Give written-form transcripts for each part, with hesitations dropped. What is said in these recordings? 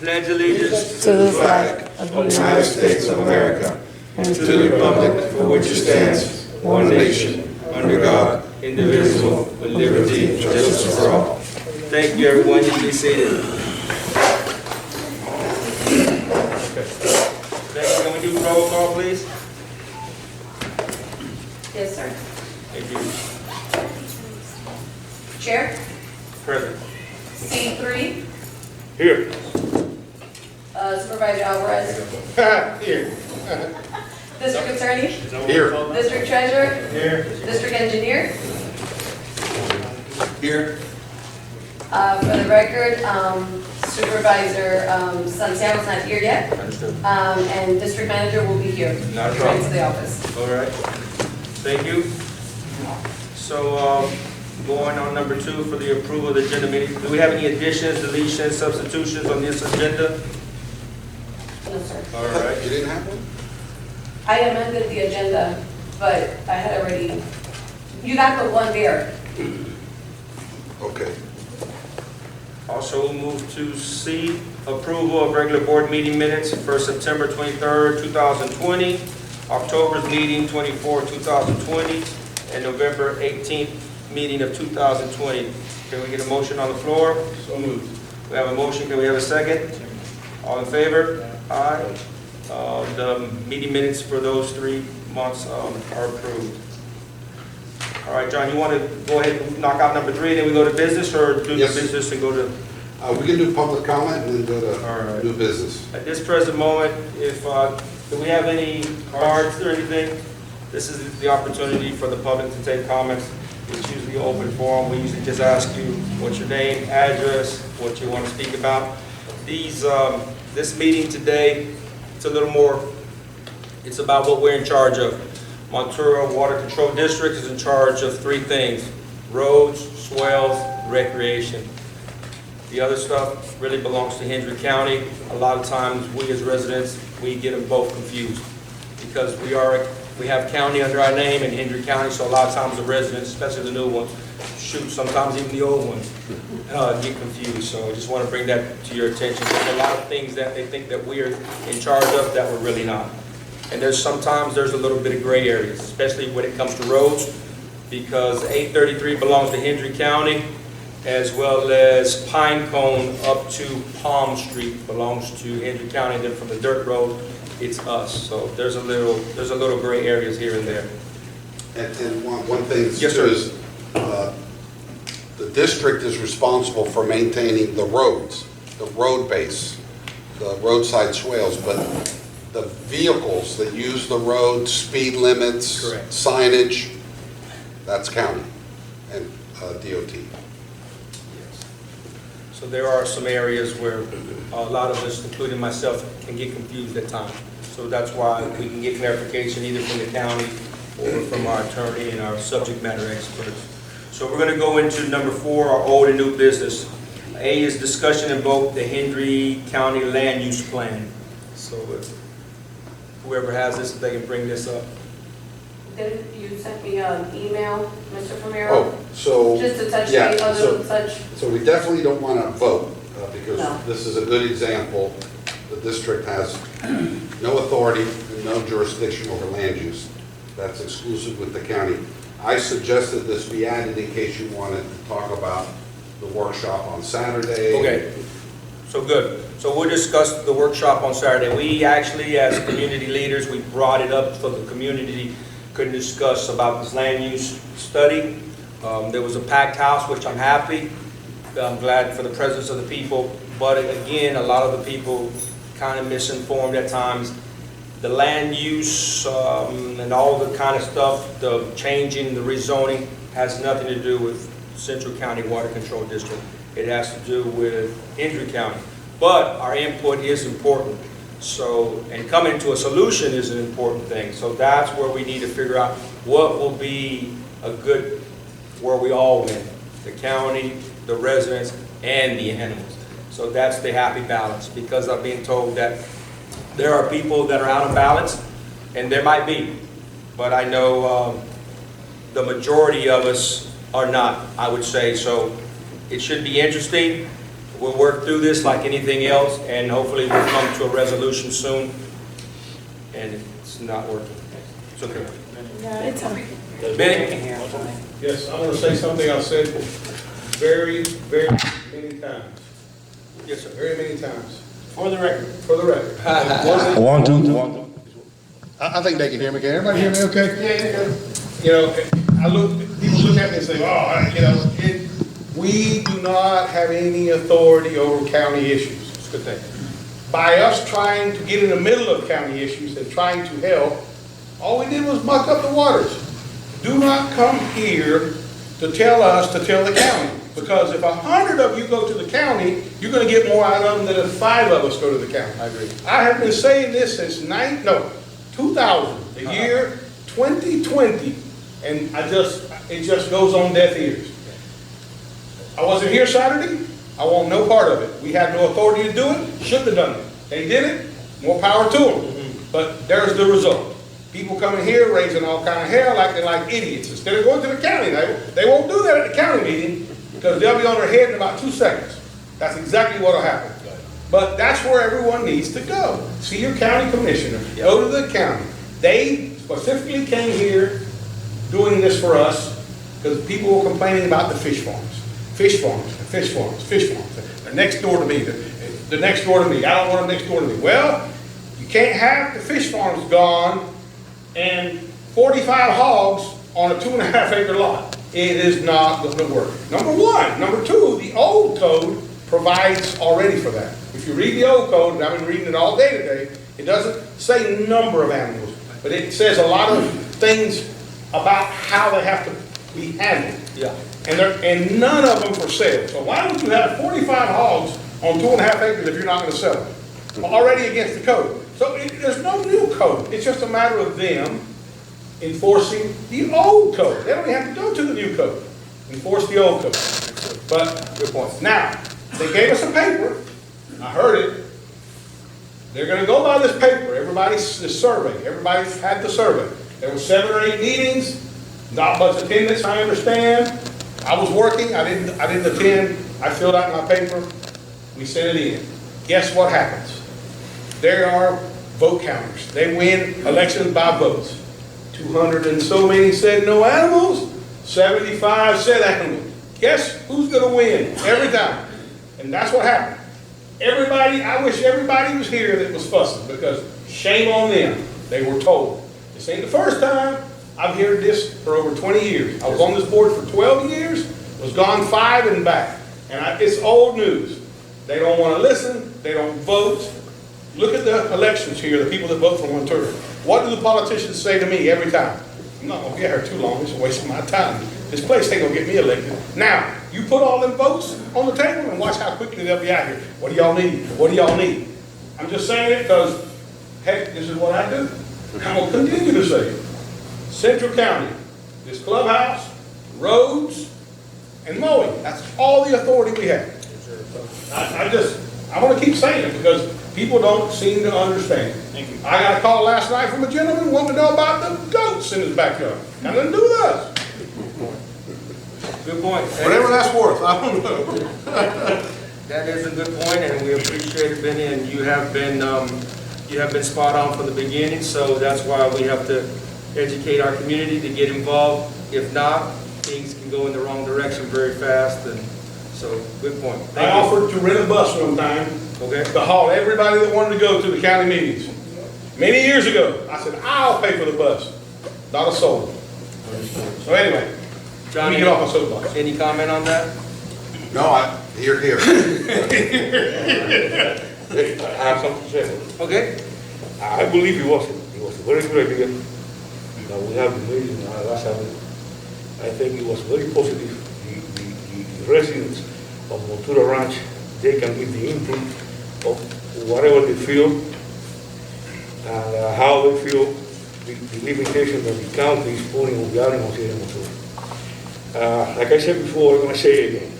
pledge allegiance to the flag of the United States of America and to the republic for which it stands, one nation, under God, indivisible, with liberty and justice for all. Thank you, everyone. You can be seated. Thank you. Can we do roll call, please? Yes, sir. Thank you. Chair, Present. C3, Here. Supervisor Alvarez, Here. District Attorney, Here. District Treasurer, Here. District Engineer. Here. For the record, Supervisor Santiago's not here yet, Understood. and District Manager will be here. Not a Right problem. to the office. All right. Thank you. So, going on number 2 for the approval of the agenda meeting. Do we have any additions, deletions, substitutions on this agenda? No, sir. All right. You didn't have one? I amended the agenda, but I had already, you got the one there. Okay. Also, we'll move to C, approval of regular board meeting minutes for September 23rd, 2020, October's meeting 24th, 2020, and November 18th meeting of 2020. Can we get a motion on the floor? So moved. We have a motion. Can we have a second? All in favor? Aye. The meeting minutes for those 3 months are approved. All right, John, you want to go ahead and knock out number 3, then we go to business, or do the Yes. business and go to? We can do public comment and then go All right. to new business. At this present moment, do we have any cards or anything? This is the opportunity for the public to take comments. It's usually open forum. We usually just ask you what's your name, address, what you want to speak about. This meeting today, it's a little more, it's about what we're in charge of. Montura Water Control District is in charge of 3 things: roads, swales, recreation. The other stuff really belongs to Hendry County. A lot of times, we as residents, we get them both confused because we have county under our name and Hendry County, so a lot of times the residents, especially the new ones, shoot, sometimes even the old ones, get confused. So I just want to bring that to your attention. There's a lot of things that they think that we are in charge of that we're really not. And sometimes there's a little bit of gray areas, especially when it comes to roads, because 833 belongs to Hendry County, as well as Pine Cone up to Palm Street belongs to Hendry County. And then from the dirt road, it's us. So there's a little gray areas here and there. And one thing Yes, too sir. is, the district is responsible for maintaining the roads, the road base, the roadside swales, but the vehicles that use the road, speed limits, Correct. signage, that's county and DOT. So there are some areas where a lot of us, including myself, can get confused at times. So that's why we can get clarification either from the county or from our attorney and our subject matter experts. So we're going to go into number 4, our old and new business. A is discussion and vote the Hendry County Land Use Plan. So if whoever has this, if they can bring this up. Did you sent me an email, Mr. Primero? Oh, so. Just to touch yeah, base, so- other than such? So we definitely don't want to vote, because No. this is a good example. The district has no authority and no jurisdiction over land use. That's exclusive with the county. I suggested this be added in case you wanted to talk about the workshop on Saturday. Okay, so good. So we'll discuss the workshop on Saturday. We actually, as community leaders, we brought it up so the community could discuss about this land use study. There was a packed house, which I'm happy. I'm glad for the presence of the people. But again, a lot of the people kind of misinformed at times. The land use and all the kind of stuff, the changing, the rezoning, has nothing to do with Central County Water Control District. It has to do with Hendry County. But our input is important. So, and coming to a solution is an important thing. So that's where we need to figure out what will be a good, where we all win. The county, the residents, and the animals. So that's the happy balance, because I'm being told that there are people that are out of balance, and there might be, but I know the majority of us are not, I would say. So it should be interesting. we'll work through this like anything else, and hopefully we'll come to a resolution soon. And it's not working. It's okay. It's okay. Benny? Yes, I want to say something I've said very, very many times, Yes, sir. very many times, For the record. for the record. It wasn't- I think they can hear me. Can everybody hear me okay? Yeah. You know, people look at me and say, oh, you know, we do not have any authority over county issues. It's a good thing. By us trying to get in the middle of county issues and trying to help, all we did was muck up the waters. Do not come here to tell us to tell the county, because if 100 of you go to the county, you're gonna get more out of them than if 5 of us go to the county. I agree. I have been saying this since 2000, the year 2020, and it just goes on deaf ears. I wasn't here Saturday, I want no part of it. We had no authority to do it, shouldn't have done it. They did it, more power to them. But there's the result. People coming here raising all kind of hell like they're like idiots. Instead of going to the county, they won't do that at the county meeting because they'll be on their head in about 2 seconds. That's exactly what'll happen. But that's where everyone needs to go. See your county commissioner, go to the county. They specifically came here doing this for us because people were complaining about the fish farms. Fish farms, fish farms, fish farms. They're next door to me, they're next door to me. I don't want them next door to me. Well, you can't have the fish farms gone and 45 hogs on a 2.5 acre lot. It is not going to work. Number one. Number two, the old code provides already for that. If you read the old code, and I've been reading it all day today, it doesn't say number of animals, but it says a lot of things about how they have to be handled. Yeah. And none of them for sale. So why would you have 45 hogs on 2.5 acres if you're not going to sell them? Already against the code. So there's no new code. It's just a matter of them enforcing the old code. They don't even have to go to the new code. Enforce the old code. But Good point. now, they gave us a paper. I heard it. They're going to go by this paper. This survey. Everybody's had the survey. There were 7 or 8 meetings. Not much attendance, I understand. I was working. I didn't attend. I filled out my paper. We sent it in. Guess what happens? There are vote counters. They win elections by votes. 200 and so many said no animals. 75 said animals. Guess who's going to win every time? And that's what happened. I wish everybody was here that was fussing, because shame on them. They were told. This ain't the first time. I've heard this for over 20 years. I was on this board for 12 years, was gone 5 and back. And it's old news. They don't want to listen. They don't vote. Look at the elections here, the people that vote for Ventura. What do the politicians say to me every time? I'm not going to be here too long. It's a waste of my time. This place ain't going to get me elected. Now, you put all them votes on the table and watch how quickly they'll be out here. What do y'all need? What do y'all need? I'm just saying it because, heck, this is what I do. I'm going to continue to say it. Central County, this clubhouse, roads, and mowing. That's all the authority we have. I want to keep saying it because people don't seem to understand. Thank you. I got a call last night from a gentleman wanting to know about the goats in his backyard. Got nothing to do with us. Good point. Whatever that's worth, I don't know. That is a good point, and we appreciate it, Benny, and you have been spot on from the beginning, so that's why we have to educate our community to get involved. If not, things can go in the wrong direction very fast, and so, good point. I Thank you. offered to rent a bus one time Okay. to haul everybody that wanted to go to the county meetings. Many years ago, I said, I'll pay for the bus. Not a soul. So anyway, let Johnny, me get off my soapbox. any comment on that? No, here. I have something to say. Okay. I believe it was a very good idea. That we have the meeting last Saturday. I think it was very positive. The residents of Montura Ranch, they can give the input of whatever they feel and how they feel, the limitation that the county is putting on the animals here in Montura. Like I said before, I'm going to say it again.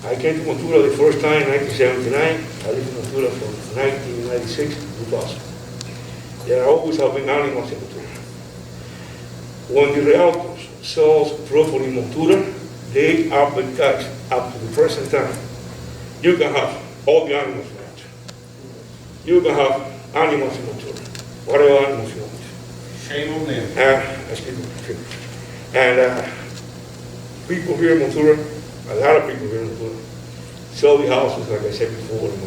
I came to Montura the first time in 1979. I lived in Montura from 1996 to 2000. There always have been animals in Montura. When the realtors sells property in Montura, they advertise up to the present time you can have all the animals ranch. You can have animals in Motura, whatever animals you want. Shame on them. Excuse me, finish. And people here in Motura, a lot of people here in Motura, sell the houses, like I said before, in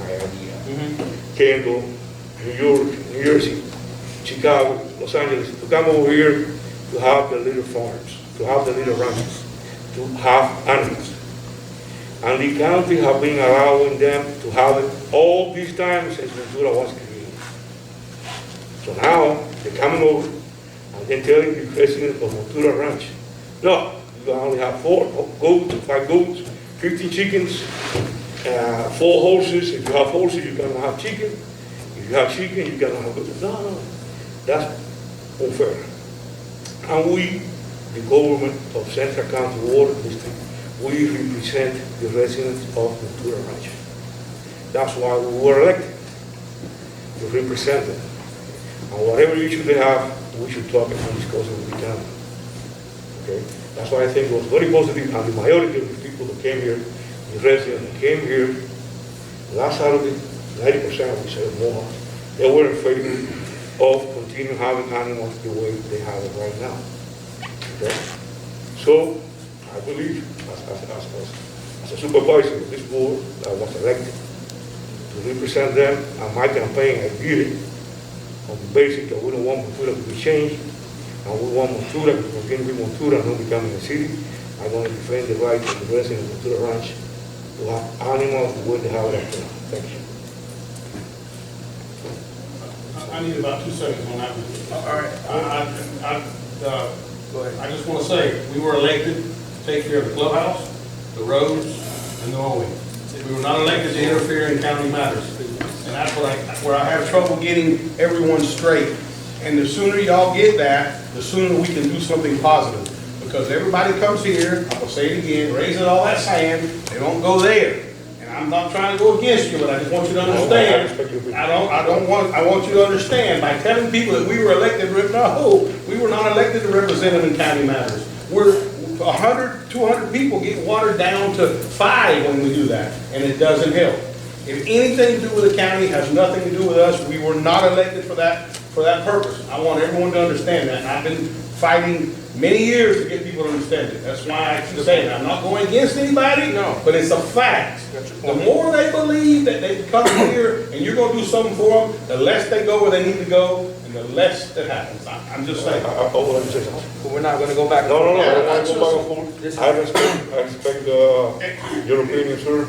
Miami, Kendall, New York, New Jersey, Chicago, Los Angeles, to come over here to have the little farms, to have the little ranches, to have animals. And the county have been allowing them to have it all this time since Ventura was created. So now, they're coming over and they're telling the president of Ventura Ranch, no, you can only have 4 goats, 5 goats, 15 chickens, 4 horses. If you have horses, you cannot have chicken. If you have chicken, you cannot have goats. No, that's unfair. And we, the government of Central County Water District, we represent the residents of Ventura Ranch. That's why we were elected, to represent them. And whatever issue they have, we should talk and discuss it with the county. Okay? That's why I think it was very positive, and the majority of the people that came here, the residents that came here, last Saturday, 90%, we said more, they were in favor of continuing having animals the way they have it right now. Okay? So, I believe, as a supervisor of this board, I was elected to represent them, and my campaign, I did it on the basis that we don't want Ventura to be changed, and we want Ventura to continue with Ventura and not becoming a city. I'm going to defend the right of the residents of Ventura Ranch to have animals the way they have it right now. Thank you. I need about 2 seconds on that one. All right. Go ahead. I just want to say, we were elected to take care of the clubhouse, the roads, and the mowing. We were not elected to interfere in county matters. And that's where I have trouble getting everyone straight. And the sooner y'all get that, the sooner we can do something positive. Because everybody comes here, I will say it again, raising all that sand, they don't go there. And I'm not trying to go against you, but I just want you to understand. I want you to understand, by telling people that we were elected, no, we were not elected to represent them in county matters. We're 100, 200 people get watered down to 5 when we do that, and it doesn't help. If anything to do with the county has nothing to do with us, we were not elected for that purpose. I want everyone to understand that. And I've been fighting many years to get people to understand it. That's why I keep saying it. I'm not going against anybody, No. but it's a fact. The more they believe that they come here and you're going to do something for them, the less they go where they need to go, and the less that happens. I'm just saying. I want to say something. But we're not gonna go back. No, I Yeah, don't want to go back and This- forth. I respect your opinion, sir,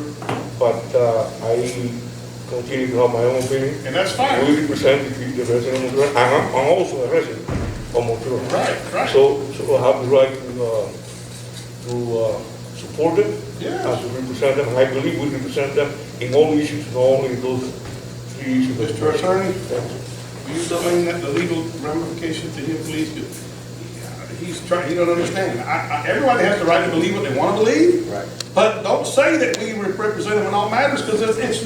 but I continue to have my own opinion. And that's fine. We represent the resident of Montreal. I'm also a resident of Montreal. Right. So I have the right to support them, Yeah. as to represent them, and I believe we represent them in all issues, not only in those 3 issues. Mr. Attorney? Thank you. Will you explain that the legal ramifications to him, please? He don't understand. Everybody has the right to believe what they want to believe. Right. But don't say that we represent them in all matters, because it's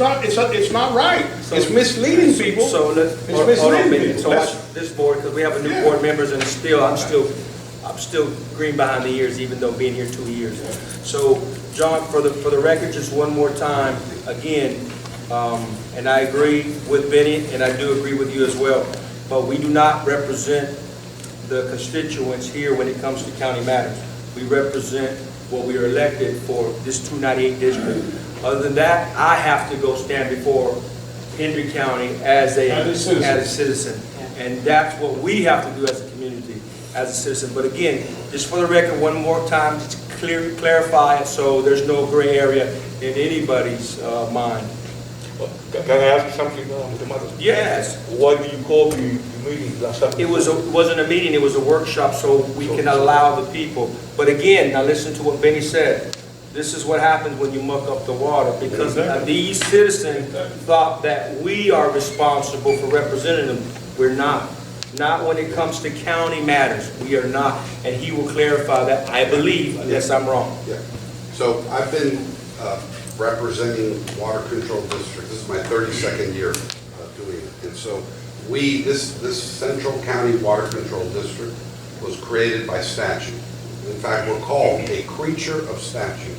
not right. It's misleading people. So let's, It's hold on a misleading minute. people. So watch this board, because we have a new Yeah. board members, and I'm still green behind the ears, even though being here 2 years. So, John, for the record, just one more time, again, and I agree with Benny, and I do agree with you as well, but we do not represent the constituents here when it comes to county matters. We represent what we are elected for, this 298 district. Other than that, I have to go stand before Hendry County as a citizen. And that's what we have to do as a community, as a citizen. But again, just for the record, one more time, just clarify it so there's no gray area in anybody's mind. Can I ask you something, Mr. Matos? Yes. Why did you call the meeting last Saturday? It wasn't a meeting, it was a workshop, so we can allow the people. But again, now listen to what Benny said. This is what happens when you muck up the water, because these citizens thought that we are responsible for representing them. We're not. Not when it comes to county matters. We are not. And he will clarify that, I believe, unless I'm wrong. Yeah. So I've been representing water control district. This is my 32nd year doing it. And so this Central County Water Control District was created by statute. In fact, we're called a creature of statute.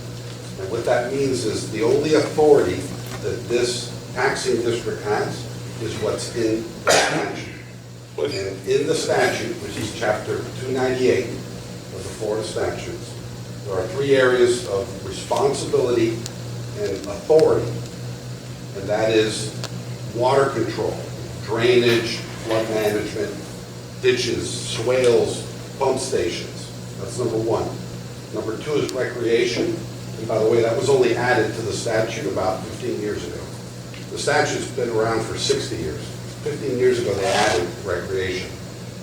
And what that means is the only authority that this taxing district has is what's in the statute. And in the statute, which is chapter 298 of the Florida statutes, there are 3 areas of responsibility and authority. And that is water control, drainage, flood management, ditches, swales, pump stations. That's number 1. Number 2 is recreation. And by the way, that was only added to the statute about 15 years ago. The statute's been around for 60 years. 15 years ago, they added recreation.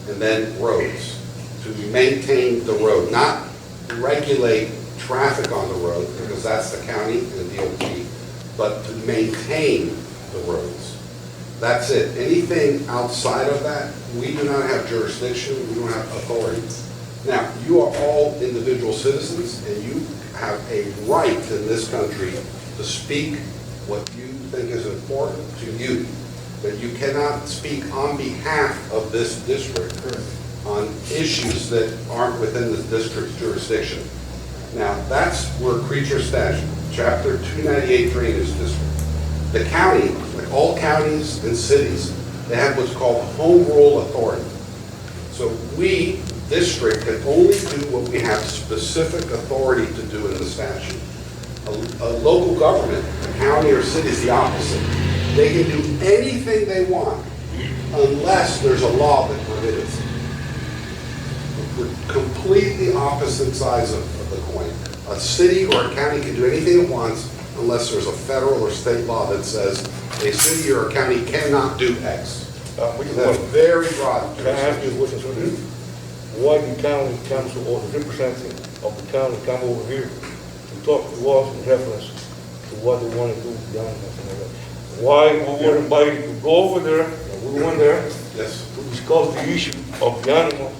And then roads, to maintain the road, not regulate traffic on the road, because that's the county and DOT, but to maintain the roads. That's it. Anything outside of that, we do not have jurisdiction, we don't have authority. Now, you are all individual citizens, and you have a right in this country to speak what you think is important to you. But you cannot speak on behalf of this district on issues that aren't within the district's jurisdiction. Now, that's where creature statute, chapter 298 drainage district. The county, like all counties and cities, they have what's called home rule authority. So we, district, can only do what we have specific authority to do in the statute. A local government, a county or city, is the opposite. They can do anything they want unless there's a law that prohibits it. We're completely opposite sides of the coin. A city or a county can do anything it wants unless there's a federal or state law that says a city or a county cannot do X. That's very broad. Can I ask you a question, sir? Why the county council or the representative of the county come over here to talk to us in reference to what they want to do down there? Why we were invited to go over there, and we went there Yes. to discuss the issue of the animals.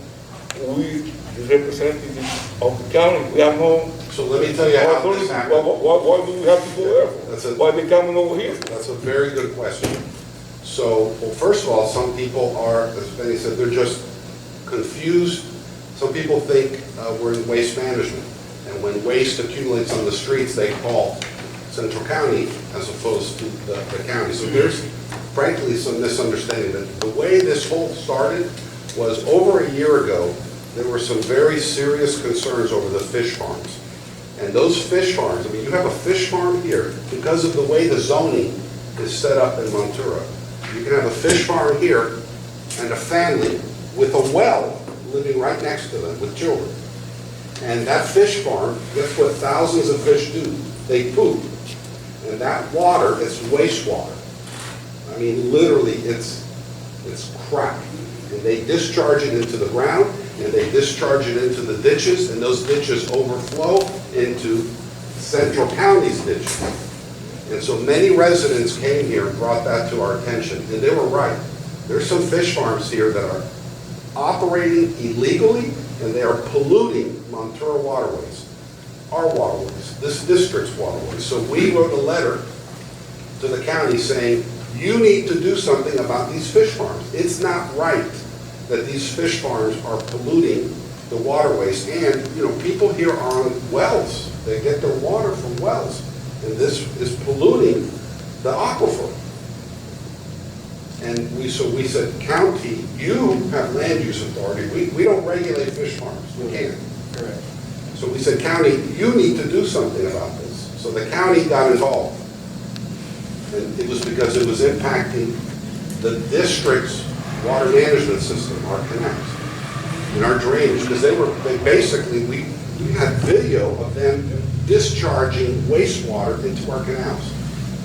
We, the representatives of the county, we have no. So let me tell you how this happened. Why do we have to go there? Why they coming over here? That's a very good question. So, well, first of all, some people are, as Benny said, they're just confused. Some people think we're in waste management. And when waste accumulates on the streets, they call Central County as opposed to the county. So there's frankly some misunderstanding. The way this whole started was over a year ago, there were some very serious concerns over the fish farms. And those fish farms, I mean, you have a fish farm here because of the way the zoning is set up in Montura. You can have a fish farm here and a family with a well living right next to them with children. And that fish farm, guess what thousands of fish do? They poop. And that water is wastewater. I mean, literally, it's crap. And they discharge it into the ground, and they discharge it into the ditches, and those ditches overflow into Central County's ditches. And so many residents came here and brought that to our attention, and they were right. There's some fish farms here that are operating illegally, and they are polluting Montura waterways, our waterways, this district's waterways. So we wrote a letter to the county saying, you need to do something about these fish farms. It's not right that these fish farms are polluting the waterways. And, you know, people here are on wells. They get their water from wells. And this is polluting the aquifer. And so we said, county, you have land use authority. We don't regulate fish farms. We can't. Correct. So we said, county, you need to do something about this. So the county got involved. And it was because it was impacting the district's water management system, our canals, and our drainage, because we had video of them discharging wastewater into our canals.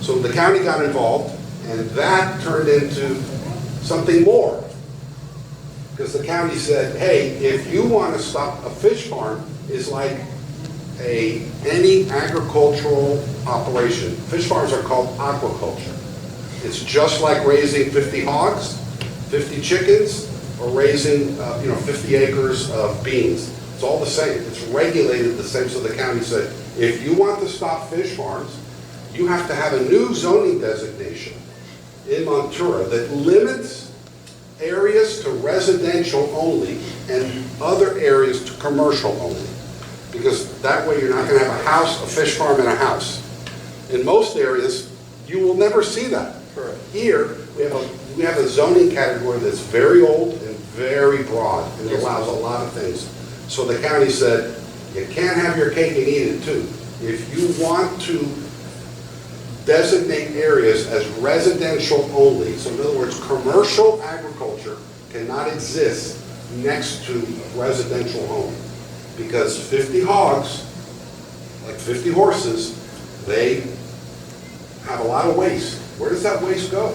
So the county got involved, and that turned into something more. Because the county said, hey, if you want to stop, a fish farm is like any agricultural operation. Fish farms are called aquaculture. It's just like raising 50 hogs, 50 chickens, or raising 50 acres of beans. It's all the same. It's regulated the same. So the county said, if you want to stop fish farms, you have to have a new zoning designation in Montura that limits areas to residential only and other areas to commercial only. because that way you're not gonna have a house, a fish farm and a house. In most areas, you will never see that. Correct. Here, we have a zoning category that's very old and very broad, and it allows a lot of things. So the county said, you can't have your cake and eat it too. If you want to designate areas as residential only, so in other words, commercial agriculture cannot exist next to residential home. Because 50 hogs, like 50 horses, they have a lot of waste. Where does that waste go?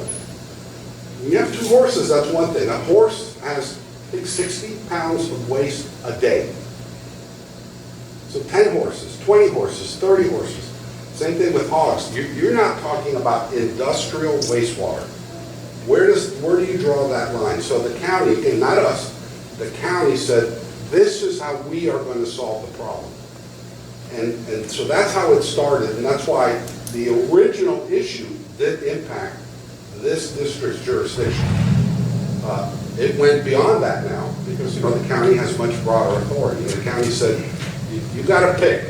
When you have 2 horses, that's one thing. A horse has, I think, 60 pounds of waste a day. So 10 horses, 20 horses, 30 horses. Same thing with hogs. You're not talking about industrial wastewater. Where do you draw that line? So the county, again, not us, the county said, this is how we are going to solve the problem. And so that's how it started, and that's why the original issue did impact this district's jurisdiction. It went beyond that now, because, you know, the county has much broader authority. And the county said, you got to pick.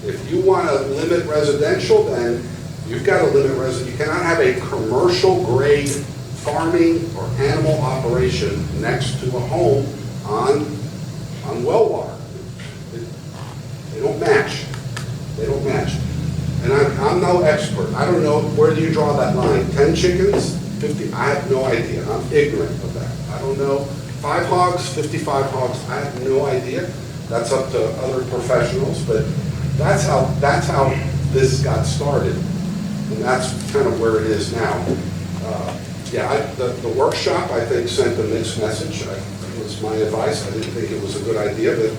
If you want to limit residential, then you've got to limit residential. You cannot have a commercial grade farming or animal operation next to a home on well water. They don't match. They don't match. And I'm no expert. I don't know, where do you draw that line? 10 chickens, 50? I have no idea. I'm ignorant of that. I don't know. 5 hogs, 55 hogs, I have no idea. That's up to other professionals, but that's how this got started. And that's kind of where it is now. The workshop, I think, sent a mixed message. That was my advice. I didn't think it was a good idea, but,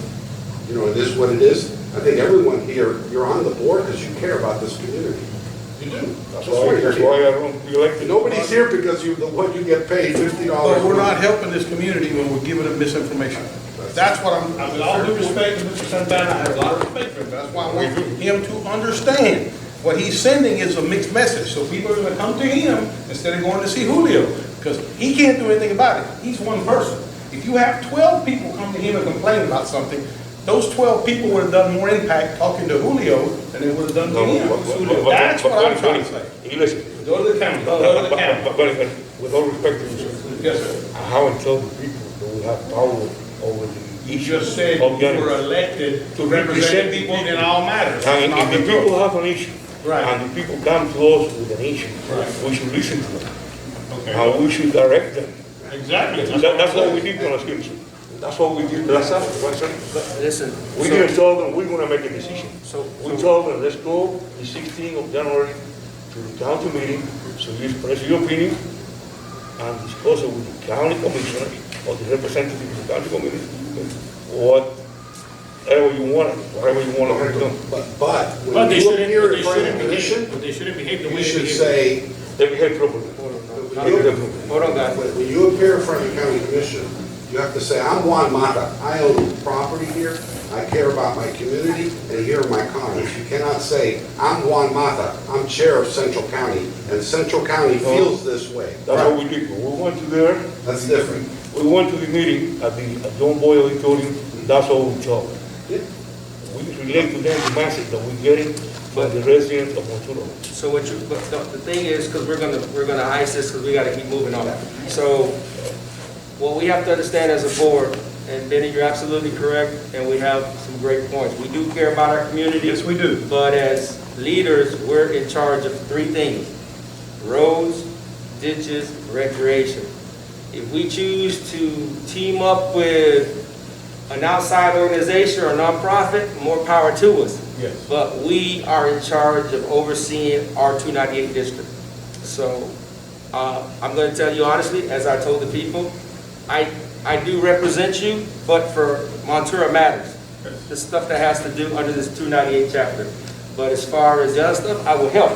you know, it is what it is. I think everyone here, you're on the board because you care about this community. You do. That's why you're That's why here. I don't feel like. Nobody's here because what you get paid, $50. But we're not helping this community when we're giving them misinformation. That's what I with all due respect to Mr. Santana, I have a lot of respect for him. That's why I want him to understand. What he's sending is a mixed message, so people are gonna come to him instead of going to see Julio, because he can't do anything about it. He's one person. If you have 12 people come to him and complain about something, those 12 people would have done more impact talking to Julio than they would have done to him. That's what I'm trying to say. Listen. Go to the county, go to the county. But with all respect to you, sir, Yes, sir. I haven't told the people that we have power over the. You just said you were elected to represent people in all matters. That's And not if the the people truth. have an issue, Right. and the people come to us with an issue, Right. we should listen to them. Okay. And we should direct them. Exactly. That's what we did on Skills. That's what we did last time. Listen. We so- didn't tell them we're gonna make a decision. So, We told them, let's go the 16th of January to the county meeting, so you express your opinion and discuss it with the county commissioner or the representative of the county commission, whatever you want to have done. But But when they you shouldn't, appear but in they front of shouldn't the behave, commission, but they shouldn't behave the way you they should behave. say, They behave properly. hold on, guys. when you appear in front of the county commission, you have to say, I'm Juan Mata. I own property here. I care about my community, and here are my comments. You cannot say, I'm Juan Mata. I'm chair of Central County, and Central County feels this way. That's what we did. We went to there, That's different. we went to the meeting at John Boy Auditorium, that's all we told them. Yeah. We relate to them the message that we're getting from the residents of Monturo. So what you, but the thing is, because we're gonna ice this, because we gotta keep moving on. So, what we have to understand as a board, and Benny, you're absolutely correct, and we have some great points. We do care about our community. Yes, we do. But as leaders, we're in charge of 3 things: roads, ditches, recreation. If we choose to team up with an outside organization or a nonprofit, more power to us. Yes. But we are in charge of overseeing our 298 district. So I'm going to tell you honestly, as I told the people, I do represent you, but for Montura matters. The stuff that has to do under this 298 chapter. But as far as the other stuff, I will help.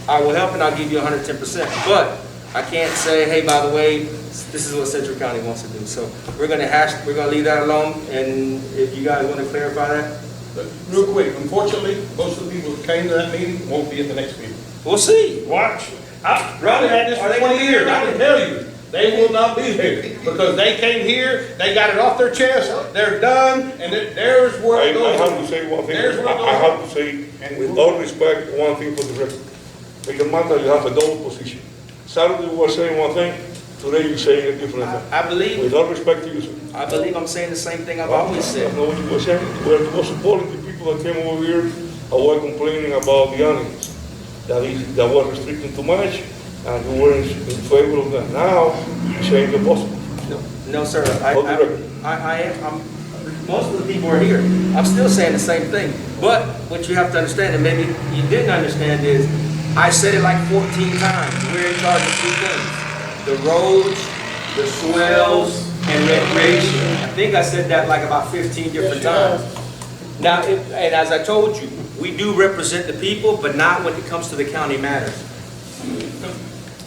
I will help and I'll give you 110%. But I can't say, hey, by the way, this is what Central County wants to do. So we're going to leave that alone. And if you guys want to clarify that, But real quick, unfortunately, most of the people that came to that meeting won't be at the next meeting. we'll see. Watch. I've had this Are for they 20 gonna be years. here? I can tell you They will not be there, because they came here, they got it off their chest, they're done, and there's where I it goes. have to say one thing, There's where it I goes. have to say, with all respect, one thing for the record. Mr. Mata, you have a double position. Saturday you were saying one thing, today you're saying a different thing. I believe, With all respect to you, sir. I believe I'm saying the same thing I've always said. That's not what you were saying. You were supporting the people that came over here and were complaining about the animals. That was restricting too much, and you were in favor of that. Now, you're saying the possible. No, sir, Hold the record. most of the people are here. I'm still saying the same thing. But what you have to understand, and maybe you didn't understand, is I said it like 14 times. We're in charge of three things: the roads, the swells, and recreation. I think I said that like about 15 different times. Now, and as I told you, we do represent the people, but not when it comes to the county matters.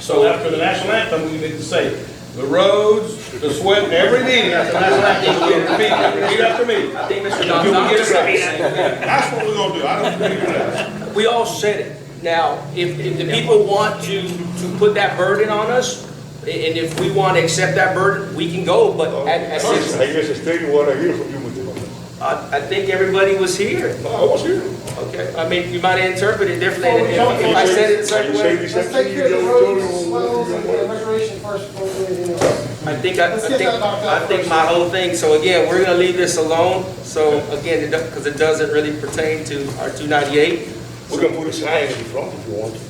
So after the national anthem, we need to say, the roads, the sweat, every meeting after the national anthem, we repeat after me. I think Mr. Until we get it Gonzalez said the right. same thing. That's what we're gonna do, I don't agree with that. We all said it. Now, if the people want to put that burden on us, and if we want to accept that burden, we can go, but at I 6, guess it's stating what I hear from you, Mr. Mata. I think everybody was here. No, I was here. Okay, I mean, you might interpret it differently if I said it a certain You say way. the Let's same take thing care of the you roads, told me. swells, and the recreation first before we do anything else. I think my whole thing, so again, we're gonna leave this alone. So again, because it doesn't really pertain to our 298. We can put a sign in front if you want to.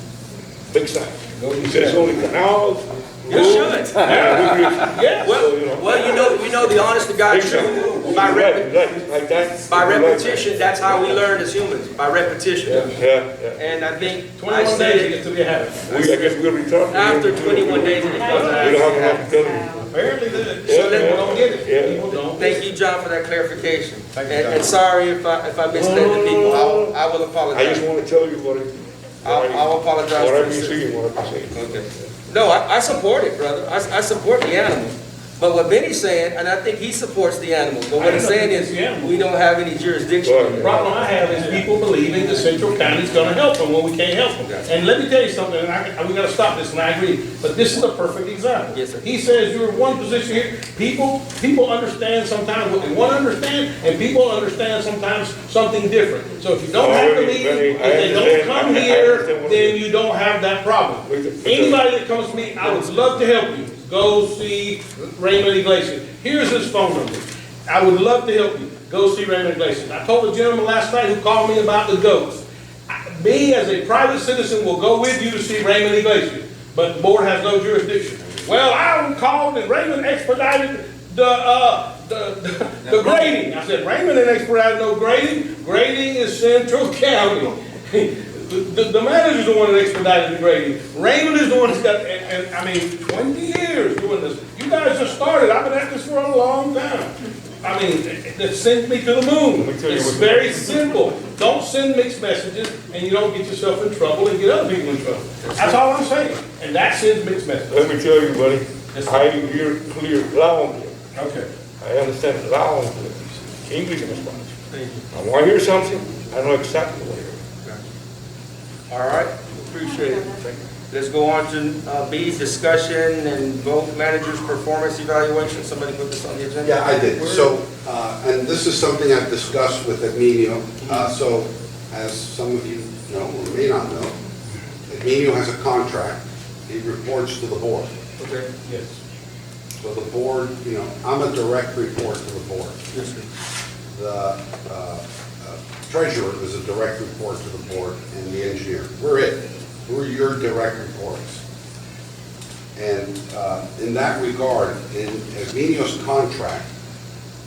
Big sign. It says only canals. You should. Yeah. Well, you know the honest to God Big sign. truth. By Like that. By repetition, that's how we learn as humans, by repetition. Yeah. And I think I 21 said days, it it gets to be a habit. I guess we'll return. after 21 days and it We becomes don't an have habit. enough to tell you. Apparently, the So let- people don't get it. Yeah. People don't. Thank you, John, for that clarification. Thank you, And John. sorry if I misled the people, I will I just apologize. want to tell you what I'll apologize What for I've been this. seeing, what I've been saying. Okay. No, I support it, brother. I support the animals. But what Benny's saying, and I think he supports the animals, but what he's saying is, we don't have any jurisdiction. Right. in The it. problem I have is people believing that Central County's gonna help them when we can't help them. And let me tell you something, and we gotta stop this, and I agree, but this is a perfect example. Yes, sir. He says you're in one position here, people understand sometimes what they wanna understand, and people understand sometimes something different. So if you don't have the meeting, if they don't come here, then you don't have that problem. Anybody that comes to me, I would love to help you. Go see Raymond Iglesias. Here's his phone number. I would love to help you. Go see Raymond Iglesias. I told the gentleman last night who called me about the goats. Me, as a private citizen, will go with you to see Raymond Iglesias, but the board has no jurisdiction. Well, I called and Raymond expedited the grading. I said, Raymond didn't expedite no grading. Grading is Central County. The manager's the one that expedited the grading. Raymond is the one that's got, and I mean, 20 years doing this. You guys just started. I've been at this for a long time. I mean, that sent me to the moon. Let me tell you It's what- very simple. Don't send mixed messages and you don't get yourself in trouble and get other people in trouble. That's all I'm saying. And that sends mixed messages. Let me tell you, buddy, Yes, sir. I hear clear, loud and clear. Okay. I understand loud and clear. English and Spanish. I want to hear something, I know exactly what I hear. All right, appreciate it. Let's go on to B, discussion and vote manager's performance evaluation. Somebody put this on the agenda? Yeah, I did. So, and this is something I've discussed with Emilio. So, as some of you know or may not know, Emilio has a contract. He reports to the board. Okay. Yes. So the board, I'm a direct report to the board. Yes, sir. The treasurer is a direct report to the board, and the engineer. We're it. We're your direct reports. And in that regard, in Emilio's contract,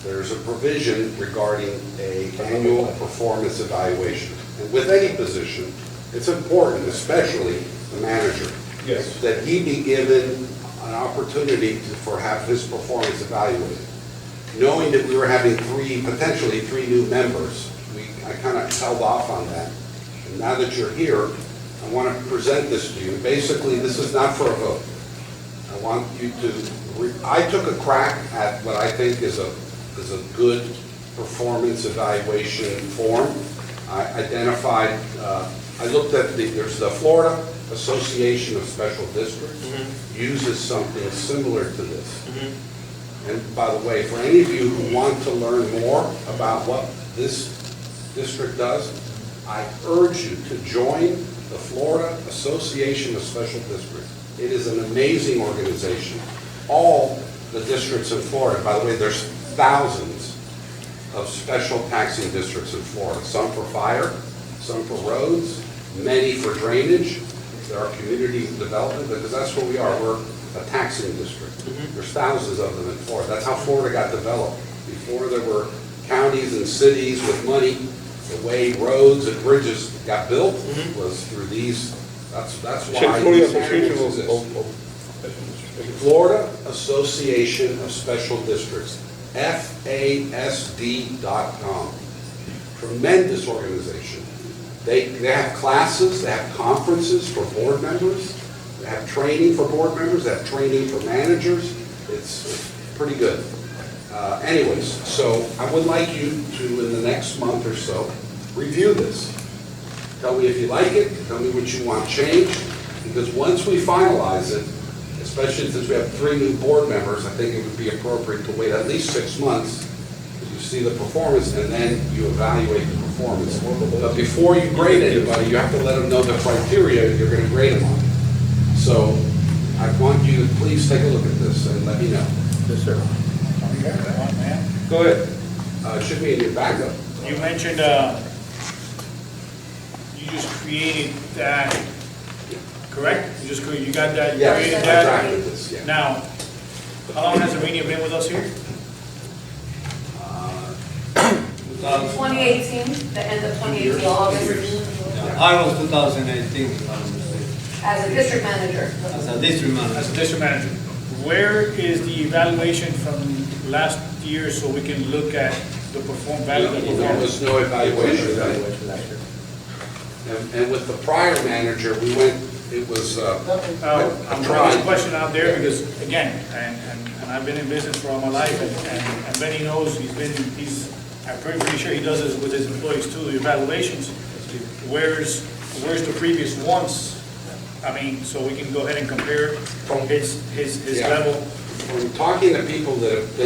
there's a provision regarding an annual performance evaluation. And with any position, it's important, especially the manager, Yes. that he be given an opportunity to have his performance evaluated. Knowing that we were having potentially three new members, I kind of held off on that. And now that you're here, I want to present this to you. Basically, this is not for a vote. I want you to, I took a crack at what I think is a good performance evaluation form. I identified, I looked at there's the Florida Association of Special Districts uses something similar to this. And by the way, for any of you who want to learn more about what this district does, I urge you to join the Florida Association of Special Districts. It is an amazing organization. All the districts in Florida, by the way, there's thousands of special taxing districts in Florida, some for fire, some for roads, many for drainage. There are community development, because that's what we are. We're a taxing district. There's thousands of them in Florida. That's how Florida got developed. Before there were counties and cities with money, the way roads and bridges got built was through these. That's why Florida these Association animals exist. of Florida Association of Special Districts, FASD.com. Tremendous organization. They have classes, they have conferences for board members, they have training for board members, they have training for managers. It's pretty good. Anyways, so I would like you to, in the next month or so, review this. Tell me if you like it, tell me what you want changed, because once we finalize it, especially since we have 3 new board members, I think it would be appropriate to wait at least 6 months, you see the performance, and then you evaluate the performance. But before you grade anybody, you have to let them know the criteria you're going to grade them on. So I want you to please take a look at this and let me know. Yes, sir. Go ahead. It should be in your backup. You mentioned, you just created that, correct? You got that, you Yes, created I that? drafted this, yeah. Now, how long has Arenia been with us here? 2018, the end of 2018, August, August 2018, if I'm mistaken, as a district manager. as a district manager. As a district manager. Where is the evaluation from last year so we can look at the value of the There performance? was no evaluation. And with the prior manager, we went, it was, I'm throwing tried. a question out there because, again, and I've been in business for all my life, and Benny knows, I'm pretty sure he does this with his employees too, the evaluations. Where's the previous ones? I mean, so we can go ahead and compare from his Yeah. level. From talking to people that have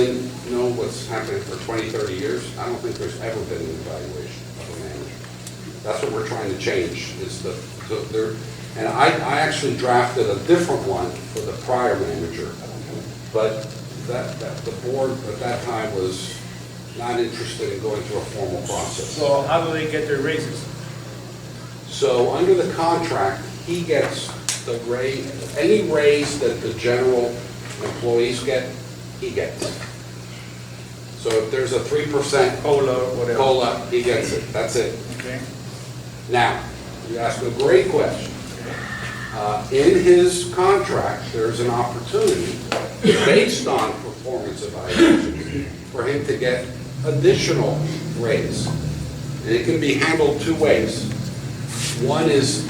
know what's happening for 20, 30 years, I don't think there's ever been an evaluation of a manager. That's what we're trying to change, and I actually drafted a different one for the prior manager, but the board at that time was not interested in going through a formal process. So how do they get their raises? So under the contract, he gets the raise, any raise that the general employees get, he gets. So if there's a 3% COLA, whatever. COLA, he gets it, that's it. Okay? Now, you asked a great question. In his contract, there's an opportunity, based on performance evaluation, for him to get additional raise. And it can be handled 2 ways. One is,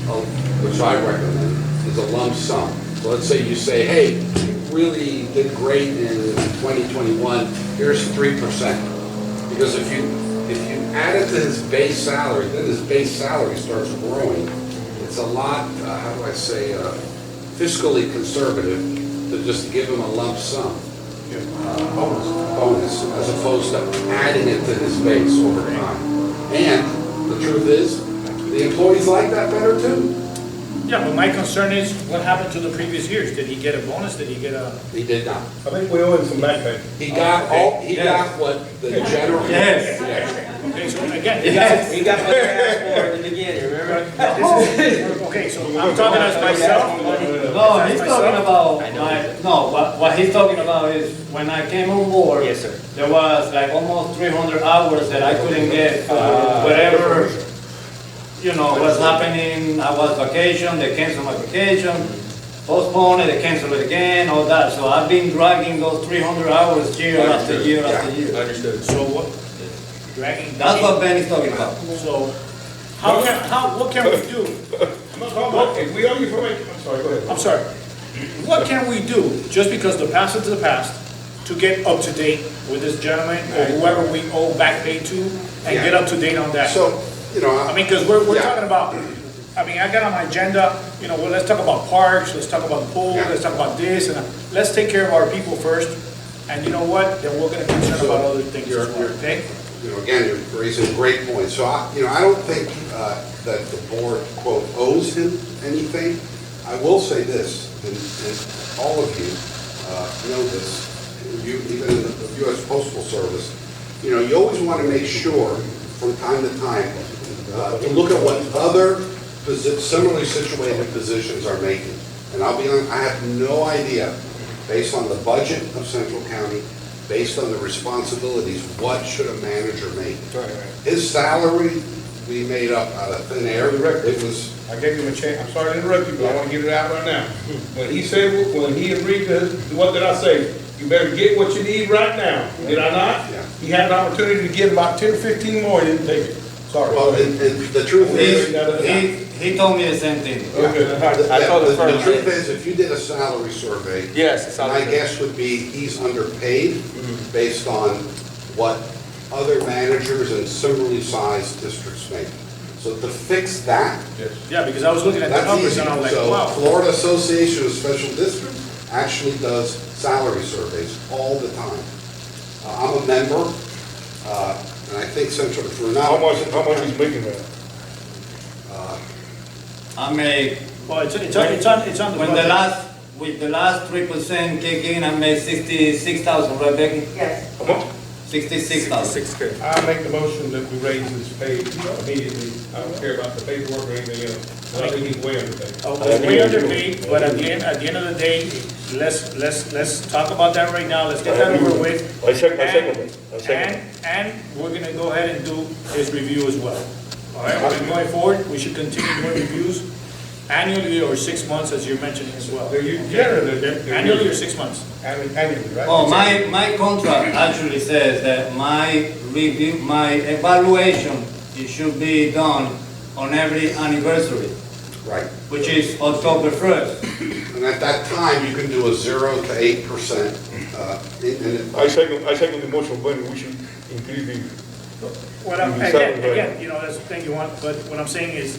which I recommend, is a lump sum. So let's say you say, hey, you really did great in 2021, here's 3%. Because if you add it to his base salary, then his base salary starts growing. It's a lot, how do I say, fiscally conservative to just give him a lump sum. Bonus, as opposed to adding it to his base over time. And the truth is, the employees like that better too. Yeah, but my concern is, what happened to the previous years? Did he get a bonus? Did he get a? He did not. I think we owe him some back pay. He got what the general. Yes. Okay, so again, We got what they asked for in the beginning, remember? okay, so I'm talking as myself. No, he's talking about, what he's talking about is, when I came on board, Yes, sir. there was like almost 300 hours that I couldn't get, whatever, was happening. I was vacation, they canceled my vacation, postponed it, they canceled it again, all that. So I've been dragging those 300 hours year after year after year. Understood. So what, dragging? That's what Ben is talking about. So, what can we do? Okay, we owe you for making, I'm sorry, go ahead. I'm sorry. What can we do, just because the past is the past, to get up to date with this gentleman or whoever we owe back pay to, and get up to date on that? So, I mean, because we're Yeah. talking about I mean, I got on my agenda, you know, well, let's talk about parks, let's talk about the pool, Yeah. let's talk about this, and let's take care of our people first. And you know what, then we're gonna concern about other things as well, okay? You know, again, you're raising great points. So I don't think that the board, quote, owes him anything. I will say this, and all of you know this, you, even in the U.S. Postal Service, you know, you always want to make sure from time to time to look at what other similarly situated positions are making. And I'll be honest, I have no idea, based on the budget of Central County, based on the responsibilities, what should a manager make? His salary, we made up out of thin air. It was, I gave him a chance, I'm sorry to interrupt you, but I want to get it out right now. When he said, when he agreed to, what did I say? You better get what you need right now, did I not? Yeah. He had an opportunity to get about 10 or 15 more, he didn't take it. Sorry. well, and the truth is, He told me the same thing. Okay. I told him the first. truth is, if you did a salary survey, Yes, it's my guess would be he's underpaid based on what other managers in similarly sized districts make. So to fix that, Yeah, because I was looking at the that's numbers easy. and I was like, So wow. Florida Association of Special Districts actually does salary surveys all the time. I'm a member, and I think Central, if we're not. How much is making that? I make, Well, it's on the when the budget. last, with the last 3% kick in, I made 66,000, right, Becky? Yes. How much? 66,000. 6K. I make the motion that we raise his pay immediately. I don't care about the paperwork or anything else. I think he's way underpaid. Okay, way underpaid, but at the end of the day, let's talk about that right now, let's get that over with. I second that. I second it. And we're gonna go ahead and do his review as well. All right, going forward, we should continue doing reviews annually or 6 months, as you're mentioning as well. Annually or 6 months? Annually, right? Oh, my contract actually says that my review, my evaluation, it should be done on every anniversary, Right. which is October 1st. And at that time, you can do a 0 to 8%. I second the motion, when we should increase the, Well, You decide, again, you know, that's the thing you want, but what I'm saying is,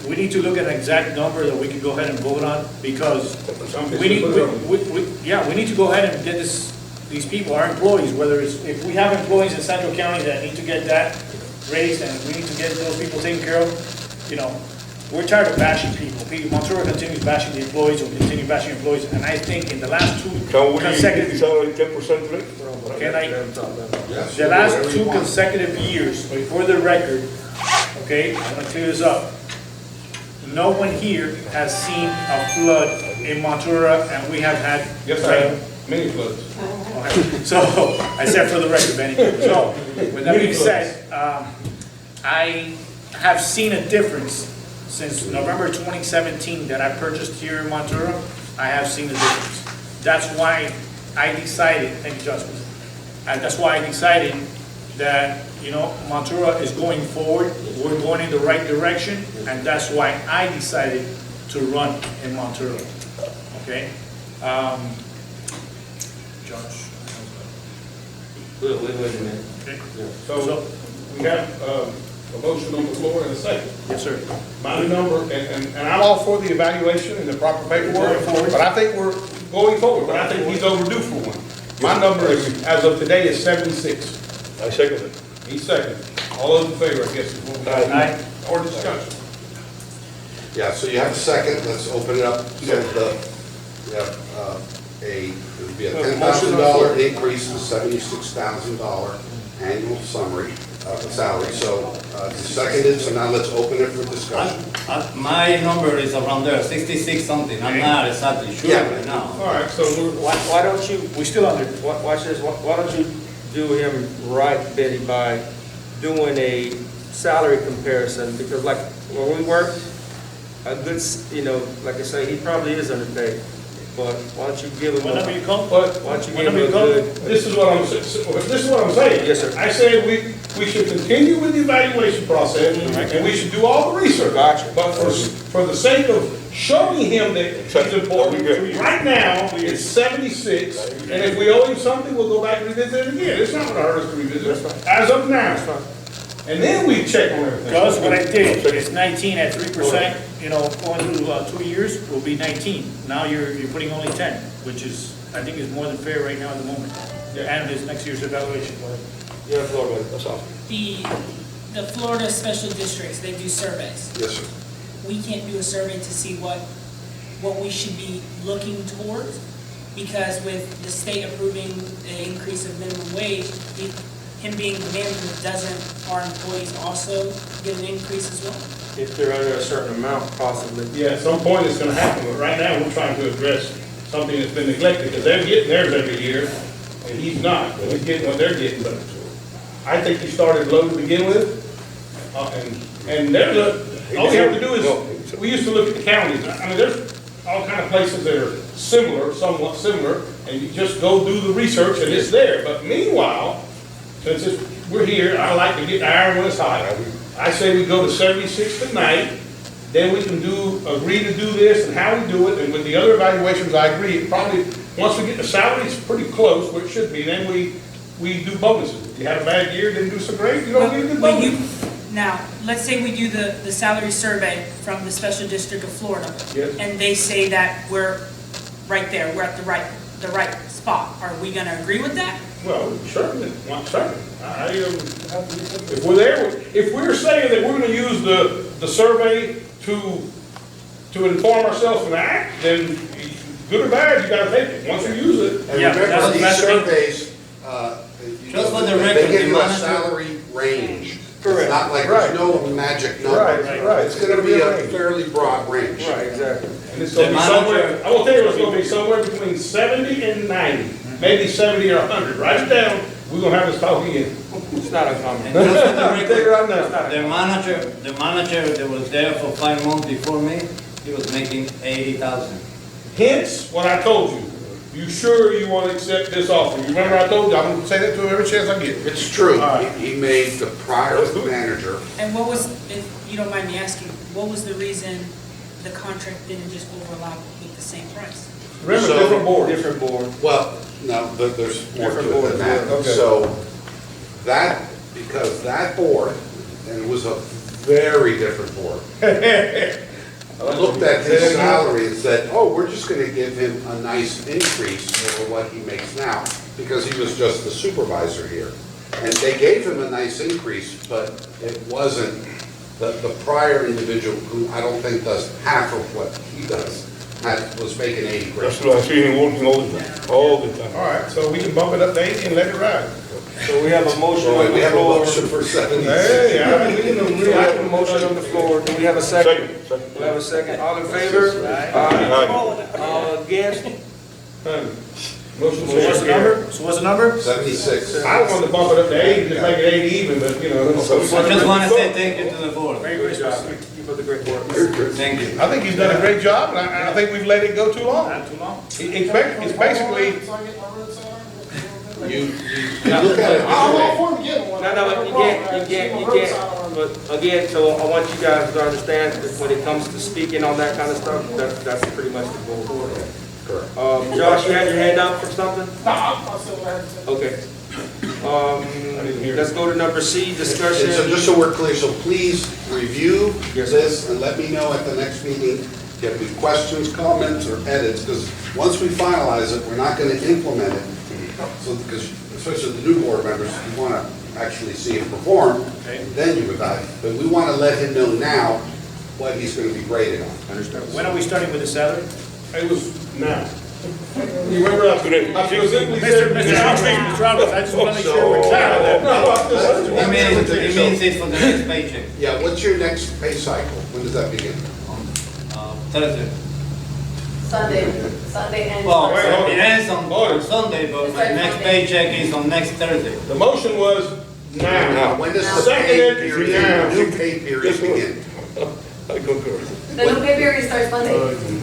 we need to look at an exact number that we can go ahead and vote on, because we need, we need to go ahead and get these people, our employees, whether it's, if we have employees in Central County that need to get that raised, and we need to get those people taken care of, you know, we're tired of bashing people. Montour continues bashing the employees, will continue bashing employees, and I think in the last two can we increase the consecutive, salary 10% rate? can I, Yes, the last whatever you two want. consecutive years, for the record, okay, I'm gonna clear this up. No one here has seen a flood in Montura, and we have had. Yes, I have. Many floods. So, I said for the record, Benny. So, with that being said, I have seen a difference since November 2017 that I purchased here in Montura. I have seen a difference. That's why I decided, thank you, Justice. That's why I decided that, you know, Montura is going forward, we're going in the right direction, and that's why I decided to run in Montura, okay? Josh? Wait a minute. Okay. So we have a motion on the floor and a second. Yes, sir. My number, and I'm all for the evaluation and the proper paperwork, but I think we're going forward, but I think he's overdue for one. My number is, as of today, is 76. I second it. He's second. All those in favor, I guess, is what we got. Aye. Or discussion. Yeah, so you have a second, let's open it up. So we have it would be a $10,000 increase to $76,000 annual salary. So seconded, so now let's open it for discussion. My number is around there, 66 something, I'm not exactly sure Yeah. right now. All right, so we're, Why don't you, We still under, watch this, why don't you do him right, Betty, by doing a salary comparison? Because like, when we work, a good, you know, like I say, he probably is underpaid, but why don't you give him whenever you a, come, but why don't you give whenever him a you come, good? this is what I'm saying. Yes, sir. I said we should continue with the evaluation process, and we should do all the research. Gotcha. But for the sake of showing him that he's important, right now, it's 76, and if we owe him something, we'll go back and revisit it again. It's not gonna hurt us to revisit it, as of now. and then we check on everything. Because what I did, it's 19 at 3%, you know, going through 2 years will be 19. Now you're putting only 10, which is, I think is more than fair right now at the moment. And this next year's evaluation. Yeah, Florida, that's all. The Florida special districts, they do surveys. Yes, sir. We can't do a survey to see what we should be looking towards, because with the state approving the increase of minimum wage, him being the manager, doesn't our employees also get an increase as well? If they're under a certain amount, possibly. Yeah, at some point it's gonna happen, but right now we're trying to address something that's been neglected, because they're getting theirs every year, and he's not, but he's getting what they're getting, but I think he started low to begin with, and there's all you have to do is, we used to look at the counties, I mean, there's all kind of places that are similar, somewhat similar, and you just go do the research and it's there, but meanwhile, since we're here, I like to get the iron when it's hot. I say we go to 76 tonight, then we can agree to do this and how we do it, and with the other evaluations, I agree, it probably, once we get the salaries pretty close where it should be, then we do bonuses. If you had a bad year, didn't do so great, you don't need to do But bonuses. now, let's say we do the salary survey from the special district of Florida. Yes. And they say that we're right there, we're at the right spot. Are we gonna agree with that? Well, certainly, certainly. If we're there, if we're saying that we're gonna use the survey to inform ourselves and act, then good or bad, you gotta take it. Once you use it. And Yeah, remember, that's- these that's- surveys, Just for the they record, give you the a manager- salary range. Correct. It's not like Right. there's no magic number. Right. It's gonna be a fairly broad range. Right, exactly. And it's gonna The be somewhere, manager- I will tell you, it's gonna be somewhere between 70 and 90, maybe 70 or 100. Write it down, we're gonna have this talk again. It's not uncommon. And just for the Take it record, right now. the manager that was there for 5 months before me, he was making 80,000. Hence, what I told you, you sure you wanna accept this offer? You remember I told you, I'm gonna say that to him every chance I get. It's true. All right. He made the prior manager, And what was, if you don't mind me asking, what was the reason the contract didn't just overlap with the same price? Remember, So- different board. Different board. well, no, there's more to Different it board, than that. yeah. Okay. So, because that board, and it was a very different board, looked at his salary and said, oh, we're just gonna give him a nice increase over what he makes now, because he was just the supervisor here. And they gave him a nice increase, but it wasn't, the prior individual, who I don't think does half of what he does, was making 80 grand. That's what I see him working all the time, all the time. All right, so we can bump it up to 80 and let it ride. So we have a motion So on we the have a floor. motion for 76. Hey, I mean, we can We agree. have a motion on the floor. Do we have a second? Second. We have a second. All in favor? Aye. Against? Motion So what's the number? So what's the number? 76. I wanted to bump it up to 80, just make it 80 even, but you know. I just want to say thank you to the board. Very good job. Keep up the great work. Thank you. I think you've done a great job, and I think we've let it go too long. Not too long. It's basically, So I get my road sign. You look at it I'm this all way. for them getting one. No, but you can't, but again, so I want you guys to understand that when it comes to speaking on that kind of stuff, that's pretty much the goal. Correct. Josh, you had your hand up for something? Nah, I'll say what I have to say. Okay. Let's go to number C, And so discussion. just so we're clear, so please review Yes. this and let me know at the next meeting if you have any questions, comments, or edits, because once we finalize it, we're not going to implement it. So, because especially the new board members, you want to actually see it perform, Okay. then you evaluate. But we want to let him know now what he's going to be graded on. Understood. When are we starting with the salary? it was now. You remember I specifically said. Mr. Alves, I just want to make sure we're clear on that. No, I'm just- It means it's for the next paycheck, Yeah, what's your next pay cycle? When does that begin? Thursday. Sunday and Well, wait, hold Monday. it ends on Hold it. Sunday, but It's my like next Monday. paycheck is on next Thursday. The motion was now. When does Now. the pay Seconded, period, now. the new pay period begin? I concur. The new pay period starts Monday.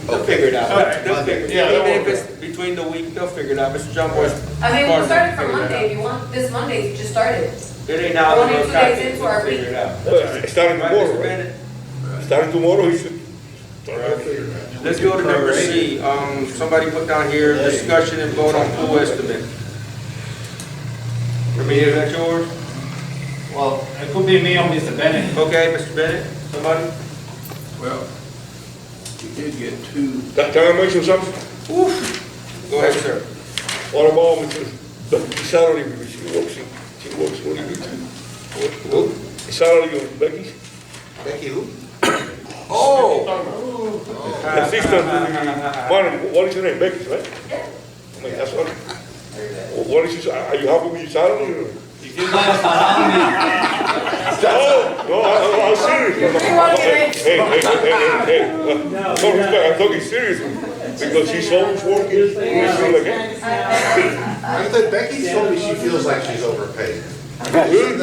They'll figure it out. They'll figure it Yeah, out. they'll Even if work it's between the week, they'll figure it out. Mr. John Boyce. I mean, we'll start it from Figure it Monday if you want. This Monday, just start it. It ain't now. Only we'll 2 days calculate, into we'll our figure week. it out. Starting Right, tomorrow, Mr. right? Bennett? Starting tomorrow, he should. Let's go to number C. Somebody put down here, discussion and vote on pool estimate. Ramita, is that yours? Well, it could be me or Mr. Bennett. Okay, Mr. Bennett, somebody? Well, you did get two, Can I mention something? Go ahead, sir. What about Mrs. salary, because she works really good too. Who? The salary of Becky, Becky who? Oh, the assistant to the manager, what is her name, Becky, right? I mean, that's what, what is your, are you happy with your salary or? If you guys allow me, No, I'm serious. Hey, no respect, I'm talking seriously, because she's always working, like, I thought Becky told me she feels like she's overpaid. Overpaid.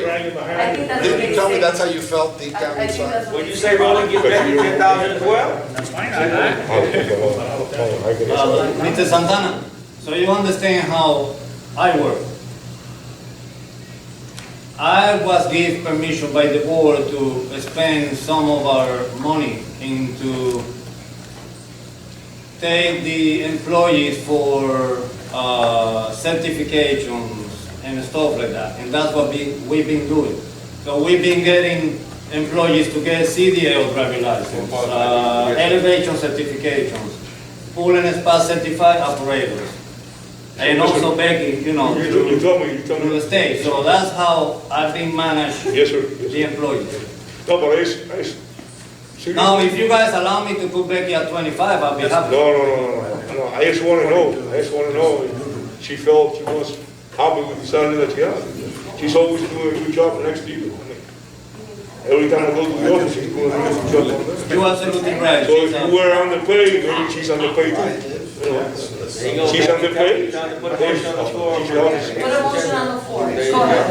I think that's what Didn't they you tell me say. that's how you felt deep down I think inside? that's what Would they you say. say Roland give Becky 10,000 as well? That's fine, Mr. Santana, so you understand how I work. I was given permission by the board to spend some of our money into take the employees for certifications and stuff like that, and that's what we've been doing. So we've been getting employees to get CDL driving license, elevation certifications, pool and spa certified operators, and also Becky, you know, you told me, through the state. So that's how I've been managing Yes, sir. the employees. No, but it's, serious. Now, if you guys allow me to put Becky at 25, I'll be happy. No, I just wanna know, if she felt she was happy with the salary that she has. She's always doing a good job next to you. I mean, every time I go to the office, she's doing a good job on that. You're absolutely right. So if you were underpaid, maybe she's underpaid too. You know? There you go. She's underpaid. Trying to put a motion on the floor. She's honest. Put a motion on the floor. Go ahead.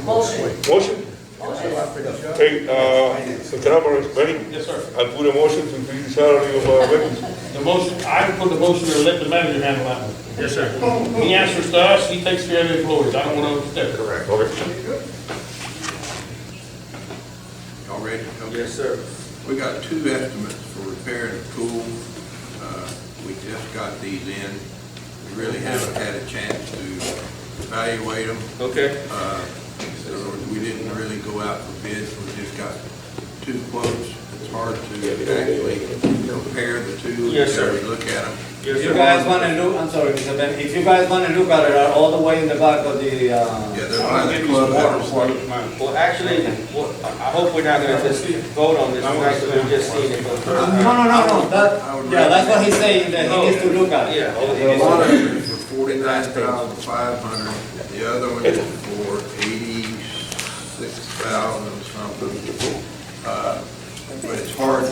Motion. Motion? Hey, Mr. Alvarez, Benny? Yes, sir. I put a motion to increase the salary of Becky. The motion, I put the motion to let the manager handle that one. Yes, sir. He answers to us, he takes care of the employees, I don't want to overstep. Correct. Okay. y'all ready? Okay. Yes, sir. We got two estimates for repairing the pool. We just got these in. We really haven't had a chance to evaluate them. Okay. So we didn't really go out for bids, we just got two quotes. It's hard to actually compare the two. Yes, sir. until we look at them. Yes, If sir. you guys want to look, I'm sorry, Mr. Ben, if you guys want to look at it, all the way in the back of the, Yeah, they're by the clubhouse. Well, actually, I hope we're not gonna just vote on this, we're just seeing it go through. no, that's what he's saying, that he needs to look at it. Yeah. One of them is for $49,500, the other one is for $86,000 something. But it's hard to,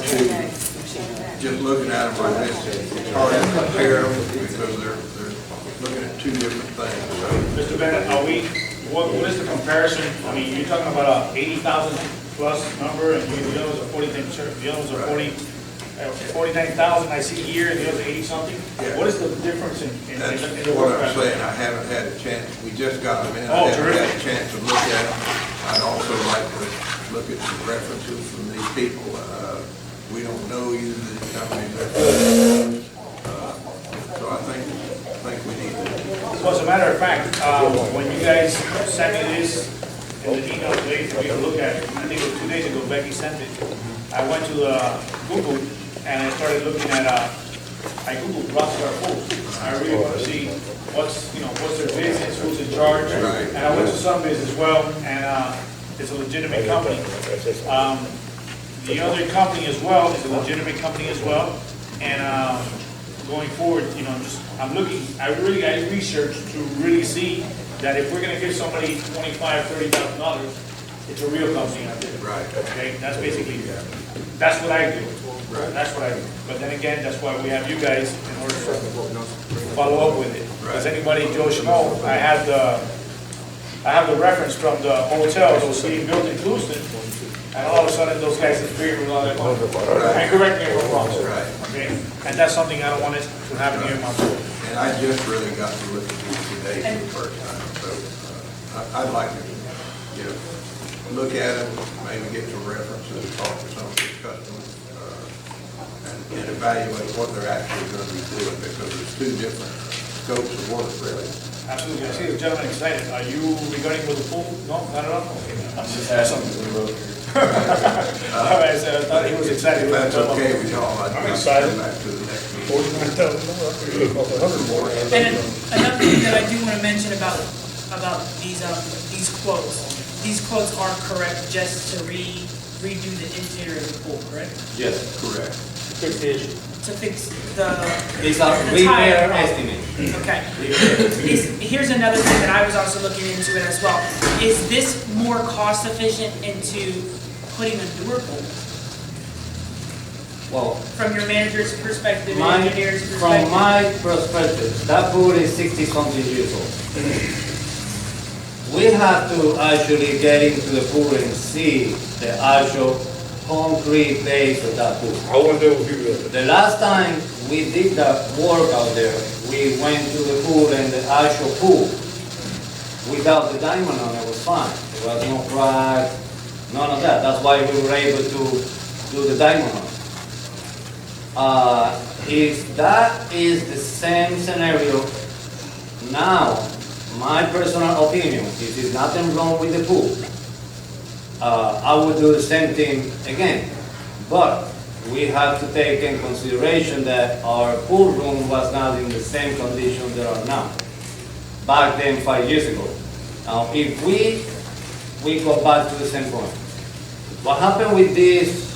just looking at them like this, it's hard to compare them because they're looking at two different things. Mr. Bennett, what is the comparison? I mean, you're talking about a 80,000 plus number, and the others are 49,000 I see here, and the others are 80 something. Yeah. What is the difference in That's the what work? I'm saying, I haven't had a chance, we just got them in, I Oh, haven't had a terrific. chance to look at them. I'd also like to look at some references from these people. We don't know either of the companies they're so I think we need to. Well, as a matter of fact, when you guys sent me this in the email today for me to look at, I think it was 2 days ago, Becky sent it. I went to Google and I started looking at, I Googled Rockstar Foods. I really want to see what's their business, who's in charge. Right. And I went to Sunbiz as well, and it's a legitimate company. The other company as well is a legitimate company as well. And going forward, I researched to really see that if we're gonna give somebody $25,000-$30,000, it's a real company out there. Right. Okay, that's basically, that's what I do. That's what I do. But then again, that's why we have you guys in order to follow up with it. Because anybody, Joe Schmo, I have the reference from the hotel that was being built in Houston, and all of a sudden, those guys disappeared with all that money. And correct me if I'm wrong, sir. Right. Okay? And that's something I don't want it to happen here in my board. And I just really got to look at these today for the first time, so I'd like to, look at them, maybe get some references, talk to some of these customers, and evaluate what they're actually going to be doing, because there's two different scopes of work, really. Absolutely, I see the gentleman excited. Are you regarding with the pool? No, not at all? Okay. I'm just asking for the road. All right, so I thought he was excited. If that's okay with y'all, I'd I'm like to excited. come back to the next meeting. $49,000, $100 more. And another thing that I do want to mention about these quotes. These quotes are correct just to redo the interior of the pool, correct? Yes. Correct. Fix the issue. To fix the. It's a the tire repair problem. estimate. Okay. Here's another thing that I was also looking into it as well. Is this more cost efficient into putting a newer pool? Well, From your manager's perspective, my, engineer's perspective? from my perspective, that pool is 60-something years old. We have to actually get into the pool and see the actual concrete base of that pool. I wonder if you, The last time we did that work out there, we went to the pool and the actual pool, without the diamond on it, was fine. There was no crack, none of that. That's why we were able to do the diamond on it. If that is the same scenario now, my personal opinion, if there's nothing wrong with the pool, I would do the same thing again. But we have to take in consideration that our pool room was not in the same condition they are now, back then 5 years ago. Now, if we go back to the same point, what happened with this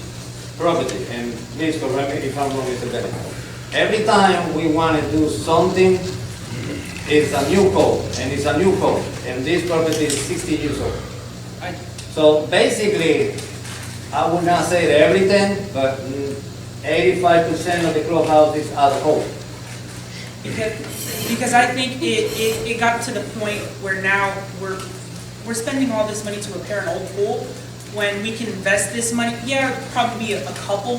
property, and please correct me if I'm wrong, Mr. Bennett. Every time we want to do something, it's a new code, and it's a new code, and this property is 60 years old. So basically, I would not say that everything, but 85% of the clubhouse is out of code. Because I think it got to the point where now we're spending all this money to repair an old pool, when we can invest this money, yeah, it'd probably be a couple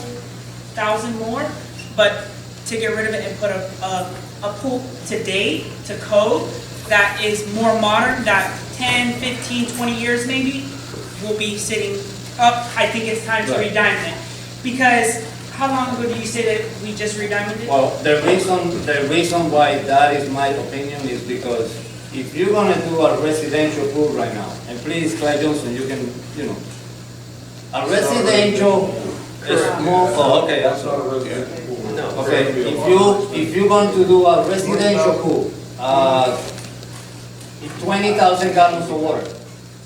thousand more, but to get rid of it and put a pool today to code that is more modern, that 10, 15, 20 years maybe, will be sitting up. I think it's time to Right. rediamond it. Because how long ago did you say that we just rediamonded it? Well, the reason why that is my opinion is because if you're gonna do a residential pool right now, and please, Clyde Johnson, you can, a residential is more, oh, okay, I'm sorry. No. Okay, if you're going to do a residential pool, 20,000 gallons of water,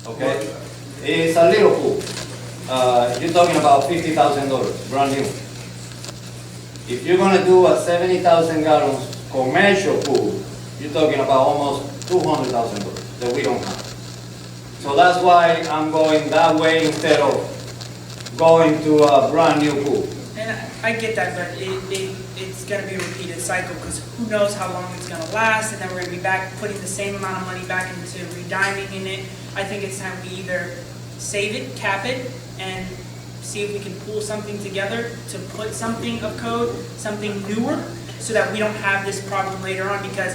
okay? It's a little pool. You're talking about $50,000, brand new. If you're gonna do a 70,000 gallons commercial pool, you're talking about almost $200,000 that we don't have. So that's why I'm going that way instead of going to a brand new pool. And I get that, but it's gonna be a repeated cycle, because who knows how long it's gonna last, and then we're gonna be back putting the same amount of money back into rediamonding it. I think it's time we either save it, cap it, and see if we can pull something together to put something of code, something newer, so that we don't have this problem later on, because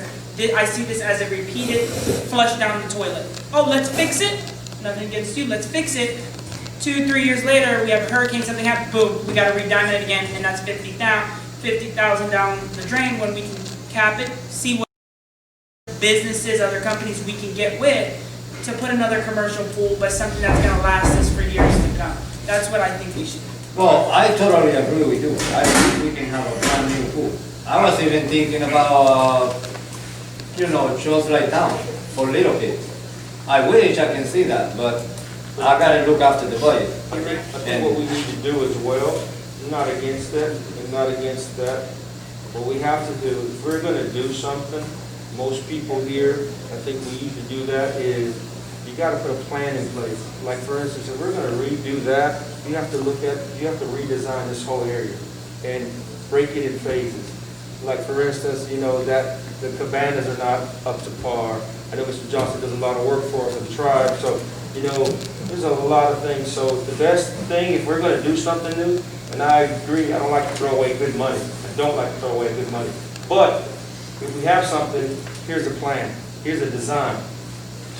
I see this as a repeated flush down the toilet. Oh, let's fix it? Nothing against you, let's fix it. 2, 3 years later, we have a hurricane, something happens, boom, we gotta rediamond it again, and that's 50,000 down the drain, when we can cap it, see what businesses, other companies we can get with to put another commercial pool, but something that's gonna last us for years to come. That's what I think we should do. Well, I totally agree with you. I think we can have a brand new pool. I was even thinking about, shows like town for little kids. I wish I can see that, but I gotta look after the budget. I think what we need to do as well, I'm not against that, I'm not against that. What we have to do, if we're gonna do something, most people here, I think we need to do that, is you gotta put a plan in place. Like for instance, if we're gonna redo that, you have to redesign this whole area and break it in phases. Like for instance, that the cabanas are not up to par. I know Mr. Johnson does a lot of work for us at the tribe, so, there's a lot of things. So the best thing, if we're gonna do something new, and I agree, I don't like to throw away good money. I don't like to throw away good money. But if we have something, here's a plan, here's a design.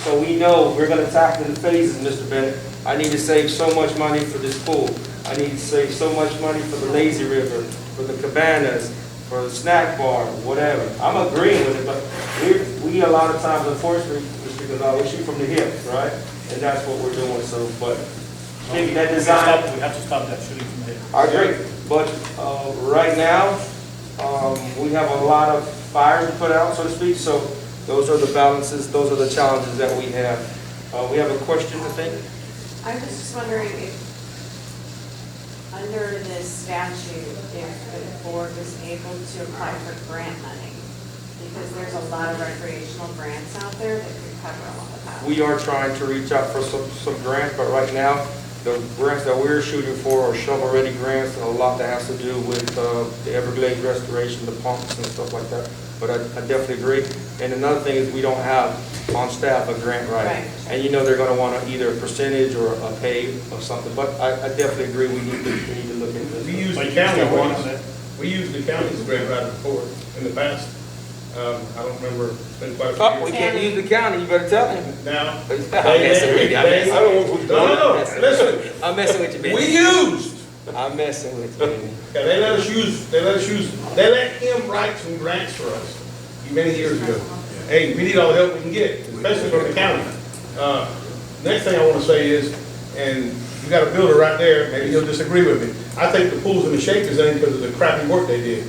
So we know we're gonna tackle the phases, Mr. Bennett. I need to save so much money for this pool. I need to save so much money for the lazy river, for the cabanas, for the snack bar, whatever. I'm agreeing with it, but we a lot of times, unfortunately, Mr. Gonzalez, we shoot from the hip, right? And that's what we're doing, so, but maybe that design. We have to stop that shooting from there. I agree, but right now, we have a lot of fires to put out, so to speak, so those are the balances, those are the challenges that we have. We have a question, I think? I was just wondering if, under this statute, if the board was able to apply for grant money, because there's a lot of recreational grants out there that could cover a lot of that. We are trying to reach out for some grants, but right now, the grants that we're shooting for are shovel-ready grants, and a lot that has to do with the Everglades restoration, the pumps and stuff like that. But I definitely agree. And another thing is we don't have on staff a grant writer. Right. And you know they're gonna want either a percentage or a pay or something, but I definitely agree we need to look into this. We used But the you still county working once, on that? we used the county as a grant writer before, in the past. I don't remember, it's been quite a Oh, few we years. can't use the county, you better tell him. Now, I'm messing with you, I'm messing with you. No, listen, I'm messing with you, we baby. used, I'm messing with you, baby. yeah, they let him write some grants for us many years ago. Hey, we need all the help we can get, especially from the county. Next thing I want to say is, and you got a builder right there, maybe he'll disagree with me. I think the pools and the shakers ain't because of the crappy work they did.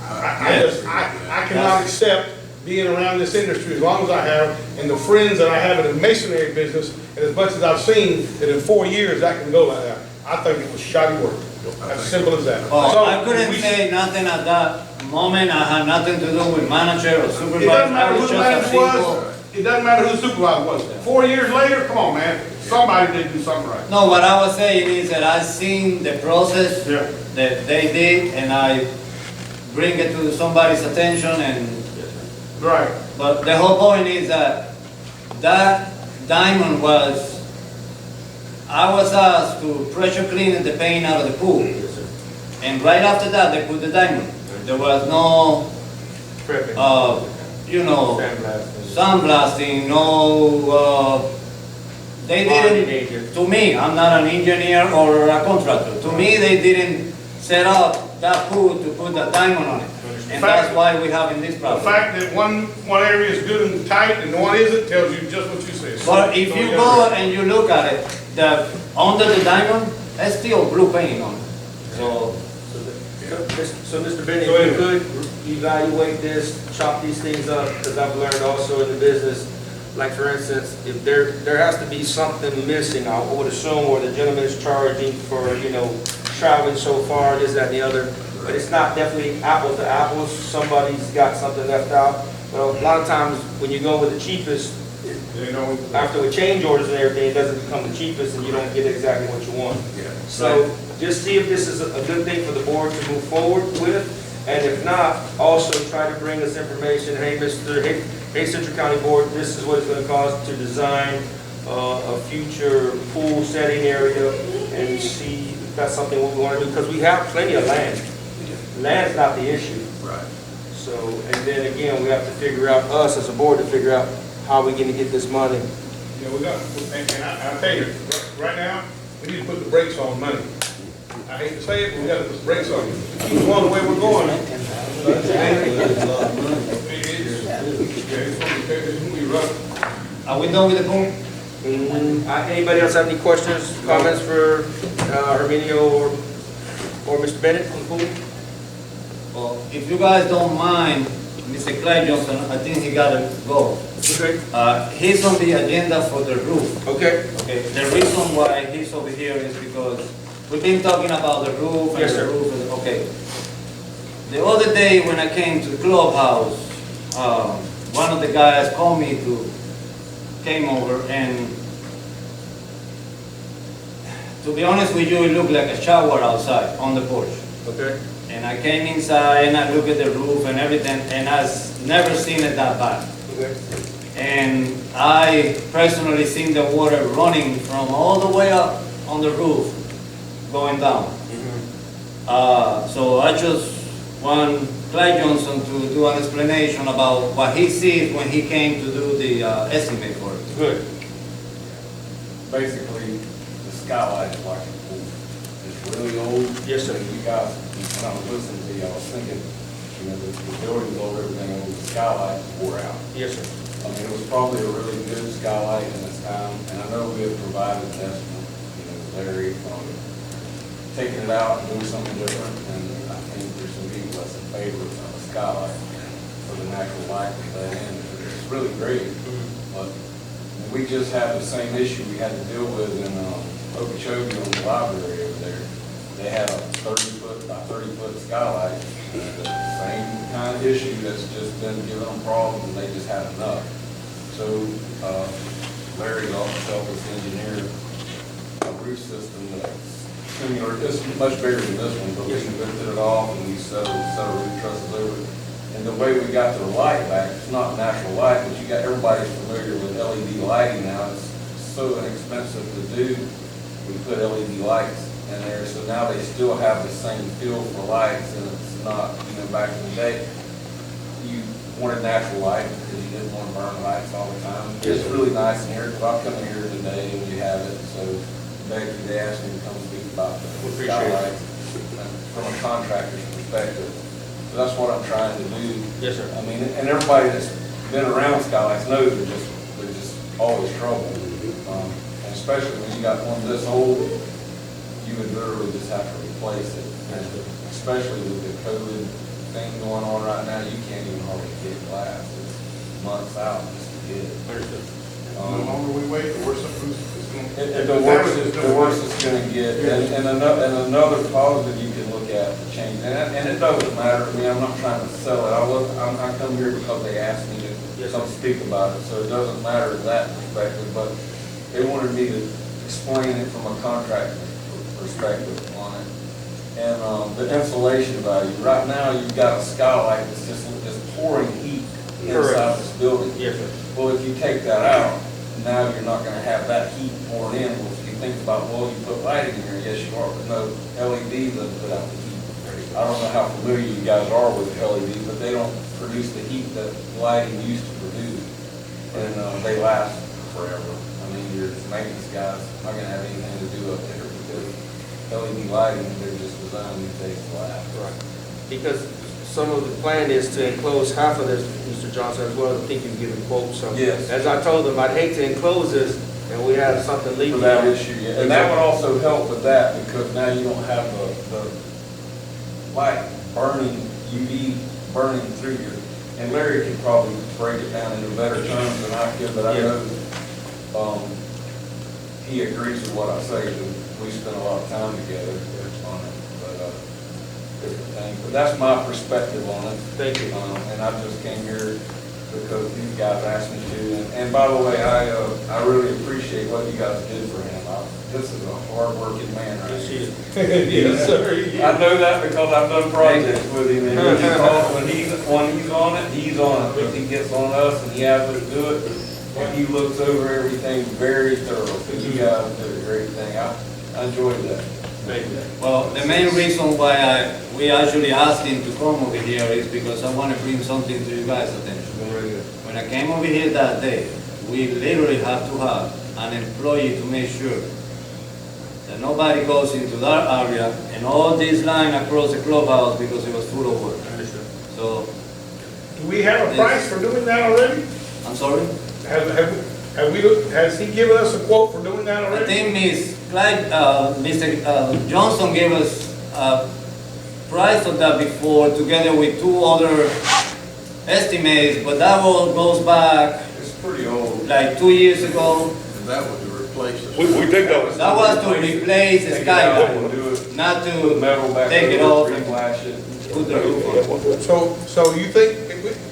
I cannot accept being around this industry as long as I have, and the friends that I have in the masonry business, and as much as I've seen, that in 4 years that can go like that. I think it was shoddy work. As simple as that. Oh, So, I couldn't we- say nothing at that moment. I had nothing to do with manager or It supervisor. doesn't I matter was who the just a manager simple. was, it doesn't matter who the supervisor was. 4 years later, come on, man, somebody did do something right. No, what I was saying is that I seen the process Yeah. that they did, and I bring it to somebody's attention, and, Right. but the whole point is that that diamond was, I was asked to pressure clean the paint out of the pool. And right after that, they put the diamond. There was no, Prepping. you know, Sandblasting. sandblasting, no, they Bonding didn't, agent. to me, I'm not an engineer or a contractor. To me, they didn't set up that pool to put the diamond on it. And that's why we having this The problem. fact that one area is good and tight and one isn't tells you just what you said. But if So you gotta- go and you look at it, under the diamond, there's still blue paint on it. So, So, Mr. Bennett, So if you anyway. could evaluate this, chop these things up, because I've learned also in the business, like for instance, if there has to be something missing, I would assume, or the gentleman is charging for, traveling so far, this, that, and the other, but it's not definitely apples to apples, somebody's got something left out. But a lot of times, when you go with the cheapest, You know, after with change orders and everything, it doesn't become the cheapest, and you don't get exactly what you want. Yeah. So just see if this is a good thing for the board to move forward with, and if not, also try to bring us information, hey, Central County Board, this is what it's gonna cost to design a future pool setting area, and see if that's something we wanna do, because we have plenty of land. Land's not the issue. Right. So, and then again, we have to figure out, us as a board, to figure out how we're gonna get this money. Yeah, we got, and I'll tell you, right now, we need to put the brakes on money. I hate to say it, but we gotta put the brakes on it. Keep going the way we're going. It's gonna be rough. are we done with the pool? Anybody else have any questions, comments for Herminio or Mr. Bennett on the pool? Well, if you guys don't mind, Mr. Clyde Johnson, I think he gotta go. Okay. He's on the agenda for the roof. Okay. Okay, the reason why he's over here is because we've been talking about the roof and Yes, the sir. roof. Okay. The other day when I came to the clubhouse, one of the guys called me came over, and to be honest with you, it looked like a shower outside on the porch. Okay. And I came inside and I looked at the roof and everything, and I've never seen it that bad. Okay. And I personally seen the water running from all the way up on the roof, going down. So I just want Clyde Johnson to do an explanation about what he sees when he came to do the estimate for it. Good. Basically, the skylight is like a pool. It's really old. Yes, sir. And you guys, when I was listening to you, I was thinking, you know, the building's old, everything, old, the skylight wore out. Yes, sir. I mean, it was probably a really good skylight in its time, and I know we have provided an estimate, you know, Larry, on taking it out and doing something different, and I think there's some people that's in favor of a skylight for the natural light that let in. It's really great, but we just had the same issue we had to deal with in Okeechobee on the library over there. They had a 30-foot by 30-foot skylight, the same kind of issue that's just been giving them problems, and they just had enough. So Larry also helped us engineer a roof system that's similar, it's much bigger than this one, but we lifted it off and we set a roof trusses over it. And the way we got the light back, it's not natural light, but you got, everybody's familiar with LED lighting now. It's so inexpensive to do. We put LED lights in there, so now they still have the same feel for lights, and it's not, you know, back in the day, you wanted natural light because you didn't want to burn lights all the time. It's really nice in here, because I'll come in here today and we have it, so they asked me to come speak about the skylights from a contractor's perspective. So that's what I'm trying to do. Yes, sir. I mean, and everybody that's been around skylights knows they're just always trouble. And especially when you got one this old, you would literally just have to replace it. And especially with the COVID thing going on right now, you can't even hardly get glass. It's months out just to get it. The longer we wait, the worse it's going to. The worse it's going to get. And another positive you can look at to change, and it doesn't matter to me, I'm not trying to sell it. I come here because they asked me to come speak about it, so it doesn't matter in that perspective, but they wanted me to explain it from a contractor perspective on it. And the insulation value, right now you've got a skylight that's just pouring heat inside this building. Yes, sir. Well, if you take that out, now you're not gonna have that heat pouring in. Well, if you think about, well, you put lighting in here, yes, you are, but no, LED doesn't put out the heat. I don't know how familiar you guys are with LED, but they don't produce the heat that lighting used to produce. And they last forever. I mean, your maintenance guys not gonna have anything to do up there because LED lighting, they're just designed these days to last. Right. Because some of the plan is to enclose half of this, Mr. Johnson, as well. I think you've given quotes. So Yes. as I told them, I'd hate to enclose this and we have something leaking. For that issue, yeah. And that would also help with that because now you don't have the light burning, UV burning through your, and Larry can probably break it down into better terms than I could, but I know he agrees with what I say, that we spend a lot of time together on it, but different things. But that's my perspective on it. Thank you. And I just came here because these guys asked me to. And by the way, I really appreciate what you guys did for him. This is a hard-working man, right? Yes, sir. I know that because I've done projects with him, and when he's on it, he's on it. If he gets on us and he has us do it, and he looks over everything very thorough. So you guys did a great thing. I enjoyed that. Thank you. Well, the main reason why we actually asked him to come over here is because I want to bring something to you guys' attention. When I came over here that day, we literally had to have an employee to make sure that nobody goes into that area and all this line across the clubhouse because it was full of work. So, Do we have a price for doing that already? I'm sorry? Has he given us a quote for doing that I already? think Mr. Johnson gave us a price of that before, together with two other estimates, but that all goes back It's pretty old. like 2 years ago. And that was to replace the. We take that one. That was to replace the Take it out skylight, and do it. not Put the to metal back take it over, off and reflash it. put the roof on. So you think,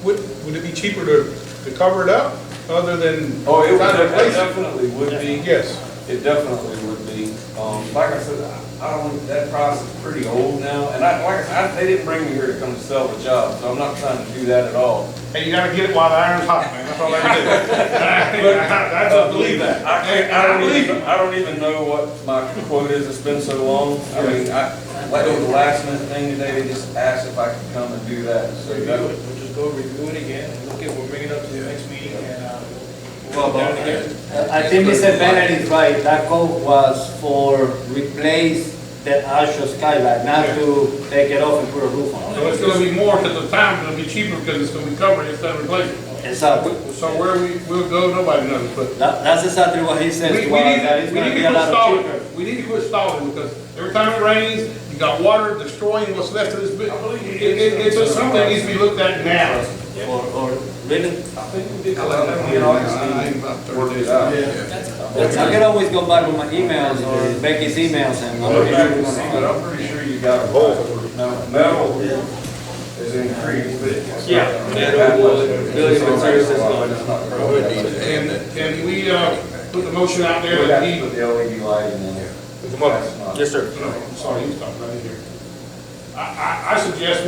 would it be cheaper to cover it up, other than Oh, it trying to replace it? definitely would be. Yes. It definitely would be. Like I said, I don't, that price is pretty old now, and they didn't bring me here to come to sell the job, so I'm not trying to do that at all. Hey, you gotta get it while the iron's hot, man, that's all I can do. I just believe that. I don't even know what my quote is, it's been so long. I mean, like over the last minute thing today, they just asked if I could come and do that, so that would. We'll just go review it again and look at, we'll bring it up to the next meeting and, Well, but I think Mr. Bennett is right, that quote was for replace the actual skylight, not to take it off and put a roof on So it's gonna be more, because the time's gonna be cheaper, because it's gonna be covered instead of replacing. it. Exactly. So where we'll go, nobody knows, but That's exactly what he says we to us, that it's need gonna to be quit a lot stalling. cheaper. We need to quit stalling, because every time it rains, you got water destroying what's left of this building. It's just something that needs to be looked at now. Or really, I think we did collect that in August, worked it out. I can always go back with my emails or Becky's emails and I'm pretty sure we're gonna. But I'm pretty sure you got a both. Now, metal is increased, but. Yeah, metal, wood, building materials is going It's up. not really needed. And can we, put the motion out We there got that to he, put the LED lighting in there. Come on. That's not- Yes, sir. no, I'm sorry, you stopped right here. I suggest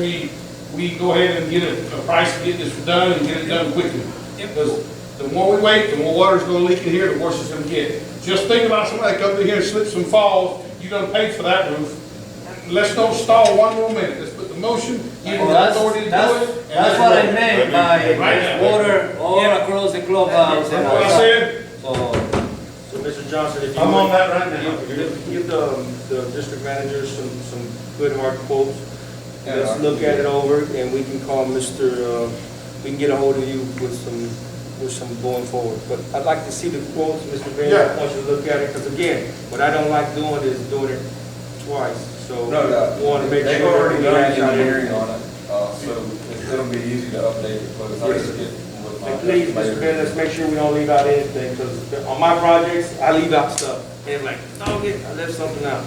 we go ahead and get a price to get this done and get it done quickly. Because the more we wait, the more water's gonna leak in here, the worse it's gonna get. Just think about somebody coming in here and slips and falls, you done paid for that roof. Let's don't stall one more minute, let's put the motion, give them the authority to do it. That's what I meant by Right. water all across the clubhouse and That's what I all. said, So, So, Mr. Johnson, if you I'm on would, that right now. give the district manager some good hard quotes. Yeah, Let's I- look at it over, and we can call Mr., we can get a hold of you with some going forward. But I'd like to see the quotes, Mr. Van, Yeah. I want you to look at it, because again, what I don't like doing is doing it twice. So, No doubt. want to make sure. They've already done everything is engineering on it, so it's gonna be easy to update it, but I just get with my. And please, Mr. Ben, let's make sure we don't leave out anything, because on my projects, I leave out stuff. And like, no, I left something out.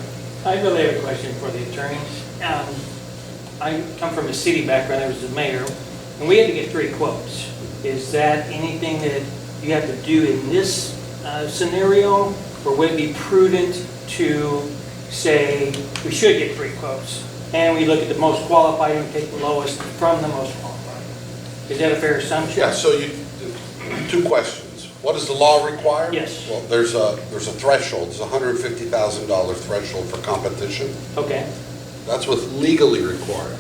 I really have a question for the attorney. I come from a city background, I was the mayor, and we had to get 3 quotes. Is that anything that you have to do in this scenario, or would it be prudent to say, we should get 3 quotes? And we look at the most qualified and take the lowest from the most qualified? Is that a fair assumption? Yeah, so two questions. What does the law require? Yes. Well, there's a threshold, there's a $150,000 threshold for competition. Okay. That's what's legally required.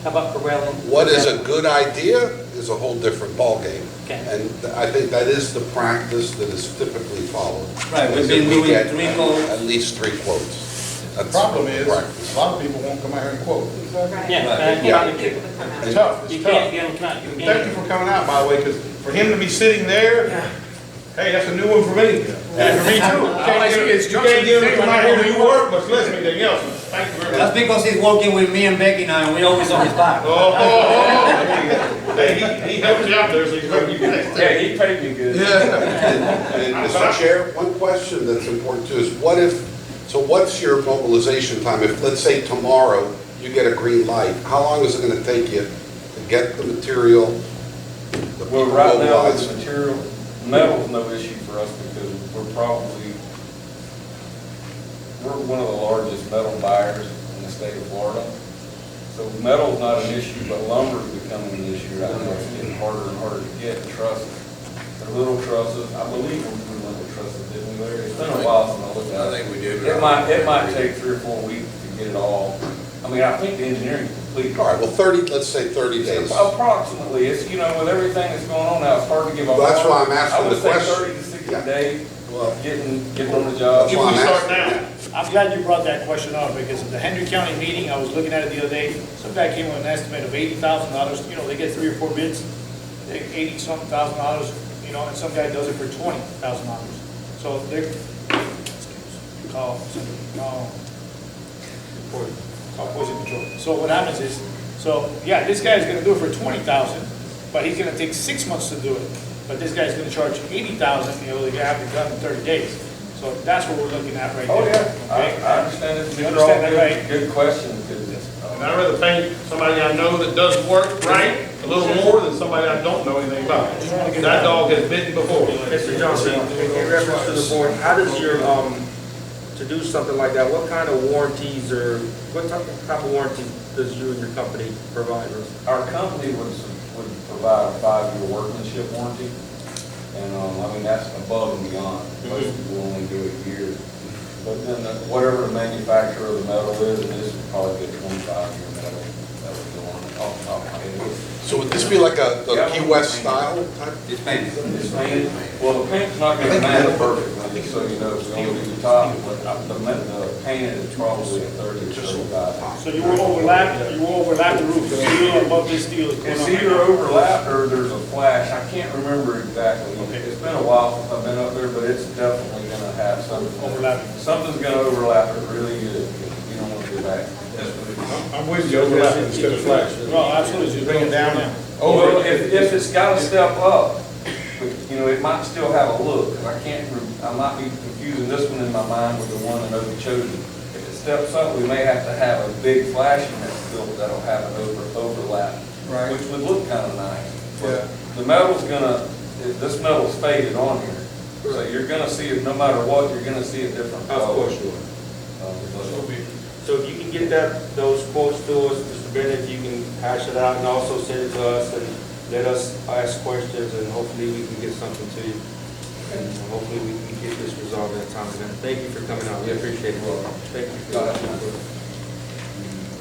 How about Corwell? What is a good idea is a whole different ballgame. Okay. And I think that is the practice that is typically followed. Right, we've Is been that we doing get 3 quotes. At least 3 quotes. The That's problem is, practice. a lot of people won't come out here and quote. Right. Yeah, Right. and I Yeah. can't get People to come out. It's tough, You it's can't tough. get them, come out. You Thank can't. you for coming out, by the way, because for him to be sitting there, hey, that's a new one for me. And for me too. You can't get him to come out here and do work, much less anything else. Thank you very That's much. because he's working with me and Becky now, and we always on his back. Hey, he helps you out there, so he's hoping you can. Yeah, he paid me good. And Mr. Chair, one question that's important too is what's your mobilization time? If, let's say tomorrow, you get a green light, how long is it gonna take you to get the material, the Well, people right now, with mobilized? the material, metal's no issue for us because we're one of the largest metal buyers in the state of Florida. So metal's not an issue, but lumber's becoming an issue right now. It's getting harder and harder to get trusses. They're little trusses. I believe we went with trusses, didn't we, Larry? It's been a while since I looked at it. I think we did. It might take 3 or 4 weeks to get it all. I mean, I think the engineering's complete. All right, well, let's say 30 days. Approximately, it's, with everything that's going on now, it's hard to give a. Well, that's why I'm asking the I would say question. 30 to 60 Yeah. days, Well, getting on the job. that's why I'm If we start asking. now. I'm glad you brought that question up, because at the Henry County meeting, I was looking at it the other day, some guy came with an estimate of $80,000, they get 3 or 4 bids, they $80-something thousand, and some guy does it for $20,000. So they're, call poison control. So what happens is, this guy's gonna do it for $20,000, but he's gonna take 6 months to do it. But this guy's gonna charge $80,000, they have it done in 30 days. So that's what we're looking at right now. Oh, yeah, Okay? I understand it. You understand that, right? Good question, because And I'd rather pay somebody I know that does work right a little more than somebody I don't know anything about. That dog has bitten before. Mr. Johnson, in reference to the board, how does your, to do something like that, what kind of warranties or, what type of warranties does you and your company provide? our company would provide a 5-year workmanship warranty. And, that's above and beyond. Most people only do a year. But then whatever the manufacturer of the metal is, and this would probably be a 25-year metal that would go on off the top of my head. So would this be like a Key West style type? It's painted. It's painted, well, the paint's not gonna match perfectly. so you know, it's gonna be the top, but the painted is probably a 30 or 35. So you will overlap the roof, the steel above this steel is going It's on. either overlap or there's a flash, I can't remember exactly. It's been a while since I've been up there, but it's definitely gonna have something. Overlapping. Something's gonna overlap it really good, you don't wanna go back. I'm with you, overlap instead of flash. Well, absolutely, just bring it down now. Well, if it's gotta step up, you know, it might still have a look, 'cause I might be confusing this one in my mind with the one that Obi chosen. If it steps up, we may have to have a big flashing that's built that'll have an overlap, Right. which would look kinda nice. Yeah. The metal's this metal's faded on here, so you're gonna see it, no matter what, you're gonna see a different color. Of course you will. So if you can get those quotes to us, Mr. Bennett, if you can hash it out and also send it to us and let us ask questions and hopefully we can get something to you. And hopefully we can get this resolved in a time. And thank you for coming out. We appreciate it. Thank you.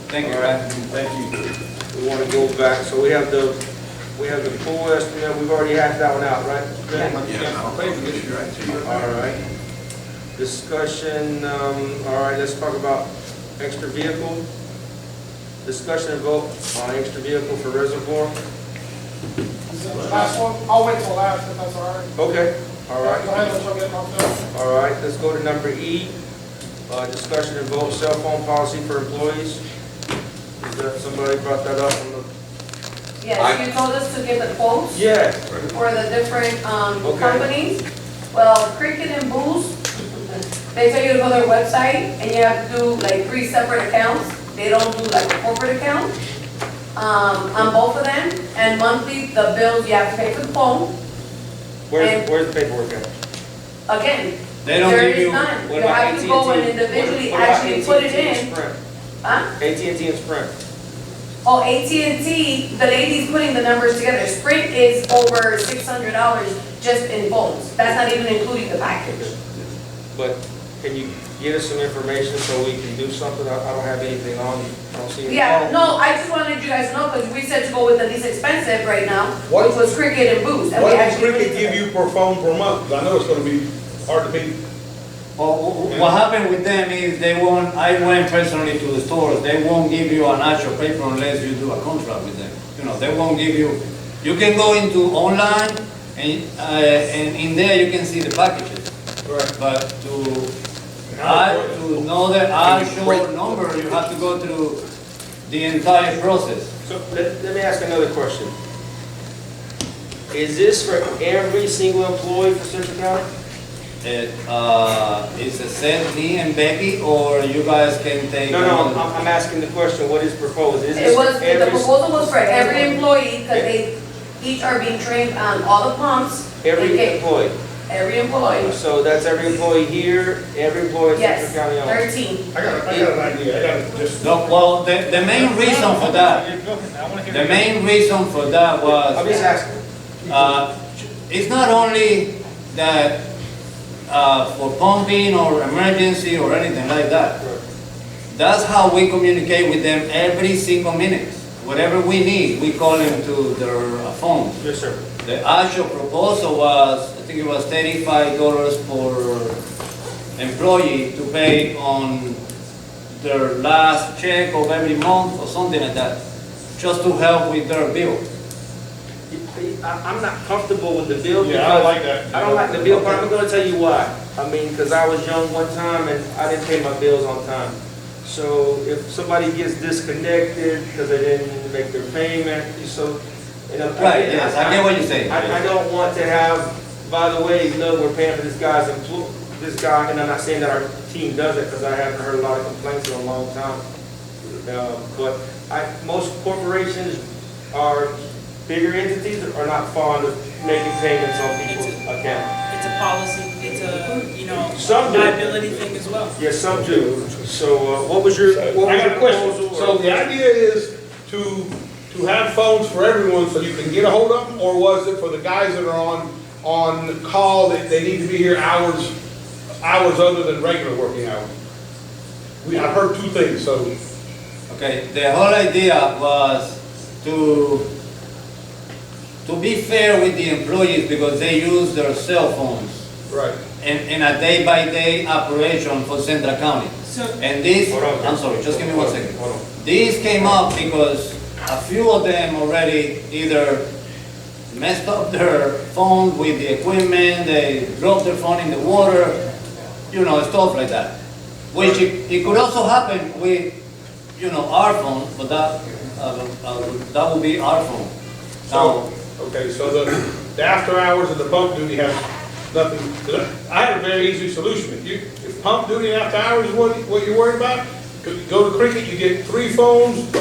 Thank you, All right. Ryan. Thank you. We want to go back. So we have the pool estimate. We've already hashed that one out, right? Yeah, I'll pay for this right to you. All right. Discussion, all right, let's talk about extra vehicle. Discussion and vote on extra vehicle for reservoir. Last one, I'll wait till last, if that's all right. Okay, all Go right. ahead, let's go get my All right, let's go to number E. Discussion and vote cell phone policy for employees. Is that, somebody brought that up on the? Yes, you told us to give the quotes Yeah. for the different Okay. companies. Well, Cricket and Boost, they tell you to go to their website and you have to do like 3 separate accounts. They don't do like a corporate account on both of them. And monthly, the bills you have to pay for the phone. Where's the paperwork at? Again, They don't there give is you, none. What You about have to go and AT&T? individually What about actually put it AT&T and in. Sprint? Huh? AT&T and Sprint. Oh, AT&T, the lady's putting the numbers together. Sprint is over $600 just in phones. That's not even including the package. But can you get us some information so we can do something? I don't have anything on, I don't see anything. Yeah, no, I just wanted you guys to know, because we said to go with the least expensive right now, What- which was Cricket and Boost. and we What does actually Cricket put it give you per phone per month? 'Cause I know it's gonna be hard to beat. well, what happened with them is I went personally to the stores, they won't give you an actual paper unless you do a contract with them. You know, they won't give you can go into online and in there you can see the packages. Right. But to know the actual number, you have to go through the entire process. So let me ask another question. Is this for every single employee for Central County? Is it set me and Becky, or you guys can take? No, I'm asking the question, what is proposed? Is It this was, for the every, proposal was for every employee, because they each are being trained on all the pumps. every They get- employee? Every employee. So that's every employee here, every employee in Yes, Central County owns? 13. I got an idea, I got just. No, well, the main reason for that, the main reason for that I'm was, just asking. it's not only that, for pumping or emergency or anything like that. That's how we communicate with them every single minute. Whatever we need, we call them to their phones. Yes, sir. The actual proposal was, I think it was $35 per employee to pay on their last check of every month or something like that, just to help with their bill. I'm not comfortable with the bill. Yeah, I don't because like that. I don't like the bill part. I'm gonna tell you why. I mean, because I was young one time and I didn't pay my bills on time. So if somebody gets disconnected because they didn't make their payment, so. You know, Right, yes, I get what you're saying. I don't want to have, by the way, look, we're paying for this guy, and I'm not saying that our team does it, because I haven't heard a lot of complaints in a long time. But most corporations are, bigger entities are not fond of making payments on people's account. It's a policy, it's a, Some do. liability thing as well. Yes, some do. So what was your, I got a question. proposal? So the idea is to have phones for everyone so you can get a hold of them? Or was it for the guys that are on call that they need to be here hours other than regular working hours? I've heard two things, so. Okay, the whole idea was to be fair with the employees because they use their cell phones Right. in a day-by-day operation for Central County. So, And this, Hold on. I'm sorry, just give me 1 second. Hold on. These came up because a few of them already either messed up their phone with the equipment, they dropped their phone in the water, you know, stuff like that. Which it could also happen with, you know, our phone, but that would be our phone. So, okay, so the after hours of the pump duty has nothing, I had a very easy solution. If pump duty and after hours is what you're worried about, go to Cricket, you get 3 phones.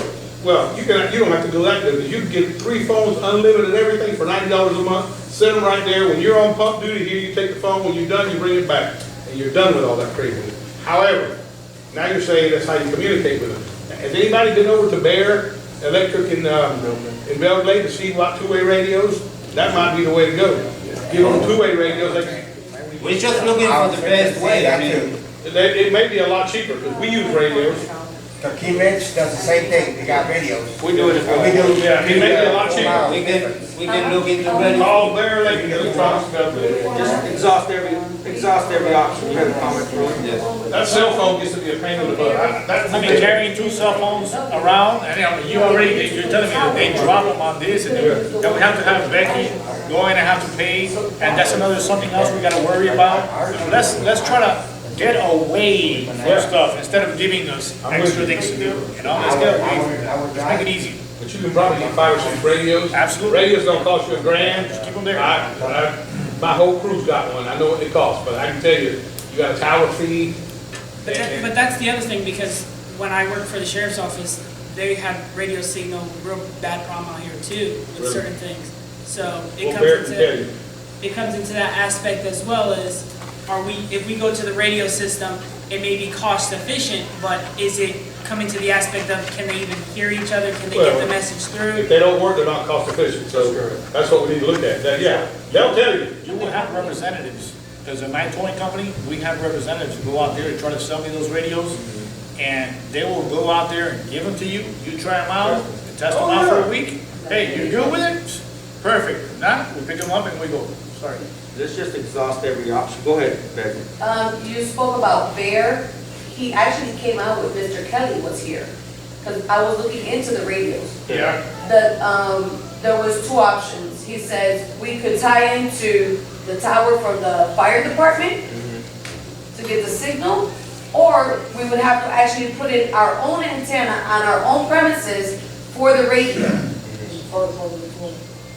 Well, you don't have to do that, because you can get 3 phones, unlimited everything for $90 a month, set them right there. When you're on pump duty here, you take the phone, when you're done, you bring it back, and you're done with all that craziness. However, now you're saying that's how you communicate with them. Has anybody been over to Bear Electric in Belgrade to see about 2-way radios? That might be the way to go. Give them 2-way radios, We're just looking for the best way, I mean. it may be a lot cheaper, because we use radios. Key Rich does the same thing, they got radios. We do it as well. We do. Yeah, it may be a lot cheaper. We can look into radio. Call Bear Electric Electronics. Just exhaust every option. You have a comment, Roy? Yes. That cell phone gets to be a pain in the butt. I mean, carrying 2 cell phones around, and you already, you're telling me that they drop them on this, and that we have to have Becky go in and have to pay, and that's something else we gotta worry about. Let's try to get away from stuff instead of giving us extra things to do, you know, let's get away from it. Let's make it easy. But you can probably get 5 or 6 radios. Absolutely. Radios don't cost you $1,000. Just keep them there. My whole crew's got one. I know what they cost, but I can tell you, you got a tower fee. but that's the other thing, because when I worked for the sheriff's office, they had radio signal, real bad problem out here too, with Really? certain things. So it Well, Bear can tell comes you. into that aspect as well as, if we go to the radio system, it may be cost efficient, but is it coming to the aspect of, can they even hear each other, can they get Well, the message If through? they don't work, they're not cost efficient, so that's what we need to look at. Yeah, they'll tell you. You will have representatives, because in my towing company, we have representatives who go out there and try to sell me those radios, and they will go out there and give them to you, you try them out, and test them out for a week. Hey, you good with it? Perfect. If not, we pick them up and we go. Sorry. Let's just exhaust every option. Go ahead, Becky. You spoke about Bear. He actually came out with Mr. Kelly was here, because I was looking into the radios. Yeah. There was 2 options. He says we could tie into the tower from the fire department to get the signal, or we would have to actually put in our own antenna on our own premises for the radio.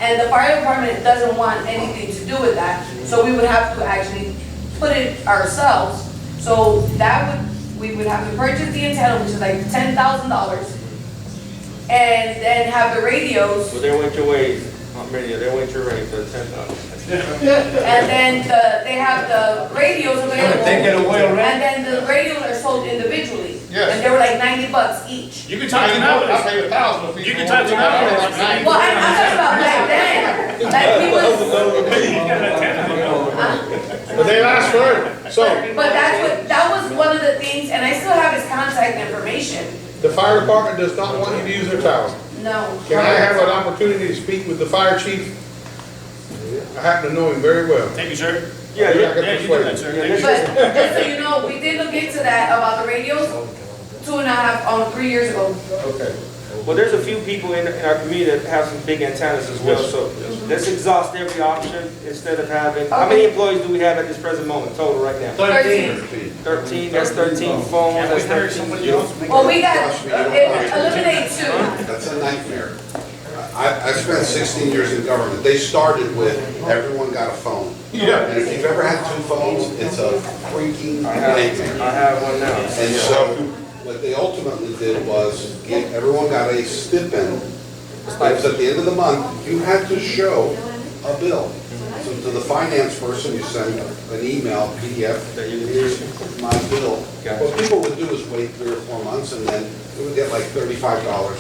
And the fire department doesn't want anything to do with that, so we would have to actually put it ourselves. So we would have to purchase the antenna, which is like $10,000, and then have the radios. Well, they went your way, they went your way for the $10,000. And then they have the radios available. Take it away already. And then the radios are sold individually. Yes. And they were like $90 each. You can talk to I nowadays. paid $1,000 if You can talk to nowadays. Well, I'm talking about back then. Like he was, But they last forever. So, but that was one of the things, and I still have his contact information. the fire department does not want you to use their tower. No. Can I have an opportunity to speak with the fire chief? I happen to know him very well. Thank you, sir. Yeah, I can Yeah, you do persuade that, him. sir. Yeah, Thank you. But just so you know, we did look into that about the radios 3 years ago. Okay. Well, there's a few people in our community that have some big antennas as well, so let's exhaust every option instead of having, how many employees do we have at this present moment total right now? 13. 13, that's 13 phones, Can't we that's hire 13. somebody else? Well, we got, Trust me, you don't have to. eliminate 2. That's a nightmare. I spent 16 years in government. They started with, everyone got a phone. Yeah. And if you've ever had 2 phones, it's a freaking I nightmare. have one now. And so, what they ultimately did was, everyone got a stipend. That was at the end of the month, you had to show a bill. So to the finance person, you send an email, PDF, That you- here's my bill. Gotcha. What people would do is wait 3 or 4 months, and then they would get like $35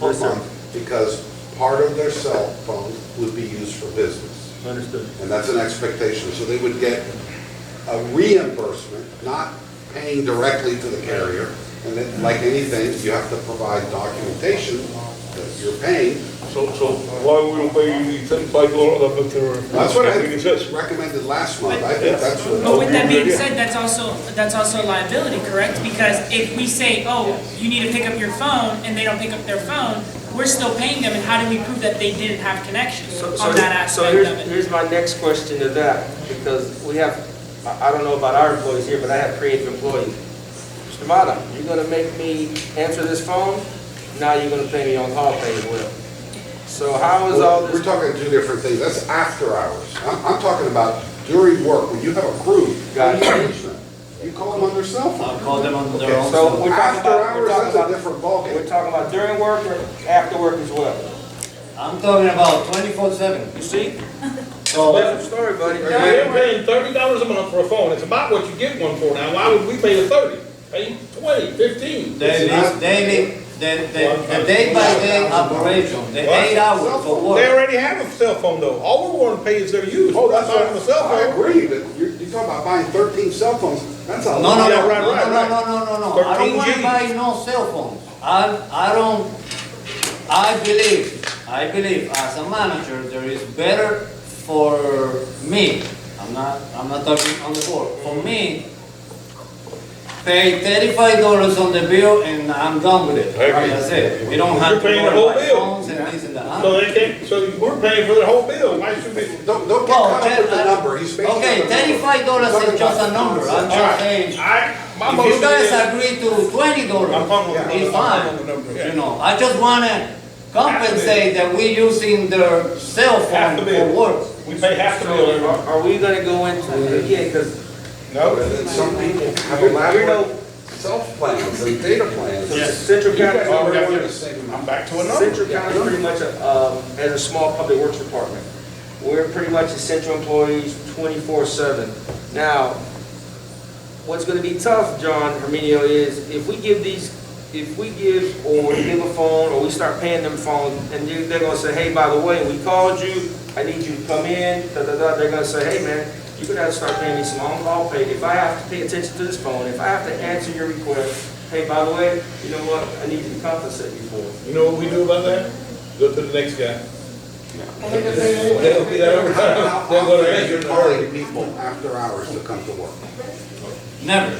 per Yes, sir. month, because part of their cell phone would be used for business. Understood. And that's an expectation. So they would get a reimbursement, not paying directly to the carrier. And then, like anything, you have to provide documentation that you're paying, So why we don't pay $35 that Mr. That's what Rodriguez says? I recommended last month. I think that's what. But with that being said, that's also a liability, correct? Because if we say, oh, you need to pick up your phone, and they don't pick up their phone, we're still paying them, and how do we prove that they didn't have connection on that aspect of it? Here's my next question to that, because we have, I don't know about our employees here, but I have creative employees. Mr. Mata, you're gonna make me answer this phone, now you're gonna pay me on call pay as well. So how is all We're this? talking two different things. That's after hours. I'm talking about during work, when you have a crew. How do you manage them? You call them on their cell phone. I'll call them on their Okay, own. so cell. we're talking After about, hours, that's a different we're ballgame. talking about during work or after work as well? I'm talking about 24/7. You see? So, Different story, buddy. They're paying $30 a month for a phone. It's about what you get one for now. Why would we pay the 30? Pay 20, 15. the day-by-day operation, the 8 hours of They work. already have a cell phone though. All we're going to pay is their use. Oh, We're not that's buying them a cell I phone. agree, but you're talking about buying 13 cell phones. That's a No, lot. no, no, Yeah, no, right, no, right, no, right. no, no, no, no. I don't 13 want to Gs. buy no cell phones. I believe as a manager, there is better for me. I'm not talking on the board. For me, pay $35 on the bill and I'm done with it. I agree. That's it. We don't have You're to paying worry the whole about bill. phones and this and that. So they can't, so we're paying for the whole bill. Why should we? Don't get caught up with the number. He's basing Okay, it on the number. $35 is just a number. I'm All just right. saying. My If motion you guys is- agree to $20, I'm fine with it's the fine. number, yeah. You know, I just wanna compensate that we using their cell Half the phone bill. for work. We pay half the bill every month. Are we gonna go into, again, because No? And then some people have You're elaborate self-plans and data plans. Central County, I'm back to a number. Central County is pretty much has a small public works department. We're pretty much essential employees 24/7. Now, what's gonna be tough, John Herminio, is if we give a phone, or we start paying them phones, and they're gonna say, hey, by the way, we called you, I need you to come in, da-da-da, they're gonna say, hey, man, you're gonna have to start paying me some on-call pay. If I have to pay attention to this phone, if I have to answer your request, hey, by the way, you know what, I need you to compensate me for it. You know what we do about that? Go to the next guy. They'll be that overtime. They'll go to You're answer. calling people after hours to come to work. Never.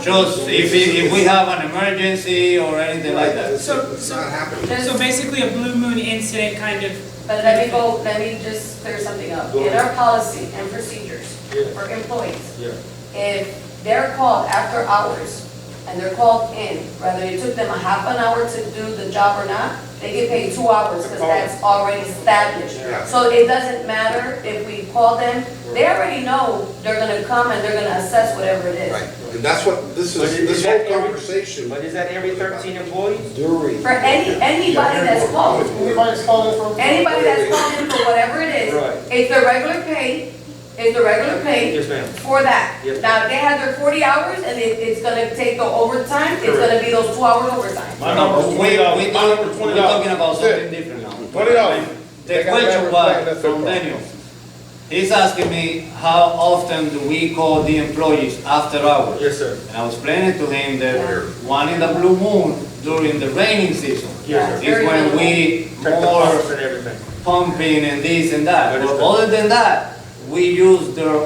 Just if we have an emergency or anything like that. It's not happening. So basically a blue moon incident kind of. But let me just clear something up. Go In ahead. our policy and procedures Yeah. for employees, Yeah. if they're called after hours and they're called in, whether it took them a half an hour to do the job or not, they get paid 2 hours because that's already established. Yeah. So it doesn't matter if we call them, they already know they're gonna come and they're gonna assess whatever it is. Right. And that's what, this But is, is this that whole every- conversation But is that every 13 employees? during. For anybody that's called. Anybody's calling for. Anybody that's called in for whatever it is, Right. it's the regular pay, Yes, ma'am. for that. Yes. Now, if they had their 40 hours and it's gonna take the overtime, it's gonna be those 2 hours overtime. My number's $20. My number's We're $20. talking about something different now. $20. The question was from Daniel. He's asking me how often do we call the employees after hours? Yes, sir. And I was explaining to him that one in the blue moon during the raining season Yes, sir. is when we Check the more pumps and everything. pumping and this and that. But Understood. other than that, they use their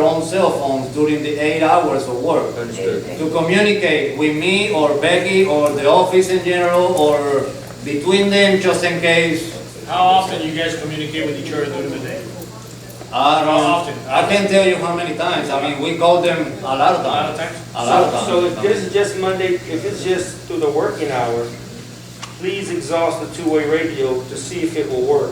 own cell phones during the 8 hours of work Understood. to communicate with me or Becky or the office in general or between them just in case. How often you guys communicate with each other during the day? I don't, How often? I can't tell you how many times. I mean, we call them a lot of A lot of times. times? A lot of times. So if this is just Monday, if it's just through the working hours, please exhaust the two-way radio to see if it will work,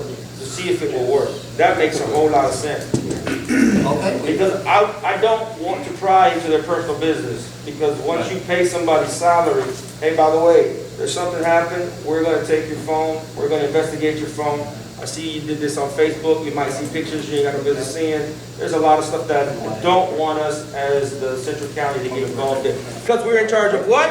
That makes a whole lot of sense. Okay. Because I don't want to pry into their personal business, because once you pay somebody's salary, hey, by the way, there's something happened, we're gonna take your phone, we're gonna investigate your phone. I see you did this on Facebook, you might see pictures you ain't got no business seeing. There's a lot of stuff that I don't want us as the Central County to get involved in. Because we're in charge of what?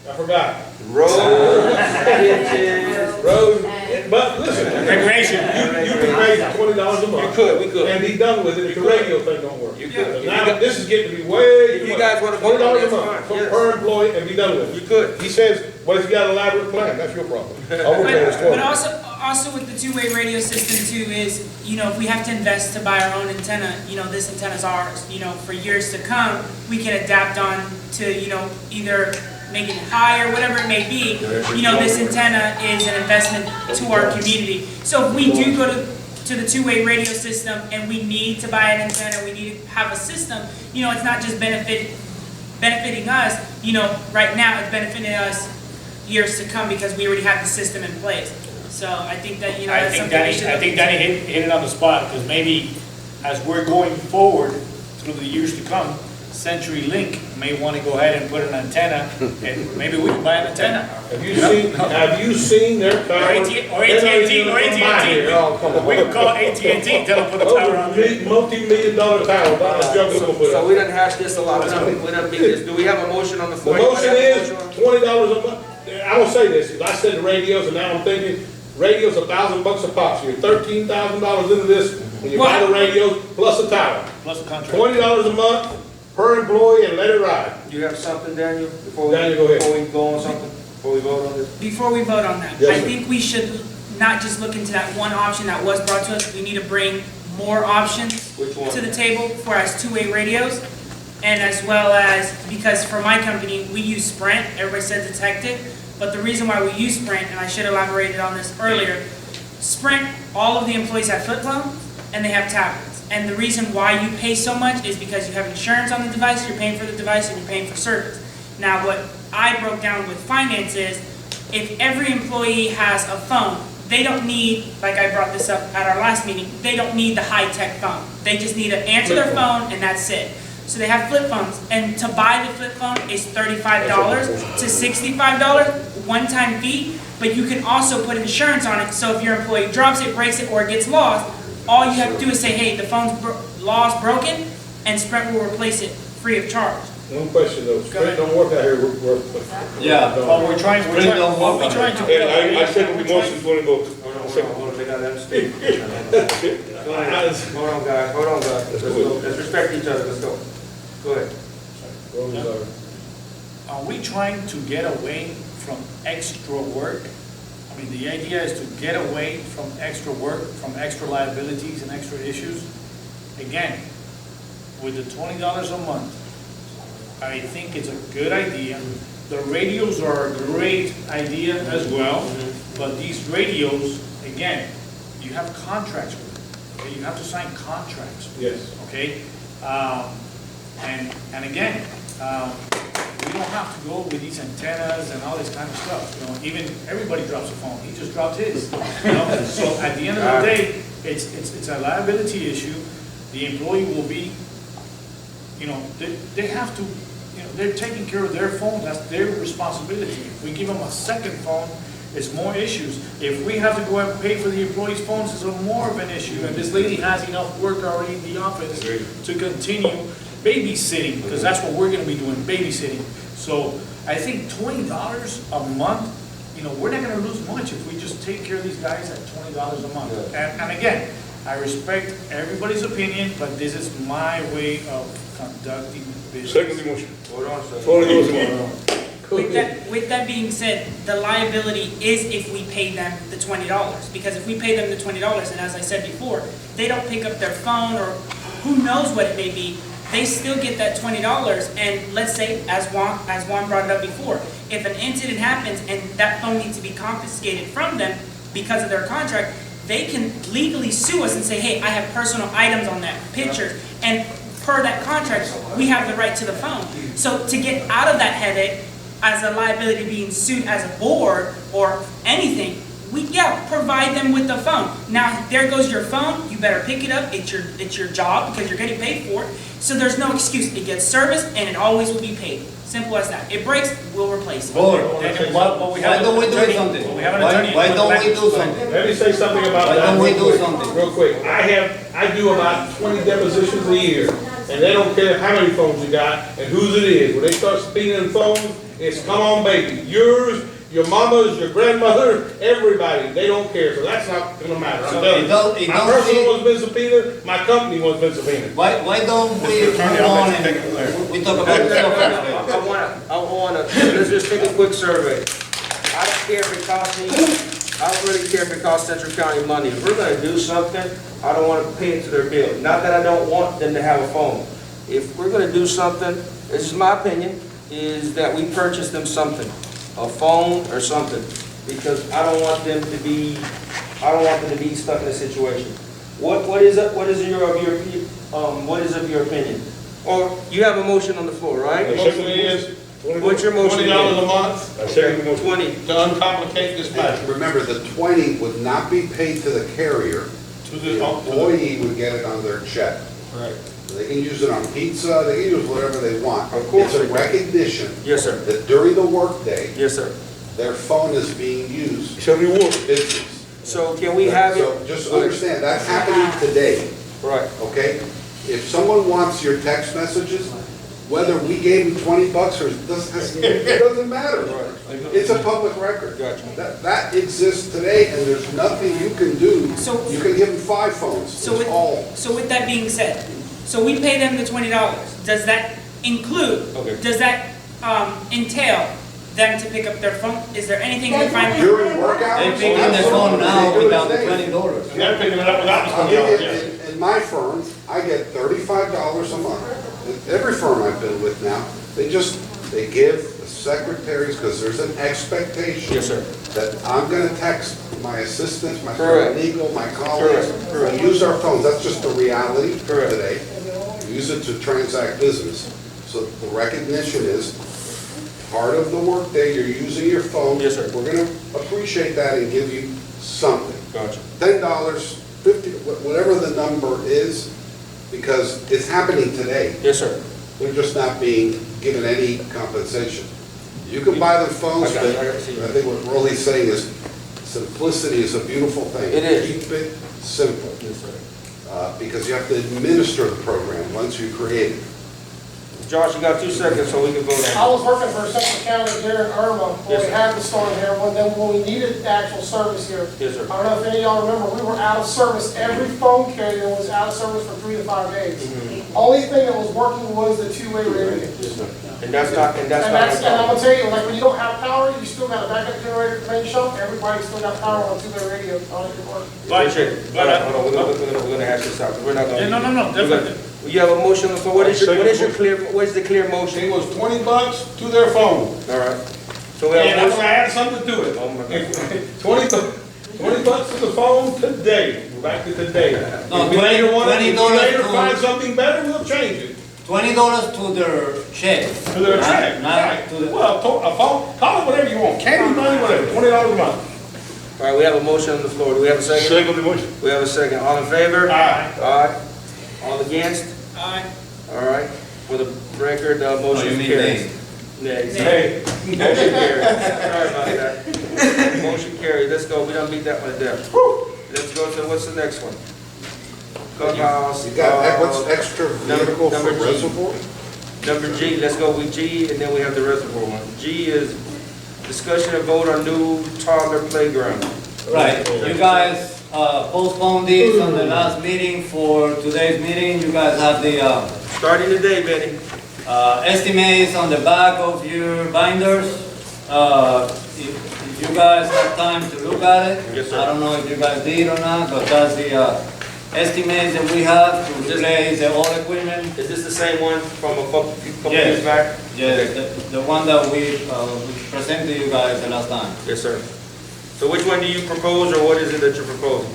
I forgot. Roads, ditches. Road, but listen. Recreation. You can raise $20 a month. We could. And be done with it if the radio thing don't work. You could. Now, this is getting to be way If too you much. guys wanna vote on it, $20 a that's month fine, yes. per employee and be done with it. You could. He says, What if you got an elaborate plan? That's your problem. All we're paying is But 20. also with the two-way radio system too is, if we have to invest to buy our own antenna, this antenna's ours, for years to come, we can adapt on to, either make it higher, whatever it may be. This antenna is an investment to our community. So if we do go to the two-way radio system and we need to buy an antenna, we need to have a system, it's not just benefiting us, right now, it's benefiting us years to come because we already have the system in place. So I think that, I that's think something we should Danny, I look think into. Danny hit it on the spot, because maybe as we're going forward through the years to come, CenturyLink may want to go ahead and put an antenna, and maybe we can buy an antenna. Have you seen their Or tower? AT&T, or AT&T. Oh, come on. We can call AT&T, tell them put a tower on there. Multi-million-dollar tower, not a jungle gonna put So up. we done hashed this a lot, we done beat this. Do we have a motion on the The floor? motion is $20 a month. I don't say this, because I said the radios, and now I'm thinking, radios $1,000 a pop, so you're $13,000 into this, when you buy the radios, plus a tower. Plus a contract. $20 a month per employee, and let it ride. You have something, Daniel, before Daniel, go ahead. before we go on something, before we vote on this? Before we vote on that, Yes, I sir. think we should not just look into that one option that was brought to us. We need to bring more options Which one? to the table for as two-way radios. And as well as, because for my company, we use Sprint, everybody says it's hectic, but the reason why we use Sprint, and I should have elaborated on this earlier, Sprint, all of the employees have flip phones and they have tablets. And the reason why you pay so much is because you have insurance on the device, you're paying for the device, and you're paying for service. Now, what I broke down with finance is, if every employee has a phone, they don't need, like I brought this up at our last meeting, they don't need the high-tech phone. They just need to answer their phone and that's it. So they have flip phones, and to buy the flip phone is $35 to $65, one-time fee, but you can also put insurance on it, so if your employee drops it, breaks it, or gets lost, all you have to do is say, hey, the phone's lost, broken, and Sprint will replace it free of charge. One question though, Sprint don't work out here worth. Yeah. Well, we're trying to. Bring them up. I second the motion, 20 votes. Hold on, they gotta understand. Hold on, guys, let's go, let's respect each other, let's go. Go ahead. Are we trying to get away from extra work? I mean, the idea is to get away from extra work, from extra liabilities and extra issues. Again, with the $20 a month, I think it's a good idea. The radios are a great idea as well, but these radios, again, you have contracts with them. Okay? You have to sign contracts. Yes. Okay? And again, we don't have to go with these antennas and all this kind of stuff. Even everybody drops a phone. He just dropped his. So at the end of the day, it's a liability issue. The employee will be, they have to, they're taking care of their phone. That's their responsibility. If we give them a second phone, it's more issues. If we have to go and pay for the employees' phones, it's more of an issue. And this lady has enough work already in the office to continue babysitting, because that's what we're gonna be doing, babysitting. So I think $20 a month, we're not gonna lose much if we just take care of these guys at $20 a month. And again, I respect everybody's opinion, but this is my way of conducting business. Second the motion. Hold on, sir. 20 votes a month. With that being said, the liability is if we pay them the $20, because if we pay them the $20, and as I said before, they don't pick up their phone, or who knows what it may be, they still get that $20, and let's say, as Juan brought it up before, if an incident happens and that phone needs to be confiscated from them because of their contract, they can legally sue us and say, hey, I have personal items on that, pictures, and per that contract, we have the right to the phone. So to get out of that headache, as a liability being sued as a board or anything, provide them with the phone. Now, there goes your phone, you better pick it up, it's your job because you're getting paid for it. So there's no excuse, it gets serviced and it always will be paid. Simple as that. It breaks, we'll replace it. Board, why don't we do something? Why don't we do something? Let me say something about Why that. don't we real do quick, something? Real quick, I do about 20 depositions a year, and they don't care how many phones you got and whose it is. When they start speaking phones, it's come on baby, yours, your mama's, your grandmother, everybody, they don't care, so that's not gonna matter. I'm So telling it you. don't- it My don't personal seem- one's been subpoenaed, my company one's been subpoenaed. Why don't we move on and we talk about the cell phone? I wanna, let's just take a quick survey. care if it costs me, I don't really care if it costs Central County money. If we're gonna do something, I don't wanna pay it to their bill. Not that I don't want them to have a phone. If we're gonna do something, this is my opinion, is that we purchase them something, a phone or something. Because I don't want them to be stuck in a situation. What is of your opinion? Or you have a motion on the floor, right? The motion is What's your motion? $20 a month I second the motion. 20. to uncomplicate this matter. Remember, the 20 would not be paid to the carrier. To The the, employee would get it on their check. right. They can use it on pizza, they can use whatever they want. Of course It's a they can. recognition Yes, sir. that during the workday, Yes, sir. their phone is being used It's a reward. for business. So can we have So it? just understand, that's happening today, Right. okay? If someone wants your text messages, whether we gave them $20 or it doesn't matter. Right. It's a public record. Gotcha. That exists today, and there's nothing you can do. So- You can give them 5 phones, So it's all. So with that being said, so we pay them the $20. Does that include, Okay. does that entail them to pick up their phone? Is there anything we find? During work They hours? pick in the phone now without the $20. They're picking it up without the In my firm, I get $35 a month. Every firm I've been with now, they give the secretaries, because there's an expectation. Yes, sir. That I'm gonna text my assistants, my Correct. paralegal, my colleagues. Correct. We use our phones, that's just the reality Correct. today. Use it to transact business. So the recognition is, part of the workday, you're using your phone. Yes, sir. We're gonna appreciate that and give you something. Gotcha. $10, $50, whatever the number is, because it's happening today. Yes, sir. They're just not being given any compensation. You can buy them phones, I got but it, I got it. I think what Rolly's saying is simplicity is a beautiful thing. It is. Keep it simple, Yes, sir. because you have to administer the program once you create it. Josh, you got 2 seconds so we can vote I on was working for Central County here in Irma, when Yes, we sir. had the storm here, when we needed the actual service here. it. Yes, sir. I don't know if any of y'all remember, we were out of service, every phone carrier was out of service for 3 to 5 days. Only thing that was working was the two-way radio. Yes, sir. And that's not. And I'm gonna tell you, like, when you don't have power, you still got a backup generator to main shop, everybody still got power on two-way radio, on it can work. Appreciate it. Hold on, we're gonna hash this out, 'cause we're not gonna. Yeah, no, definitely. You have a motion, so what is the clear motion? It was $20 to their phone. All right. So we have And a I'm gonna motion. add something to it. Oh, my God. $20 to the phone today. We're back to today. No, If we later want, if we $20 later to- find something better, we'll change it. $20 to their check. To their Not- check, not right. to the- Well, a phone, call it whatever you want, candy money, whatever, $20 a month. All right, we have a motion on the floor. Do we have a second? Second the motion. We have a second. All in favor? Aye. Aye. All against? Aye. All right. For the record, Oh, you motion mean carries. nays. Nays. Hey. Motion carries. Sorry about that. Motion carries. Let's go. We done beat that one to death. Let's go to, what's the next one? Clubhouse. You got, what's extra vehicle for number G. reservoir? Number G, let's go with G, and then we have the reservoir one. G is discussion and vote on new toddler playground. Right, you guys postponed this on the last meeting for today's meeting. You guys have the Starting today, Benny. estimates on the back of your binders. If you guys have time to look at it. Yes, sir. I don't know if you guys did or not, but that's the estimates that we have to replace the old equipment. Is this the same one from a couple Yes. years back? Yes, Okay. the one that we presented to you guys the last time. Yes, sir. So which one do you propose, or what is it that you're proposing?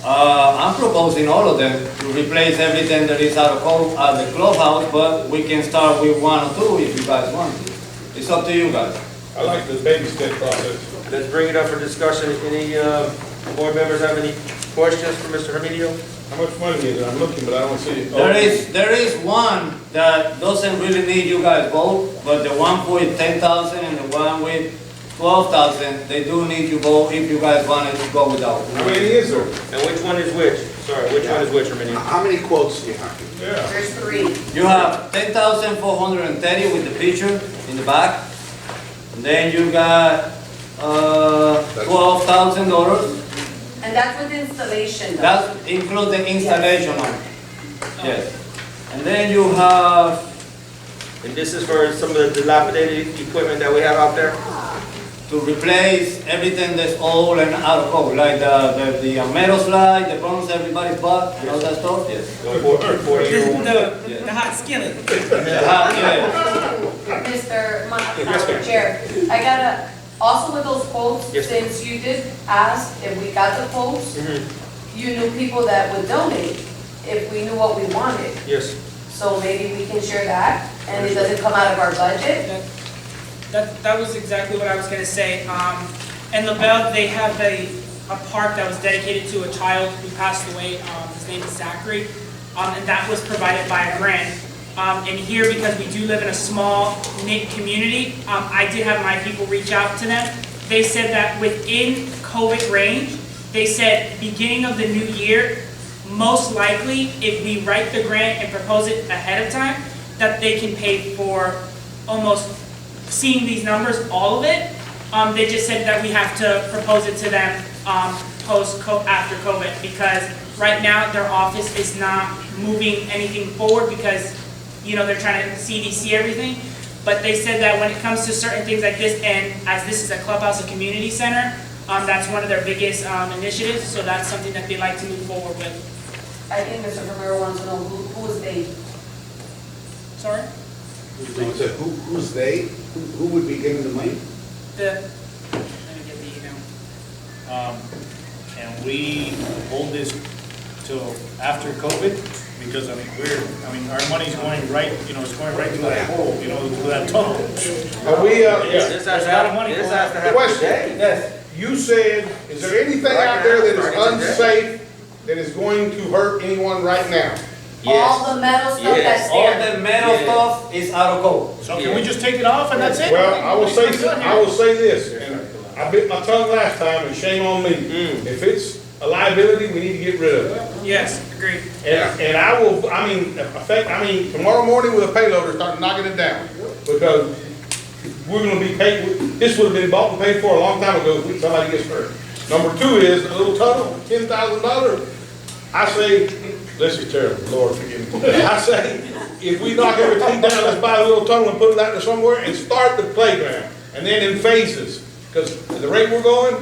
I'm proposing all of them to replace everything that is out of code at the clubhouse, but we can start with one or two if you guys want to. It's up to you guys. I like this baby step process. Let's bring it up for discussion. Any board members have any questions for Mr. Herminio? How much money is it? I'm looking, but I don't see it. There is one that doesn't really need you guys vote, but the one with 10,000 and the one with 12,000, they do need you vote if you guys wanted to go without. How many is there? And which one is which? Sorry, which one is which, Herminio? How many quotes do you have? Yeah. There's 3. You have 10,430 with the picture in the back. And then you got $12,000. And that's with installation though. That includes the installation on it. Yes. And then you have, And this is for some of the dilapidated equipment that we have out there? to replace everything that's old and out of code, like the metal slide, the problems everybody's bought, and all that stuff, yes. The hot skillet. Mr. Chair, I gotta, also with those quotes, Yes. since you did ask if we got the quotes, you knew people that would donate if we knew what we wanted. Yes. So maybe we can share that, and it doesn't come out of our budget. That was exactly what I was gonna say. In LaBelle, they have a park that was dedicated to a child who passed away. His name is Zachary, and that was provided by a grant. And here, because we do live in a small knit community, I did have my people reach out to them. They said that within COVID range, they said beginning of the new year, most likely, if we write the grant and propose it ahead of time, that they can pay for almost seeing these numbers, all of it. They just said that we have to propose it to them after COVID, because right now their office is not moving anything forward because, you know, they're trying to CDC everything. But they said that when it comes to certain things like this, and as this is a clubhouse and community center, that's one of their biggest initiatives, so that's something that they'd like to move forward with. I think Mr. Romero wants to know who is they? Sorry? So who's they? Who would be giving the money? Let me get the email. Can we hold this till after COVID? Because, I mean, our money's going right, you know, it's going right through that hole, you know, through that tunnel. Are we, This has There's a lot of money this going has to out. happen Question. today. Yes. you said, is there anything out there that is unsafe that is going to hurt anyone right now? All the metal stuff that's All there. the metal stuff is out of code. So can we just take it off and that's it? Well, I will say this, and I bit my tongue last time, and shame on me. If it's a liability, we need to get rid of it. Yes, agreed. And I will, tomorrow morning with a payloader, start knocking it down. Because we're gonna be paid, this would have been bought and paid for a long time ago if somebody gets hurt. Number two is a little tunnel, $10,000. I say, this is terrible, Lord forgive me. I say, if we knock everything down, let's buy a little tunnel and put it out there somewhere and start the playground. And then in phases, because at the rate we're going,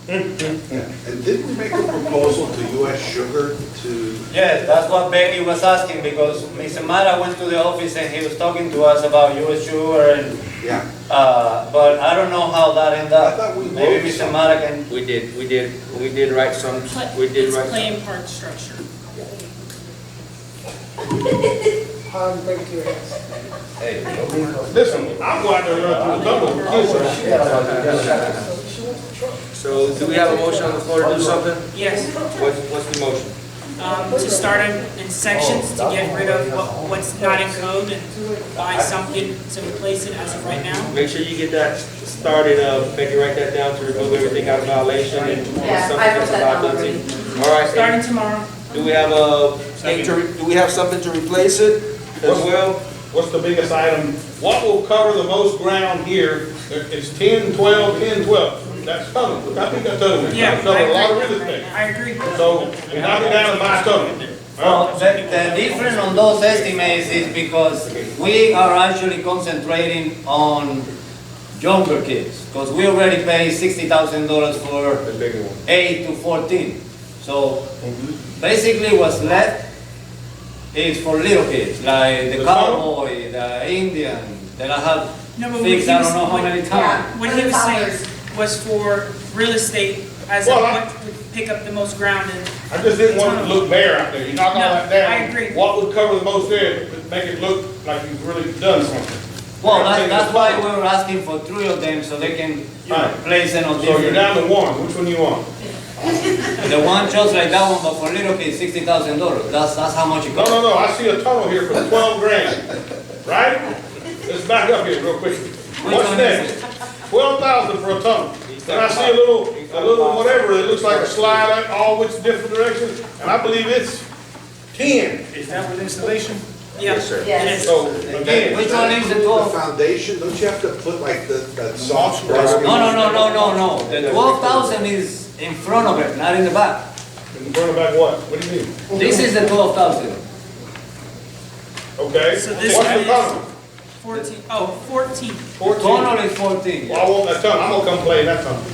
And didn't we make a proposal to U.S. Sugar to, Yes, that's what Becky was asking, because Mr. Mara went to the office and he was talking to us about US Sugar and, yeah, but I don't know how that ended I thought up. we Maybe voted Mr. Mara can, We did write some, we did It's write play some. and part structure. Thank you. listen, I'll go out there and run through the tunnel. So do we have a motion on the floor to do something? Yes. What's the motion? To start in sections, to get rid of what's not in code and buy something to replace it as of right now. Make sure you get that started, Becky, write that down to remove everything out of violation and Yeah, something I wrote that's a that down liability. already. All right, Starting tomorrow. do we have do we have something to replace it as well? What's the biggest item? What will cover the most ground here? It's 10, 12, 10, 12. That's tunnel. I think that's tunnel. Yeah, Cover a lot of I real agree. estate. I agree. So we knock it down and buy a tunnel. well, the difference on those estimates is because we are actually concentrating on younger kids, because we already pay $60,000 for The bigger one. 8 to 14. So basically what's left is for little kids, like the The cowboy, the Indian, that I have No, but fixed I don't know how many times. What he was saying was for real estate, as in Well, what would pick up the most ground and. I just didn't want it to look bare out there. You knock all No, that down. I agree. What would cover the most there, make it look like you've really done something. Well, that's why we were asking for 3 of them, so they can Right. place it on So you're different. down to one. Which one you want? The one just like that one, but for little kids, $60,000. That's how much it No, costs. no, no. I see a tunnel here for 12 grand. Right? Let's back up here real quick. What's one is next? 12,000 for a tunnel. Then I see a little whatever, it looks like a slide, all which different directions, and I believe it's 10. Is that with installation? Yes, sir. Yes. So, again. Which one is the the 12? foundation, don't you have to put like that soft rock? No. The 12,000 is in front of it, not in the back. In front of back what? What do you mean? This is the 12,000. Okay, So this what's the is- tunnel? 14, oh, 14. The tunnel is 14. Well, I want that tunnel, I'm gonna come play in that tunnel.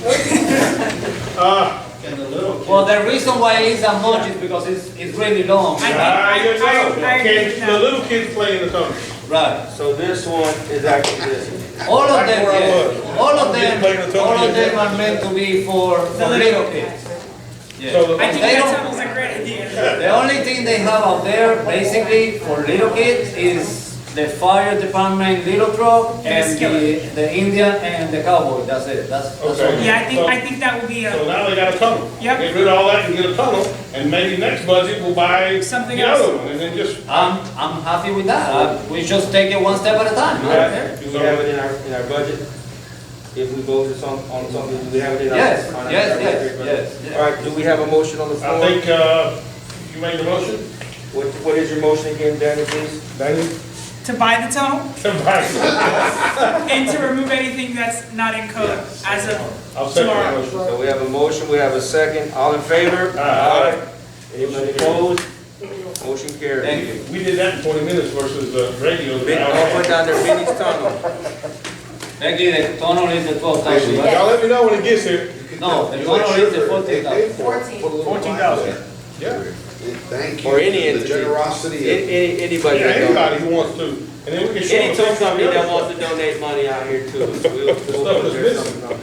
Well, the reason why it's that much is because it's really long. I You know, agree with the that. little kids play in the tunnel. Right. So this one is actually this. All of That's them, where I yes. was. All of I'm just playing the them, tunnel. all of them are meant to be for little kids. Yeah. So I think They that don't- tunnel's a great idea. The only thing they have out there, basically, for little kids is the fire department little truck and the Indian and the cowboy, that's it, that's all. Okay. Yeah, I think that will be So a, now they got a tunnel. Yep. Get rid of all that and get a tunnel, and maybe next budget we'll buy Something the else. other one, and then just. I'm happy with that. We just take it one step at a time. Do we have it in our budget? If we voted on something, do we have it in our? Yes, on our- yes. All right, do we have a motion on the floor? I think, you made the motion, What is your motion again, Daniel, please? Daniel? to buy the tunnel Right. and to remove anything that's not in code as I'll of second the tomorrow. motion. So we have a motion, we have a second, all in favor? Aye. Anybody opposed? Motion carried. Thank you. We did that in 20 minutes versus radio. I'll put down their Vinnie's tunnel. Actually, the tunnel is the 12,000. right? Y'all let me know when it gets here. No, the tunnel is the 14,000. 14,000. Yeah. Thank you Or any for the entity. generosity of Anybody. Yeah, that anybody who wants to, and then we can show Any them. tow company that wants to donate money out here too. So we'll Stuff put is there missing. something on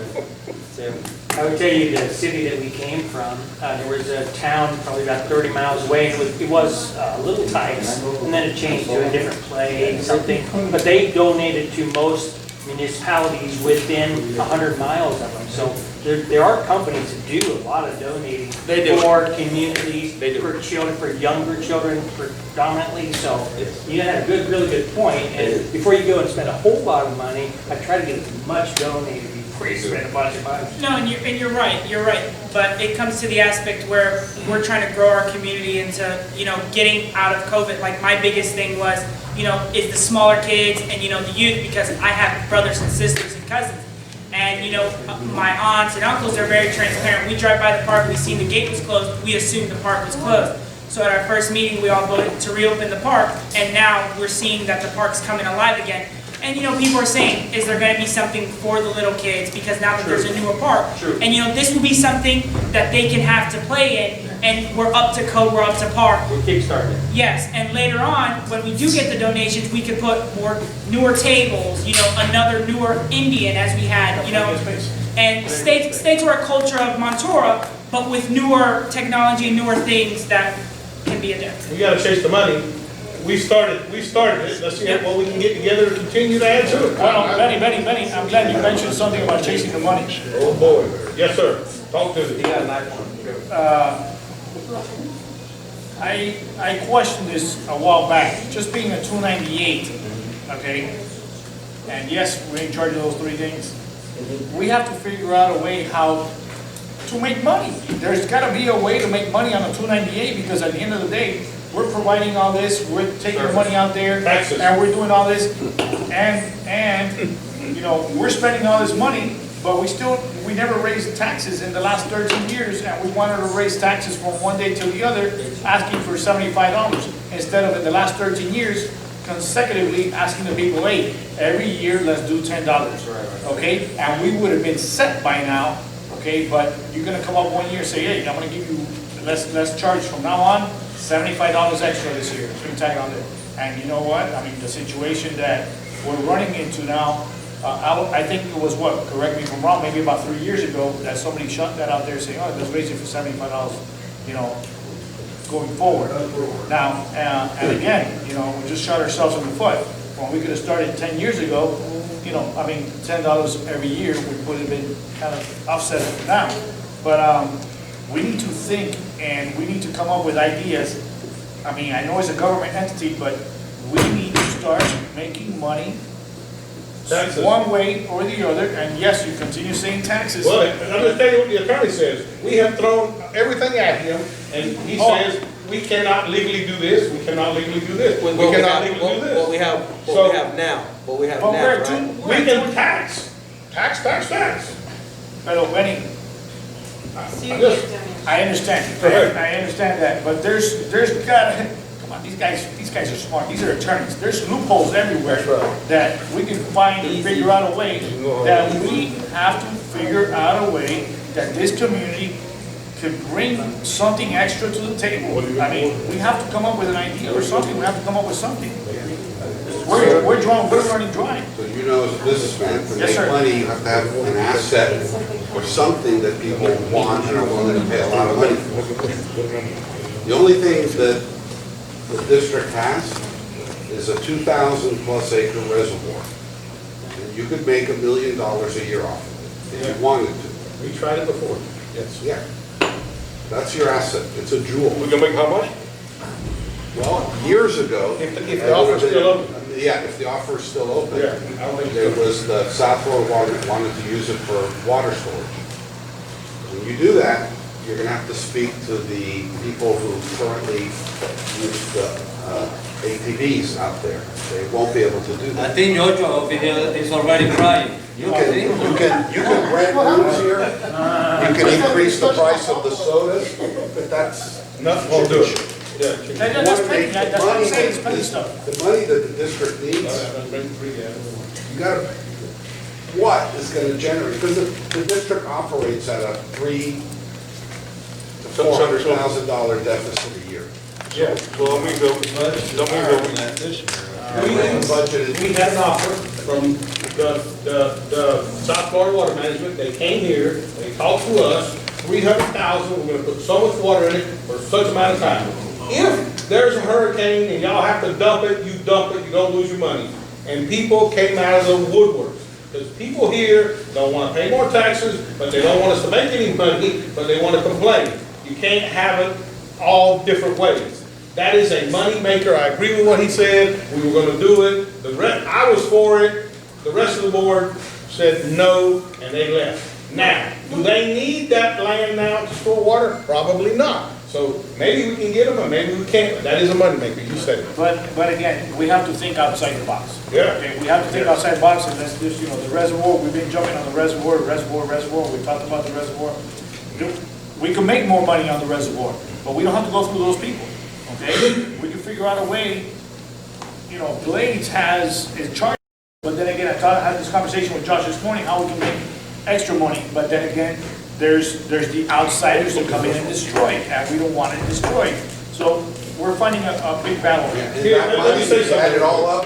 there. I would tell you, the city that we came from, there was a town probably about 30 miles away, and it was a little tight, and then it changed to a different place, something, but they donated to most municipalities within 100 miles of them, so there are companies that do a lot of donating They do. for communities, They do. for children, for younger children predominantly, so you had a really good point, and before you go and spend a whole lot of money, I try to get as much donated before you spend a bunch of money. No, and you're right, but it comes to the aspect where we're trying to grow our community into, getting out of COVID. Like my biggest thing was, is the smaller kids and, the youth, because I have brothers and sisters and cousins. And, my aunts and uncles are very transparent. We drive by the park, we seen the gate was closed, we assumed the park was closed. So at our first meeting, we all voted to reopen the park, and now we're seeing that the park's coming alive again. And, people are saying, is there gonna be something for the little kids, because now that there's a newer park? True. And, this will be something that they can have to play in, and we're up to code, we're up to par. We're kickstarting. Yes, and later on, when we do get the donations, we could put more newer tables, another newer Indian as we had, and stay to our culture of Montura, but with newer technology and newer things that can be adapted. We gotta chase the money. We started it. Let's see what we can get together to continue to add to it. Well, Benny, I'm glad you mentioned something about chasing the money. Oh, boy. Yes, sir. Talk to me. I questioned this a while back, just being a 298, okay? And yes, we're in charge of those three things. We have to figure out a way how to make money. There's gotta be a way to make money on a 298, because at the end of the day, we're providing all this, we're taking the money out there, Taxes. and we're doing all this, and, we're spending all this money, but we never raised taxes in the last 13 years, and we wanted to raise taxes from one day to the other, asking for $75, instead of in the last 13 years, consecutively asking the people, hey, every year, let's do $10, okay? And we would have been set by now, okay, but you're gonna come up one year and say, hey, I'm gonna give you, let's charge from now on, $75 extra this year, so you tag on there. And you know what, I mean, the situation that we're running into now, I think it was what, correct me if I'm wrong, maybe about 3 years ago, that somebody shut that out there saying, oh, let's raise it for $75, going forward. Now, and again, we just shot ourselves in the foot. When we could have started 10 years ago, $10 every year, we would have been kind of offset it now. But we need to think, and we need to come up with ideas. I mean, I know it's a government entity, but we need to start making money Taxes. one way or the other. And yes, you continue saying taxes. Well, I'm gonna tell you what the attorney says. We have thrown everything at him, and he says, we cannot legally do this, we cannot legally do this, we cannot legally do What this. we have now, But We can tax. Pero Benny, So you just- get donations. I understand, Correct. I understand that, but there's got, come come on, these guys are smart, these are attorneys, there's loopholes everywhere That's right. that we can find and figure out a way, that we have to figure out a way that this community could bring something extra to the table. I mean, we have to come up with an idea or something, we have to come up with something. We're running dry. So you know, as a businessman, to Yes, make sir. money, you have to have an asset or something that people want and are willing to pay a lot of money for. The only thing that the district has is a 2,000 plus acre reservoir. And you could make $1 million a year off of it if you wanted to. We tried it before, yes. Yeah. That's your asset. It's a jewel. We can make how much? Well, years ago. If the offer's still open. Yeah, if the offer is still open. Yeah, I don't think There so. was the South Florida Water wanted to use it for water storage. When you do that, you're gonna have to speak to the people who currently use the ATVs out there. They won't be able to do I that. think Yocho over here is already crying. You can rent rooms here, you can increase the price of the sodas, but that's. Nothing will do it. Yeah. That's plenty, that's what I'm saying, it's plenty stuff. The money that the district needs, you gotta, what is gonna generate, because the district operates at a $300,000 to $400,000 deficit a year. Yeah, well, I mean, We had an offer from the South Florida Water Management, they came here, they talked to us, 300,000, we're gonna put so much water in it for such amount of time. If there's a hurricane and y'all have to dump it, you don't lose your money. And people came out of the woodworks, because people here don't wanna pay more taxes, but they don't want us to make any money, but they wanna complain. You can't have it all different ways. That is a money maker. I agree with what he said. We were gonna do it. I was for it. The rest of the board said no, and they left. Now, do they need that land now to store water? Probably not. So maybe we can get them, or maybe we can't. But that is a money maker. You said it. But again, we have to think outside the box. Yeah. Okay, we have to think outside the box, and that's just, the reservoir, we've been jumping on the reservoir, we talked about the reservoir. We can make more money on the reservoir, but we don't have to go through those people, okay? We can figure out a way, Blades is charged, but then again, I had this conversation with Josh this morning, how we can make extra money, but then again, there's the outsiders that come in and destroy it, and we don't want it destroyed. So we're finding a big battle here. And that money, if you add it all up,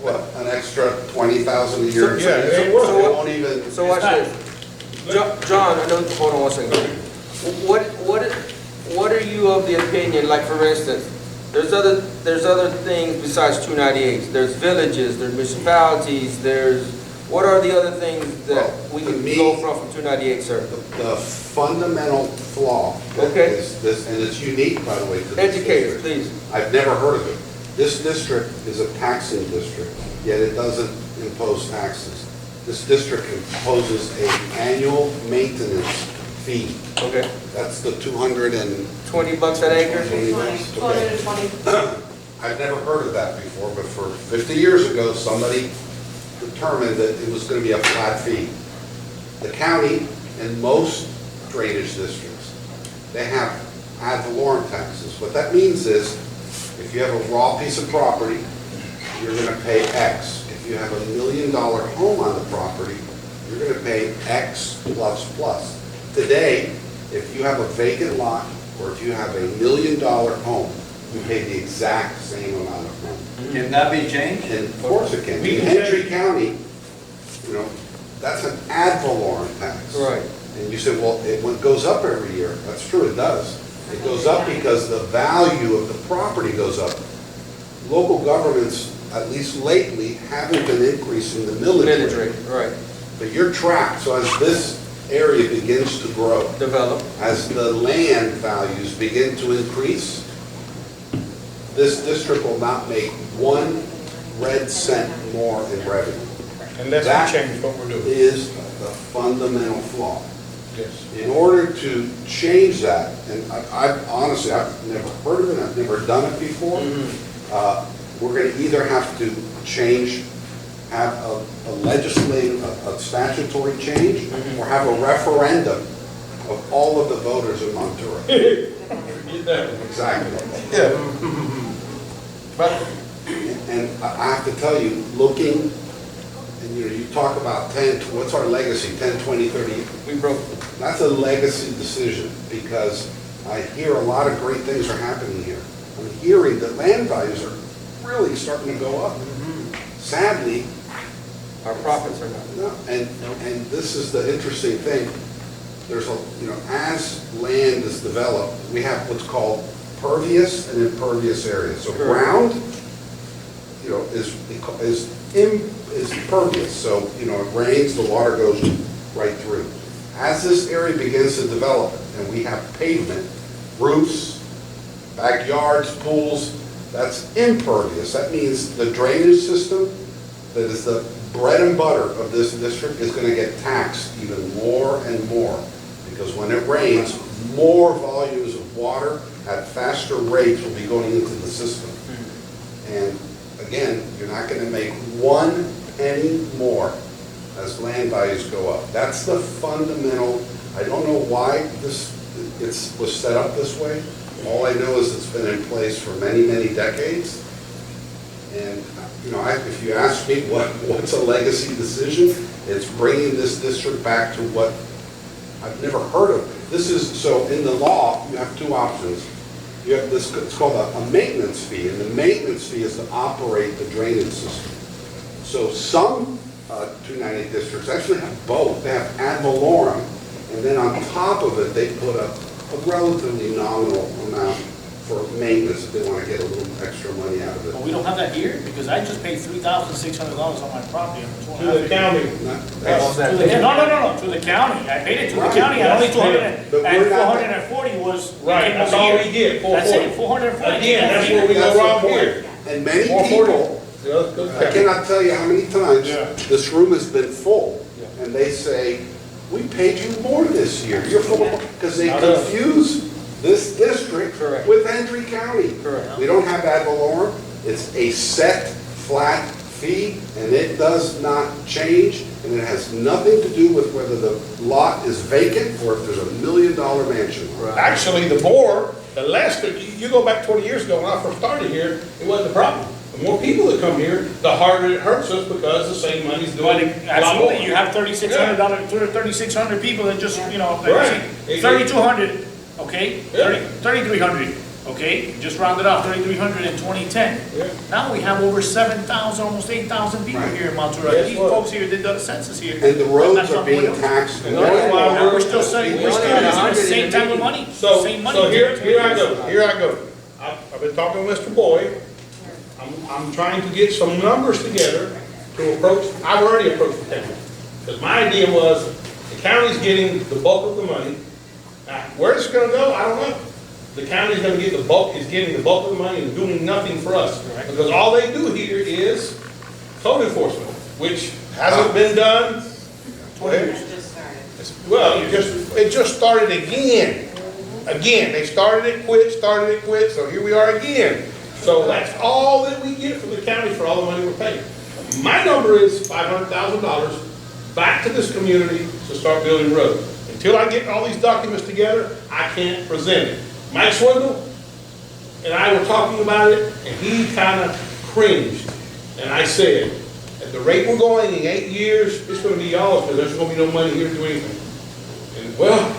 what, an extra $20,000 a year? Yeah, it It works. won't even. So watch this. John, I know, hold on one second. What are you of the opinion, like for instance, there's other things besides 298s. There's villages, there's municipalities, what are the other things that we Well, to can me- go from 298, sir? The fundamental flaw Okay. is this, and it's unique, by the way, to this Educate us, district. please. I've never heard of it. This district is a taxing district, yet it doesn't impose taxes. This district imposes an annual maintenance fee. Okay, That's the 200 and... $20 an acre? 220. I've never heard of that before, but for 50 years ago, somebody determined that it was going to be a flat fee. The county and most drainage districts, they have ad valorem taxes. What that means is, if you have a raw piece of property, you're going to pay X. If you have $1 million home on the property, you're going to pay X plus plus. Today, if you have a vacant lot, or if you have $1 million home, you pay the exact same amount of money. Can that be changed? And of course it can. In Hendry County, that's an ad valorem tax. Right. And you say, well, it goes up every year. That's true, it does. It goes up because the value of the property goes up. Local governments, at least lately, haven't been increasing the millage rate. Right. But you're trapped, so as this area begins to grow, Develop. as the land values begin to increase, this district will not make 1 red cent more in revenue. Unless That we change what we're doing. is the fundamental flaw. Yes. In order to change that, and honestly, I've never heard of it, I've never done it before, we're going to either have to have a legislative, a statutory change, or have a referendum of all of the voters in Monterey. Exactly. Yeah. But And I have to tell you, looking, and you talk about 10, what's our legacy, 10, 20, 30? We broke. That's a legacy decision, because I hear a lot of great things are happening here. I'm hearing that land values are really starting to go up. Sadly, Our profits are not. no, and this is the interesting thing. There's a, as land is developed, we have what's called pervious and impervious areas. So ground, is pervious. So, it rains, the water goes right through. As this area begins to develop, and we have pavement, roofs, backyards, pools, that's impervious. That means the drainage system that is the bread and butter of this district is going to get taxed even more and more. Because when it rains, more volumes of water at faster rates will be going into the system. And again, you're not going to make 1 penny more as land values go up. That's the fundamental. I don't know why it was set up this way. All I know is it's been in place for many, many decades. And if you ask me what's a legacy decision, it's bringing this district back to what I've never heard of. So in the law, you have two options. You have this, it's called a maintenance fee, and the maintenance fee is to operate the drainage system. So some 298 districts actually have both. They have ad valorem, and then on top of it, they put a relatively nominal amount for maintenance if they want to get a little extra money out of it. But we don't have that here, because I just paid $3,600 on my property. to the county, No, to the county. I paid it to the county, and only 200, But and we're not- 440 was. right, that's all we get, That's 440. it, 440. Again, that's where we go wrong here. And many 440. people, Yeah, let's go to the I county. cannot tell you how many times Yeah. this room has been full, and they say, we paid you more this year, you're full, because they Not us. confuse this district Correct. with Hendry County. Correct. We don't have ad valorem, it's a set, flat fee, and it does not change, and it has nothing to do with whether the lot is vacant or if there's $1 million mansion. Actually, the more, the less, you go back 20 years ago when I first started here, it wasn't a problem. The more people that come here, the harder it hurts us because the same money's doing a lot more. Absolutely, you have $3,600, 3,600 people that just, Right. 3,200, okay? Yeah. 3,300, okay? Just round it off, 3,300 in 2010. Yeah. Now we have over 7,000, almost 8,000 people Right. here in Monterey. Guess These what? folks here did the census here. And the roads That's are not being what- taxed And more that's and why more. We're still saying, we're still using the same type of money. So Same money. here I go. I've been talking to Mr. Boyd. I'm trying to get some numbers together to approach, I've already approached the county. Because my idea was, the county's getting the bulk of the money. Now, where it's gonna go, I don't know. The county's gonna get is getting the bulk of the money and doing nothing for us. Correct. Because all they do here is code enforcement, which hasn't been done. 20 years. That just started. Well, it just started again. Again, they started it, quit, so here we are again. So that's all that we get from the county for all the money we're paying. My number is $500,000 back to this community to start building roads. Until I get all these documents together, I can't present it. Mike Swindle and I were talking about it, and he kind of cringed. And I said, at the rate we're going, in 8 years, it's going to be y'all's, because there's going to be no money here to do anything. And well,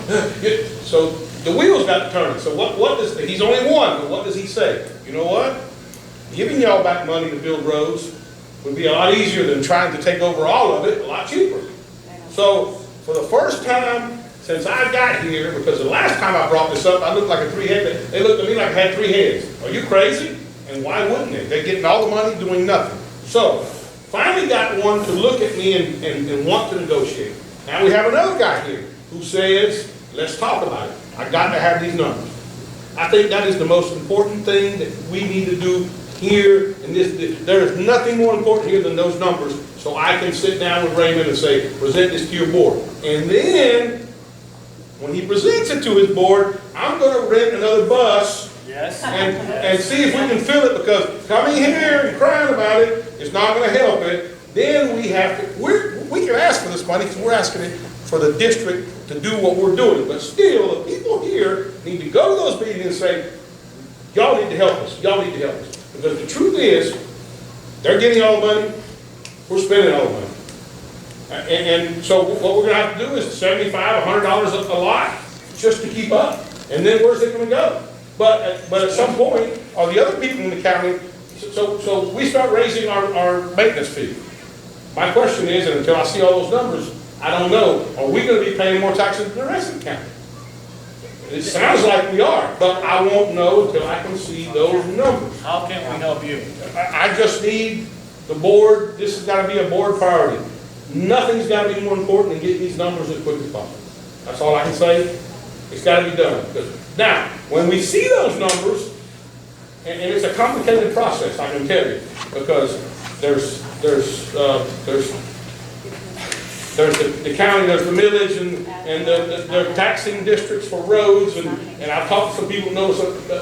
so the wheels got turning. So what does, he's only one, but what does he say? You know what? Giving y'all back money to build roads would be a lot easier than trying to take over all of it, a lot cheaper. So for the first time since I got here, because the last time I brought this up, I looked like a three-head, they looked at me like I had 3 heads. Are you crazy? And why wouldn't they? They're getting all the money doing nothing. So finally got one to look at me and want to negotiate. Now we have another guy here who says, let's talk about it. I got to have these numbers. I think that is the most important thing that we need to do here in this. There is nothing more important here than those numbers, so I can sit down with Raymond and say, present this to your board. And then, when he presents it to his board, I'm going to rent another bus Yes. and see if we can fill it, because coming here and crying about it is not going to help it. Then we have to, we can ask for this money because we're asking it for the district to do what we're doing. But still, the people here need to go to those meetings and say, y'all need to help us. Y'all need to help us. Because the truth is, they're getting all the money, we're spending all the money. And so what we're gonna have to do is $75, $100 a lot, just to keep up. And then where's it gonna go? But at some point, are the other people in the county, so we start raising our maintenance fee. My question is, and until I see all those numbers, I don't know, are we gonna be paying more taxes than the rest of the county? It sounds like we are, but I won't know until I can see those numbers. How can we help you? I just need the board, this has gotta be a board priority. Nothing's gotta be more important than getting these numbers as quick as possible. That's all I can say. It's gotta be done. Now, when we see those numbers, and it's a complicated process, I can tell you, because there's the county, there's the millage, and the taxing districts for roads, and I've talked to some people who know,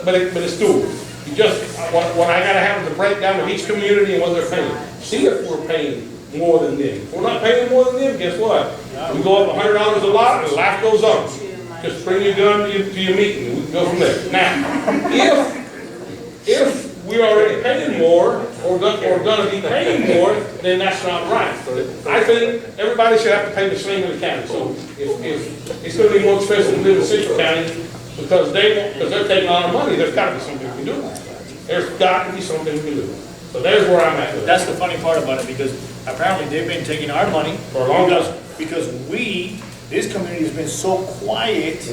but it's doable. You just, what I gotta have is a breakdown of each community and what they're paying. See if we're paying more than them. If we're not paying more than them, guess what? We go up $100 a lot, and life goes on. Just bring your gun to your meeting, and we can go from there. Now, if we're already paying more, or gonna be paying more, then that's not right. I think everybody should have to pay the same in the county. So if it's gonna be more expensive to live in Central County, because they're taking all our money, there's gotta be something we can do. There's got to be something we can do. So there's where I'm at with it. That's the funny part about it, because apparently they've been taking our money For a long time. because this community has been so quiet,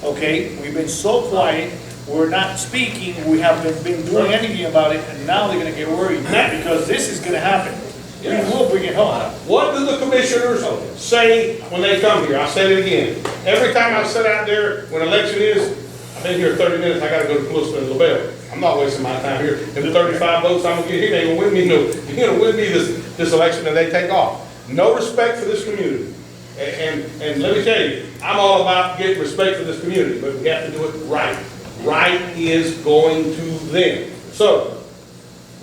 okay? We've been so quiet, we're not speaking, we haven't been doing anything about it, and now they're gonna get worried, because this is gonna happen. We will bring it home. What do the commissioners say when they come here? I'll say it again. Every time I sit out there when election is, I've been here 30 minutes, I gotta go to Calista and LaBelle. I'm not wasting my time here. And the 35 votes I'm gonna get here, they ain't gonna win me, you're gonna win me this election and they take off. No respect for this community. And let me tell you, I'm all about getting respect for this community, but we have to do it right. Right is going to them. So,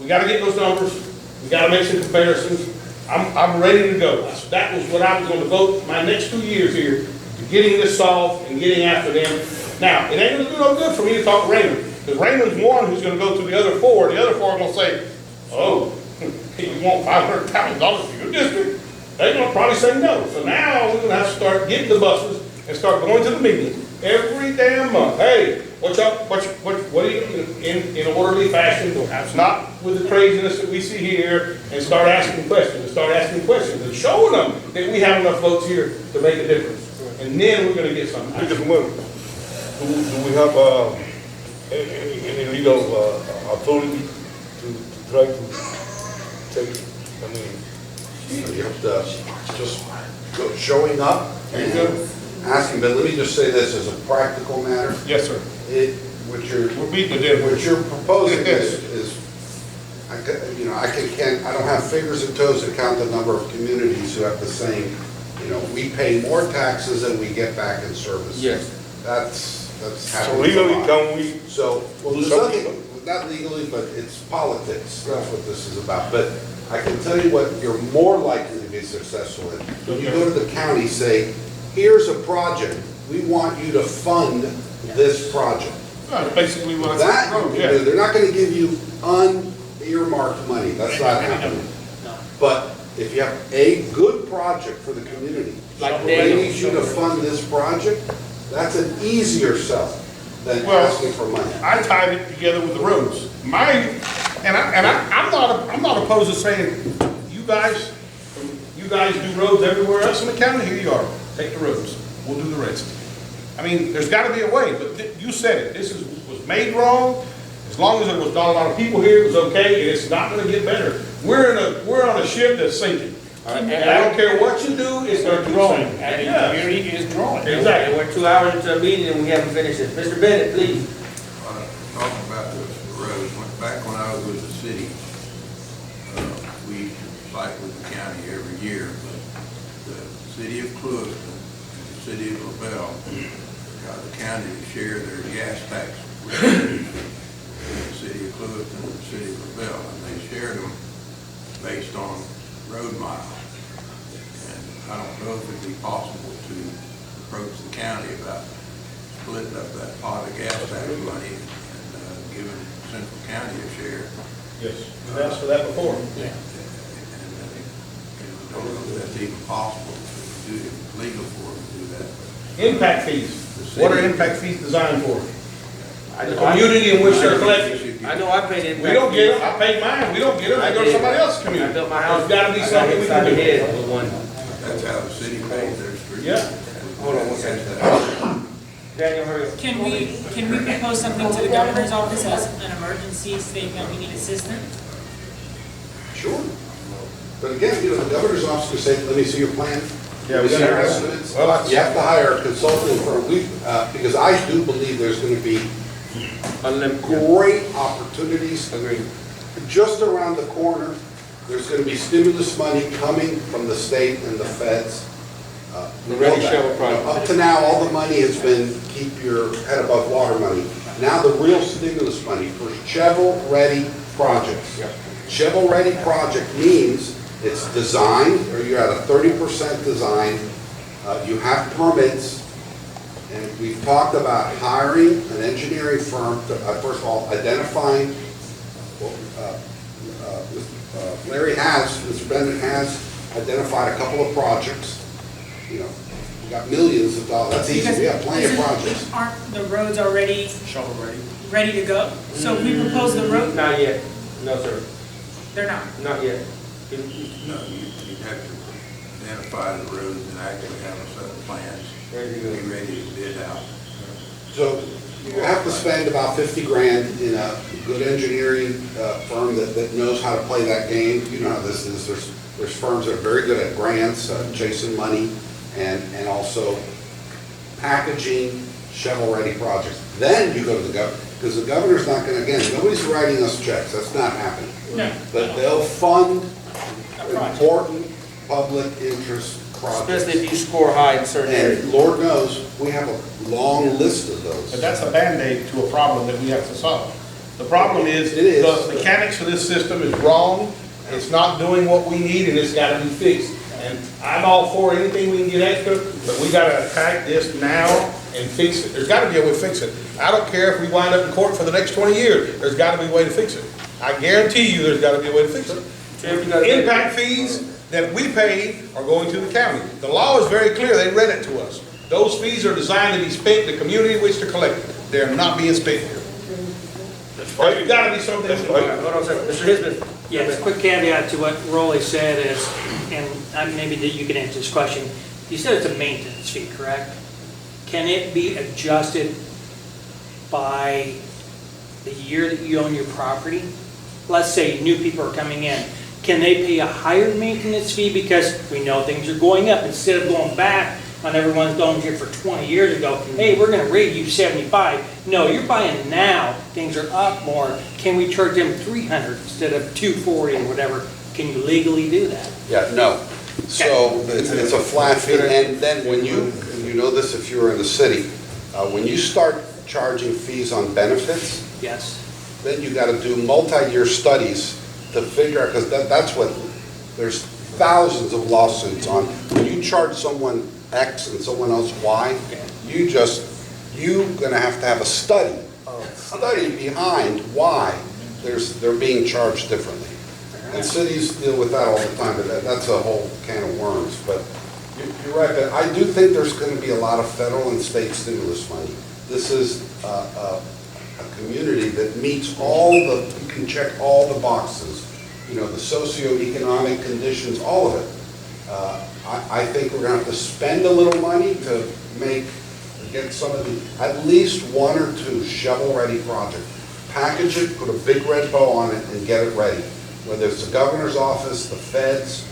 we gotta get those numbers, we gotta make some comparisons. I'm ready to go. That was what I was gonna vote my next 2 years here, to getting this solved and getting after them. Now, it ain't gonna do no good for me to talk to Raymond, because Raymond's one who's gonna go to the other four are gonna say, oh, you want $500,000 for your district? They're gonna probably say no. So now we're gonna have to start getting the buses and start going to the meetings every damn month. Hey, what are you, in an orderly fashion, not with the craziness that we see here, and start asking questions, and showing them that we have enough votes here to make a difference. And then we're gonna get something. Do we have any legal authority to try to take, I mean, You have to just go showing up and asking, but let me just say this as a practical matter. Yes, sir. We're beating the dead horse. What you're proposing is, I don't have fingers and toes to count the number of communities who have the same, we pay more taxes than we get back in service. Yes. That's so happening. legally can we? So, well, there's Some nothing, not legally, but it's politics. That's what this is about. But I can tell you what you're more likely to be successful in. When you go to the county, say, here's a project. We want you to fund this project. That's basically what I That, said. they're not gonna give you unearmarked money. That's not happening. But if you have a good project for the community, Like they need you to fund this project, that's an easier sell than asking for money. I tied it together with the roads. I'm not opposed to saying, you guys do roads everywhere else in the county, here you are, take the roads, we'll do the rest. I mean, there's gotta be a way, but you said it, this was made wrong, as long as there was not a lot of people here, it was okay, and it's not gonna get better. We're on a ship that's sinking. And I don't care what you do, it's gonna keep Growing, sinking. and the community is growing. Exactly. We're 2 hours into the meeting and we haven't finished it. Mr. Bennett, please. Talking about the roads, back when I was with the city, we fight with the county every year, but the city of Clewiston and the city of LaBelle got the county to share their gas tax with the city of Clewiston and the city of LaBelle, and they shared them based on road mile. And I don't know if it'd be possible to approach the county about splitting up that pot of gas tax money and giving Central County a share. Yes, we've asked for that before. And I don't know if that's even possible to do, it's legal for them to do that. Impact fees. What are impact fees designed for? The community in which they're collected. I know I paid impact. We don't get them, I paid mine, we don't get them, they go to somebody else's I community. built my house. There's gotta be I got something we hit side can of the do. head with one. That's how the city pays their streets. Yeah. Hold on one second. Daniel, hurry up. Can we propose something to the governor's office as an emergency, stating that we need assistance? Sure. But again, you know, the governor's office can say, let me see your plan. Yeah, Let me we see gotta your have- estimates. well, that's- You have to hire a consulting firm, because I do believe there's gonna be great opportunities. Just around the corner, there's gonna be stimulus money coming from the state and the feds. We know Ready that. shovel You know, project. Up to now, all the money has been keep your head above water money. Now the real stimulus money for shovel-ready projects. Shovel-ready project means it's designed, or you're at a 30% design, you have permits, and we've talked about hiring an engineering firm to, first of all, identifying, well, Mr. Bennett has identified a couple of projects. You know, we got millions of dollars, that's easy, we have plenty of projects. Aren't the roads already Shovel ready. ready to go? So if we propose the road, Not yet. No, sir. they're not. Not yet. No, you'd have to identify the roads and actually have a set of plans, Ready to go. be ready to bid out. So you have to spend about 50 grand in a good engineering firm that knows how to play that game. You know how this is, there's firms that are very good at grants, chasing money, and also packaging shovel-ready projects. Then you go to the governor, because the governor's not gonna, again, nobody's writing us checks, that's not happening. No. But they'll fund A project. important public interest projects. Especially if you score high in certain areas. And Lord knows, we have a long list of those. But that's a Band-Aid to a problem that we have to solve. The problem is, It is. the mechanics of this system is wrong, it's not doing what we need, and it's gotta be fixed. And I'm all for anything we can get extra, but we gotta attack this now and fix it. There's gotta be a way to fix it. I don't care if we wind up in court for the next 20 years, there's gotta be a way to fix it. I guarantee you, there's gotta be a way to fix it. Sheriff, you gotta- Impact fees that we pay are going to the county. The law is very clear, they read it to us. Those fees are designed to be spent in the community in which they're collected. They're not being spent here. There's gotta be something. Hold on a second. Mr. Hisbit. Yes, quick caveat to what Rolly said is, and maybe that you can answer this question. You said it's a maintenance fee, correct? Can it be adjusted by the year that you own your property? Let's say new people are coming in. Can they pay a higher maintenance fee because we know things are going up instead of going back on everyone's owned here for 20 years ago? Hey, we're gonna rate you 75. No, you're buying now, things are up more. Can we charge them 300 instead of 240 or whatever? Can you legally do that? Yeah, no. So it's a flat fee, and then when you know this if you're in the city, when you start charging fees on benefits, Yes. then you gotta do multi-year studies to figure out, because that's what, there's thousands of lawsuits on. When you charge someone X and someone else Y, you're gonna have to have a study behind why they're being charged differently. And cities deal with that all the time, but that's a whole can of worms. But you're right, but I do think there's gonna be a lot of federal and state stimulus money. This is a community that meets you can check all the boxes, you know, the socioeconomic conditions, all of it. I think we're gonna have to spend a little money to get some of at least one or two shovel-ready projects. Package it, put a big red bow on it, and get it ready. Whether it's the governor's office, the feds,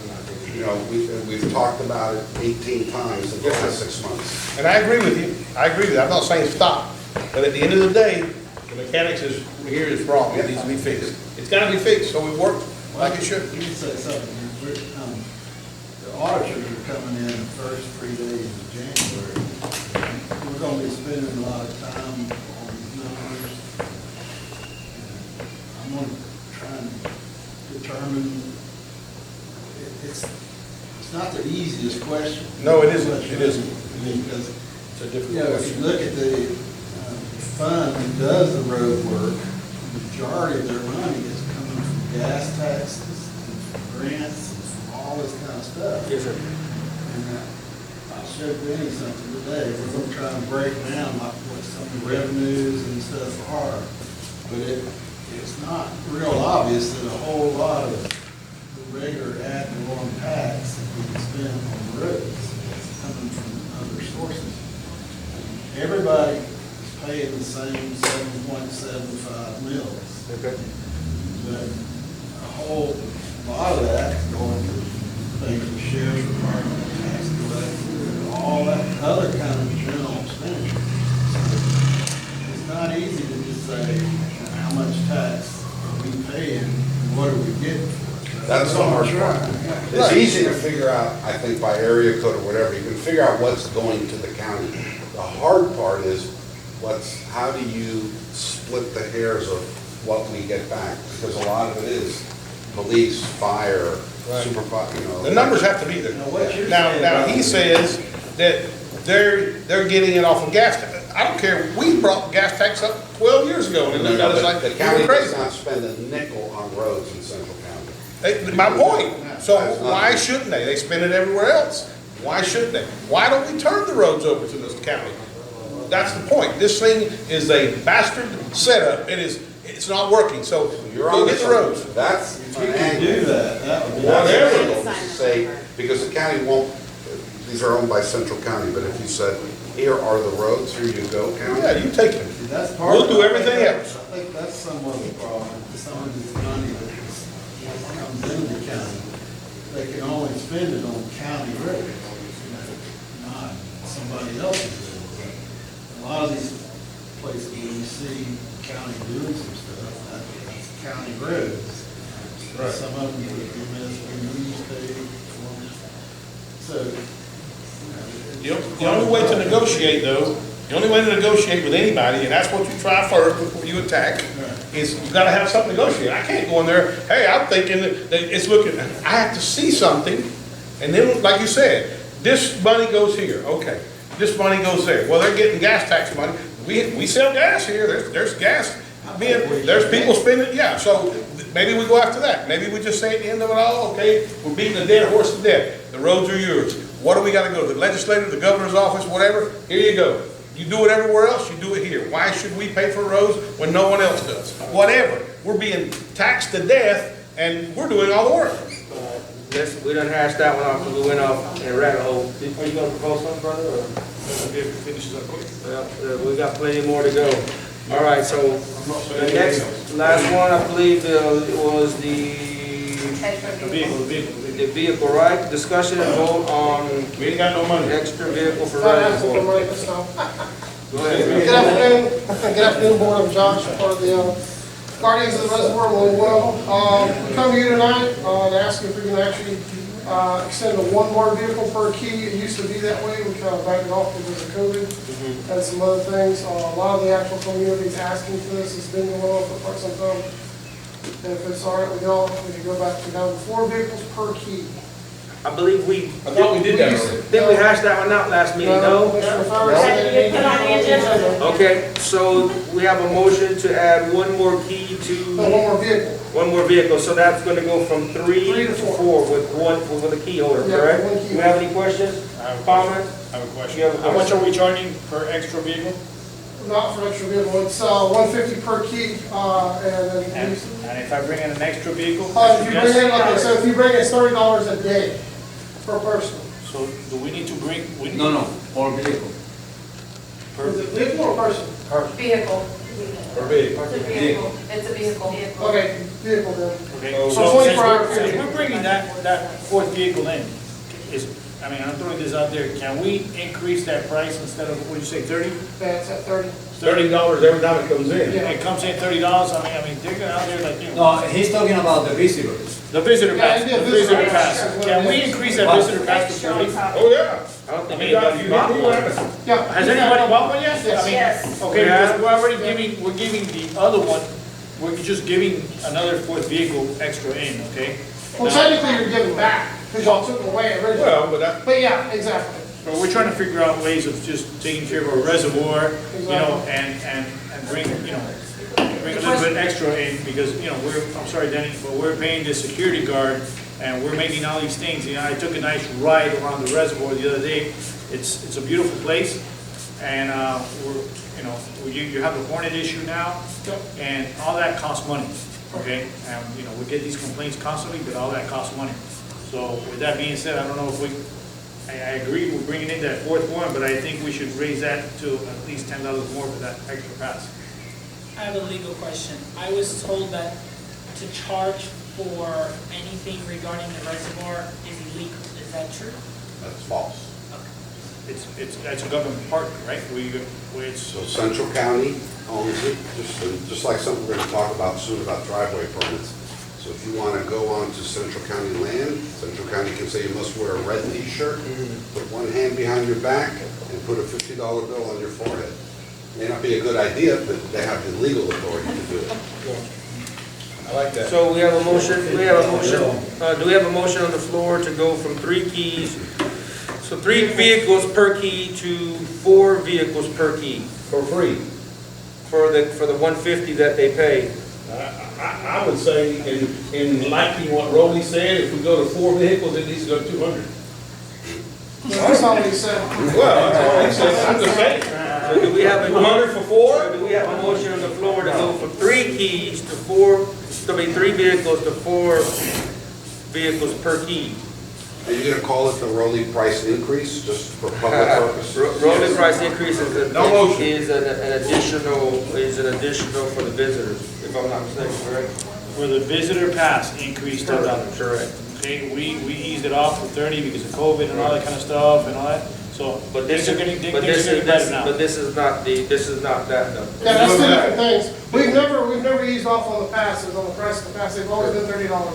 you know, we've talked about it 18 times in the last 6 months. And I agree with you, I'm not saying stop, but at the end of the day, the mechanics here is wrong, it needs to be fixed. It's gotta be fixed, so it works like it should. Let me say something. The auditors are coming in the first 3 days of January. We're gonna be spending a lot of time on these numbers. I'm gonna try and determine, it's not the easiest question. No, it isn't. It isn't. Because, It's a difficult you know, if question. you look at the fund that does the road work, the majority of their money is coming from gas taxes, and from grants, and from all this kind of stuff. Yes, sir. And I showed Benny something today, we're gonna try and break down like what some of the revenues and stuff are. But it's not real obvious that a whole lot of the regular ad valorem tax that we can spend on the roads is coming from other sources. Everybody is paying the same 7.75 mils. Okay. But a whole lot of that is going to things the sheriff's department, tax collector, all that other kind of general expenditure. So it's not easy to just say, how much tax are we paying and what are we getting for it? That's the hard part. It's Right. easy to figure out, I think, by area code or whatever. You can figure out what's going to the county. The hard part is how do you split the hairs of what we get back? Because a lot of it is police, fire, supervisor, you know. The numbers have to be there. what you're Now, saying now, about- he says that they're getting it off of gas tax. I don't care, we brought gas tax up 12 years ago, and No, it no, was but like, the you county were does crazy. not spend a nickel on roads in Central County. My point, so That's not- why shouldn't they? They spend it everywhere else. Why shouldn't they? Why don't we turn the roads over to this county? That's the point. This thing is a bastard setup. It's not working, so You're go on get the roads. That's If you can do that, that would be. Whatever, say, because the county won't, these are owned by Central County, but if you said, here are the roads, here you go, county. Yeah, you take it. See, that's part We'll of do it. everything else. I think that's somewhat of the problem, some of this money that comes into the county, they can only spend it on county roads, not somebody else's roads. A lot of these places where you see county doing some stuff, that's county roads. Some of them would be MSPU's paid for. So, The only way to negotiate though, the only way to negotiate with anybody, and that's what you try first before you attack, is you gotta have something to negotiate. I can't go in there, hey, I'm thinking that it's looking, I have to see something, and then, like you said, this money goes here, okay, this money goes there. Well, they're getting gas tax money. We sell gas here, there's gas there's people spending, yeah, so maybe we go after that. Maybe we just say at the end of it all, okay, we're beating a dead horse to death. The roads are yours. What do we gotta go? The legislature, the governor's office, whatever? Here you go. You do it everywhere else, you do it here. Why should we pay for roads when no one else does? Whatever. We're being taxed to death and we're doing all the work. We done hashed that one off, we went off in a rabbit hole. Are you gonna propose something, brother, or? Finishes up quick. Well, we got plenty more to go. All right, so the next, last one, I believe, was the vehicle, right? Discussion and vote on We ain't got no money. extra vehicle for I have some riding. money this time. Go ahead. Good afternoon, Board. I'm Josh, I'm part of the Guardians of the Reservoir of Well. We come to you tonight and ask if we can actually extend to one more vehicle per key. It used to be that way, we kind of backed it off because of COVID and some other things. A lot of the actual community's asking for this, it's been going on for quite some time. And if it's all right with y'all, we can go back to down to 4 vehicles per key. I believe we, I thought we did that already. think we hashed that one out last meeting, no? Commissioner Fowler said it Put on the agenda. Okay, so we have a motion to add one more key No, one to, more vehicle. one more vehicle, so that's gonna go from 3 3 to to 4 with a key holder, Yeah, correct? one key. Do you have any questions, I have a comments? I have a question. You have a How much question? are we charging per extra vehicle? Not for extra vehicle, it's $150 per key, and then And and if I bring in an extra vehicle? if you bring in, okay, so if you bring in, it's $30 a day per person. So do we need to bring, we need? No, for vehicle. Is it vehicle or person? Vehicle. Per vehicle. It's a vehicle. It's a vehicle. Okay, vehicle then. Okay, So so 24 since hour we're, since period. we're bringing that fourth vehicle in, I mean, I'm throwing this out there, can we increase that price instead of, what'd you say, 30? That's at 30. $30 every time it comes in. Yeah. It comes in $30, I mean, they're going out there like, you know. No, he's talking about the visitors. The visitor Yeah, pass, it'd be a the visitor visitor pass. pass, can we increase that visitor pass to Extra on 40? top. Oh, yeah. I don't think I mean, You anybody's got bought one. Yeah. Has anybody bought one yet? Yes. I mean, Yes. okay, Yeah. because we're already giving, we're giving the other one, we're just giving another fourth vehicle extra in, okay? Well, technically you're giving back, because y'all took it away originally. Well, but that, But yeah, exactly. But we're trying to figure out ways of just taking care of our reservoir, you know, and bring, you know, bring a little bit extra in, because, you know, I'm sorry, Danny, but we're paying the security guard, and we're making all these things. You know, I took a nice ride around the reservoir the other day. It's a beautiful place, and, you have the Hornet issue now, and all that costs money, okay? And, you know, we get these complaints constantly, but all that costs money. So with that being said, I don't know if I agree with bringing in that fourth one, but I think we should raise that to at least $10 more for that extra pass. I have a legal question. I was told that to charge for anything regarding the reservoir is illegal. Is that true? That's false. That's a government park, right? So Central County owns it, just like something we're gonna talk about soon about driveway permits. So if you wanna go onto Central County land, Central County can say you must wear a red t-shirt, put one hand behind your back, and put a $50 bill on your forehead. May not be a good idea, but they have the legal authority to do it. I like that. So we have a motion, do we have a motion on the floor to go from 3 keys, so 3 vehicles per key to 4 vehicles per key? For free. For the 150 that they pay? I would say, in liking what Roley said, if we go to 4 vehicles, it needs to go to 200. That's not what he said. Well, that's all he said, I'm just saying. So do we have a 200 for 4? So do we have a motion on the floor to go from 3 keys to 4, 3 vehicles to 4 vehicles per key? Are you gonna call it the Roley price increase, just for public purpose? Rolling price increase is No an additional for the visitors, if I'm not mistaken, correct? For the visitor pass increased $10. Correct. Okay, we eased it off for 30 because of COVID and all that kind of stuff and all that. So, But this things are is, getting, but things this are getting is, better now. but this is not that though. Yeah, that's 2 different things. We've never eased off on the passes, on the price of the pass. They've always been $30. All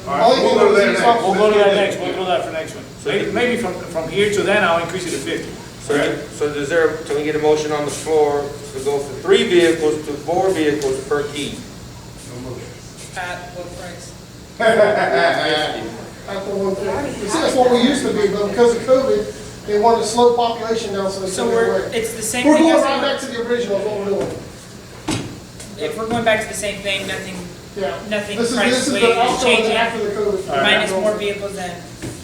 right, Only we'll thing go to that that was eased next. off We'll was go to that 50. next, we'll go to that for next one. Maybe from here to then, I'll increase it to 50. Can we get a motion on the floor to go from 3 vehicles to 4 vehicles per key? At what price? At the 150. You see, that's what we used to be, but because of COVID, they wanted to slow population down so they So took it away. it's the same We're thing going as, right back to the original, is what we're doing. if we're going back to the same thing, nothing Yeah. Nothing This is price-related the is outcome changing. after the COVID. minus more vehicles than,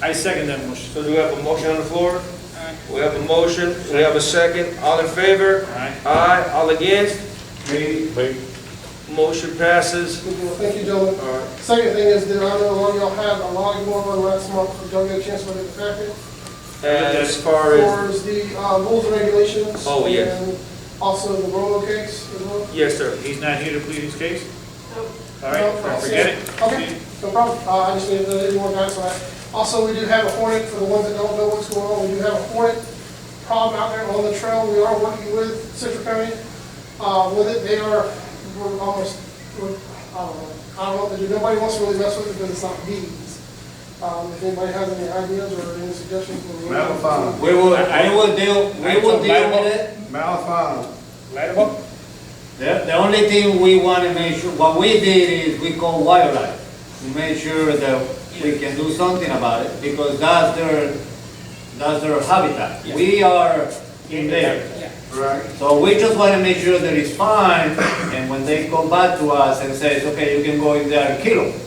I second that motion. So do we have a motion on the floor? alright. We have a motion, we have a second. All in favor? Aye. Aye. All against? Me. Motion passes. Thank you, gentlemen. All right. Second thing is that I know a lot of y'all had a lot of going on last month, but y'all get a chance to look at the packet. As far as, the rules and regulations. Oh, yes. And also the Rolo case as well. yes, sir. He's not here to plead his case? All No, right, forget it. Okay, no problem. I just needed any more guidance on that. Also, we do have a Hornet, for the ones that don't know what's going on, we do have a Hornet problem out there on the trail. We are working with Central County with it. We're almost, I don't know what to do. Nobody wants to really mess with it because it's not bees. If anybody has any ideas or any suggestions. Malafide. We will deal with it. Malafide. Light him up. The only thing we want to make sure, what we did is we called wildlife to make sure that we can do something about it because that's their habitat. We are in there. Right. So we just want to make sure that it's fine, and when they come back to us and says, okay, you can go in there and kill them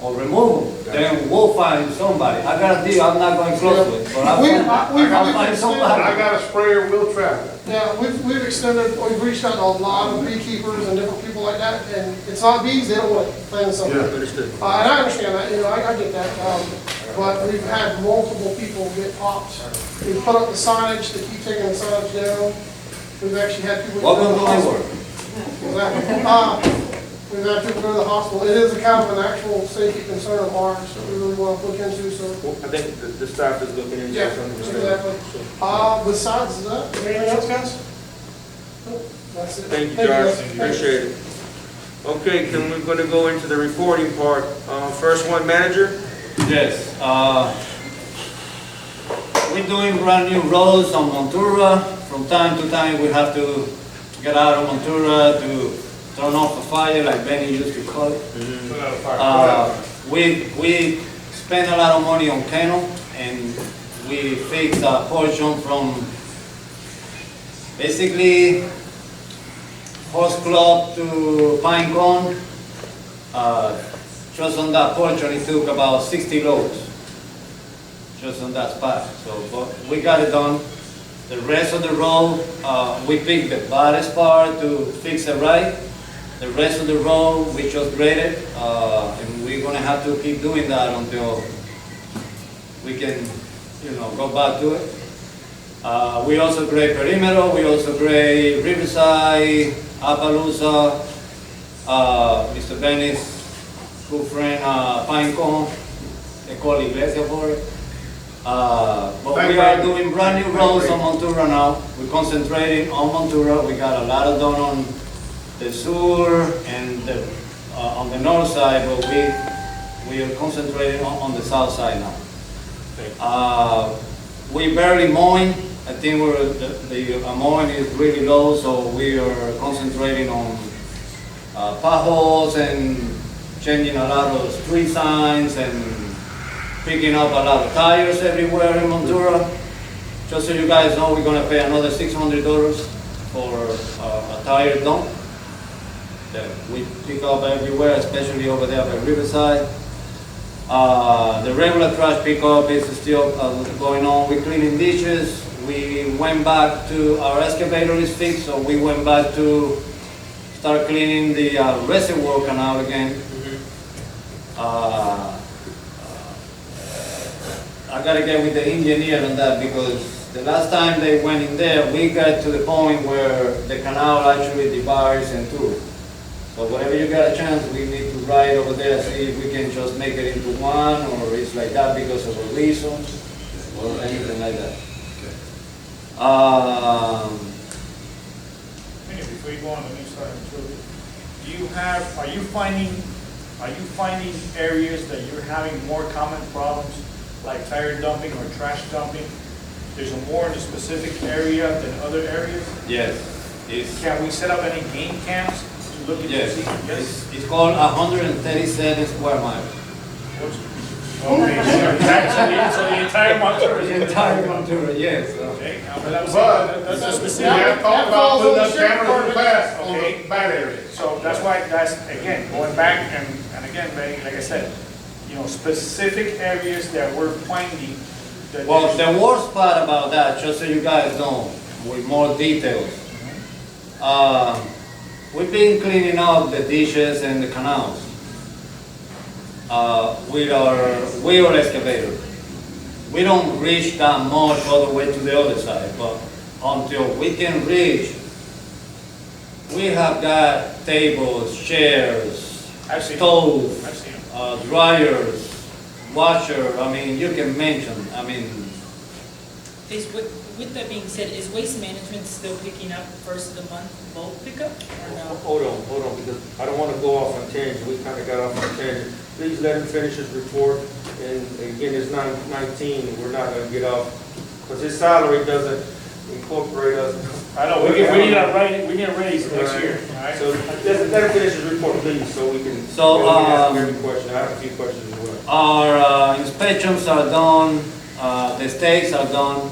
or remove them, then we'll find somebody. I guarantee you, I'm not going close to it, but I'll find somebody. I got a sprayer, we'll travel. Yeah, we've extended, we've reached out to a lot of beekeepers and different people like that, and it's not bees, they don't want it, plain and simple. Yeah. Understood. And I understand that, I get that, but we've had multiple people get popped. We've put up the signage, they keep taking the signage down. We've actually had people. Welcome to my work. Exactly. We've had people go to the hospital. It is a kind of an actual safety concern of ours that we really want to look into, so. I think the staff is looking into Yeah, something. exactly. Besides that, is there anything else, guys? Nope, that's it. Thank you, guys. Josh. Thank you. Appreciate it. Okay, we're going to go into the reporting part. First one, manager? Yes, we're doing brand new roads on Montura. From time to time, we have to get out of Montura to turn off a fire, like Benny used to call it. We spend a lot of money on Kennel, and we fix a portion from basically Horse Club to Pine Cone. Just on that portion, it took about 60 loads, just on that spot. So, but we got it done. The rest of the road, we picked the baddest part to fix it right. The rest of the road, we just graded, and we're gonna have to keep doing that until we can, go back to it. We also grade Perimeter, we also grade Riverside, Appaloosa, Mr. Benny's good friend, Pine Cone, they call Iglesia for it. But we are doing brand new roads on Montura now. We're concentrating on Montura. We got a lot of done on the sur and on the north side, but we are concentrating on the south side now. We barely mowing. I think the mowing is really low, so we are concentrating on potholes and changing a lot of street signs and picking up a lot of tires everywhere in Montura. Just so you guys know, we're gonna pay another $600 for a tire dump that we pick up everywhere, especially over there by Riverside. The regular trash pickup is still going on. We're cleaning ditches. We went back to, our excavator is fixed, so we went back to start cleaning the reservoir canal again. I gotta get with the engineer on that because the last time they went in there, we got to the point where the canal actually divides in two. So whenever you got a chance, we need to ride over there, see if we can just make it into one, or it's like that because of a reason, or anything like that. Before you go on, let me start. Are you finding areas that you're having more common problems, like tire dumping or trash dumping? There's more in a specific area than other areas? Yes. Can we set up any game camps to look at Yes. this? Yes. It's called 137 square miles. Okay, so the entire Montura. The entire Montura, yes. Okay, But, that's a we specific. have talked about putting up cameras in the past on Okay. the bad areas. So that's why, again, going back, and again, like I said, specific areas that we're finding. That Well, there's- the worst part about that, just so you guys know, with more details, we've been cleaning up the ditches and the canals with our wheel excavator. We don't reach that much all the way to the other side, but until we can reach, we have got tables, chairs, I've seen it. stoves, I've seen it. dryers, washer, I mean, you can mention, With that being said, is Waste Management still picking up first of the month bulk pickup or no? Hold on, because I don't want to go off on tangent, we kind of got off on tangent. Please let him finish his report, and again, it's 9:19, and we're not going to get off, because his salary doesn't incorporate us. I know, we need a raise next year, all right? So let him finish his report, please, so we can. So, we can ask him every question. I have a few questions as well. Our inspections are done, the stakes are done.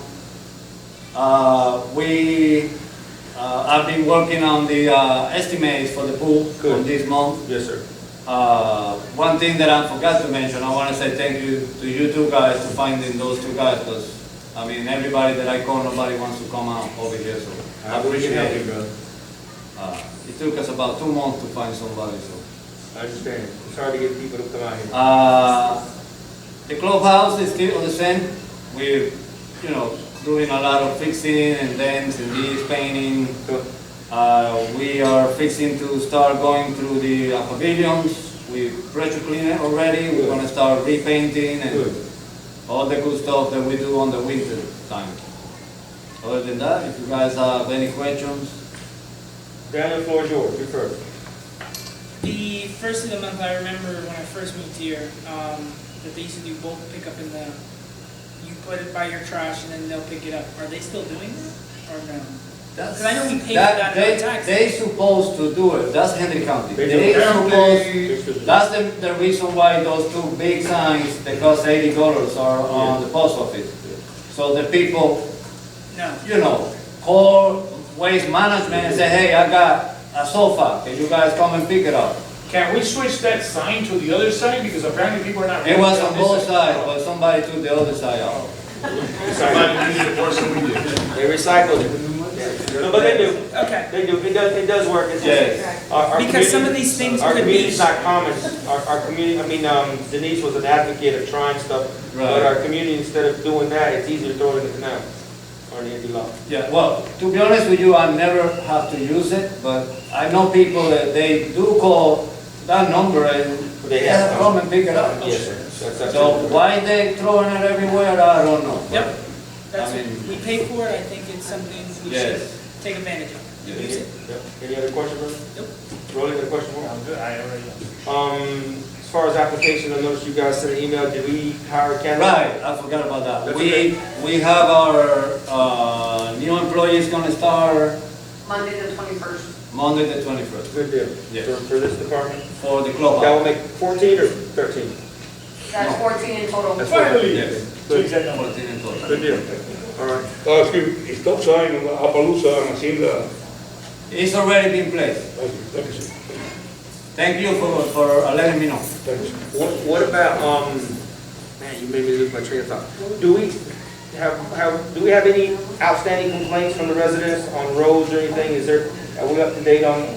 I've been working on the estimates for the pool Good. this month. Yes, sir. One thing that I forgot to mention, I want to say thank you to you two guys for finding those two guys, because, everybody that I call, nobody wants to come out over here, so I appreciate it. It took us about 2 months to find somebody, so. I understand. It's hard to get people to come out here. The clubhouse is still the same. We're, doing a lot of fixing and dents and this painting. We are fixing to start going through the pavilions. We pressure clean it already. We're gonna start repainting and all the good stuff that we do on the winter time. Other than that, if you guys have any questions. Daniel, the floor is yours. You first. The first of the month, I remember when I first moved here, that they used to do bulk pickup in the, you put it by your trash and then they'll pick it up. Are they still doing that or no? Because I know we pay for that in our taxes. They supposed to do it, that's Henry County. They Supposed, that's the reason why those two big signs that cost $80 are on the post office. So the people, No. call Waste Management and say, hey, I got a sofa, can you guys come and pick it up? Can we switch that sign to the other side, because apparently people are not. It was on reading both this sides, but somebody took the other side out. Somebody needed it worse than we did. They recycled it. No, but they do. Okay. They do. It does work. It's just- Yes. our Because some community- of these things Our could be. community's not common. Our community, Denise was an advocate of trying stuff. But Right. our community, instead of doing that, it's easier to throw it in the canal or the empty lot. Yeah, well, to be honest with you, I never have to use it, but I know people that they do call that number and They they have have to come and pick it up. Yes, sir. That's So absolutely. why they throwing it everywhere, I don't know. Yep. That's, I mean- we pay for it, I think it's something we Yes. should take advantage of. Use it. Yep. Any other questions, brother? Nope. Rolly, got a question for me? I'm good, I already know. As far as application, I noticed you guys sent an email. Did we hire a candidate? Right, I forgot about that. That's okay. We have our new employees gonna start Monday the 21st. Monday the 21st Good deal. Yes. For this department? for the That will clubhouse. make 14 or 13? That's 14 in total. That's Finally, Yes. change that number. 14 in total. Good deal. All right. Excuse me, stop sign on Appaloosa and Hacienda. It's already been placed. Thank you, sir. Thank you for letting me know. Thank you, sir. What about, man, you made me lose my train of thought. Do we have any outstanding complaints from the residents on roads or anything? Are we up to date on?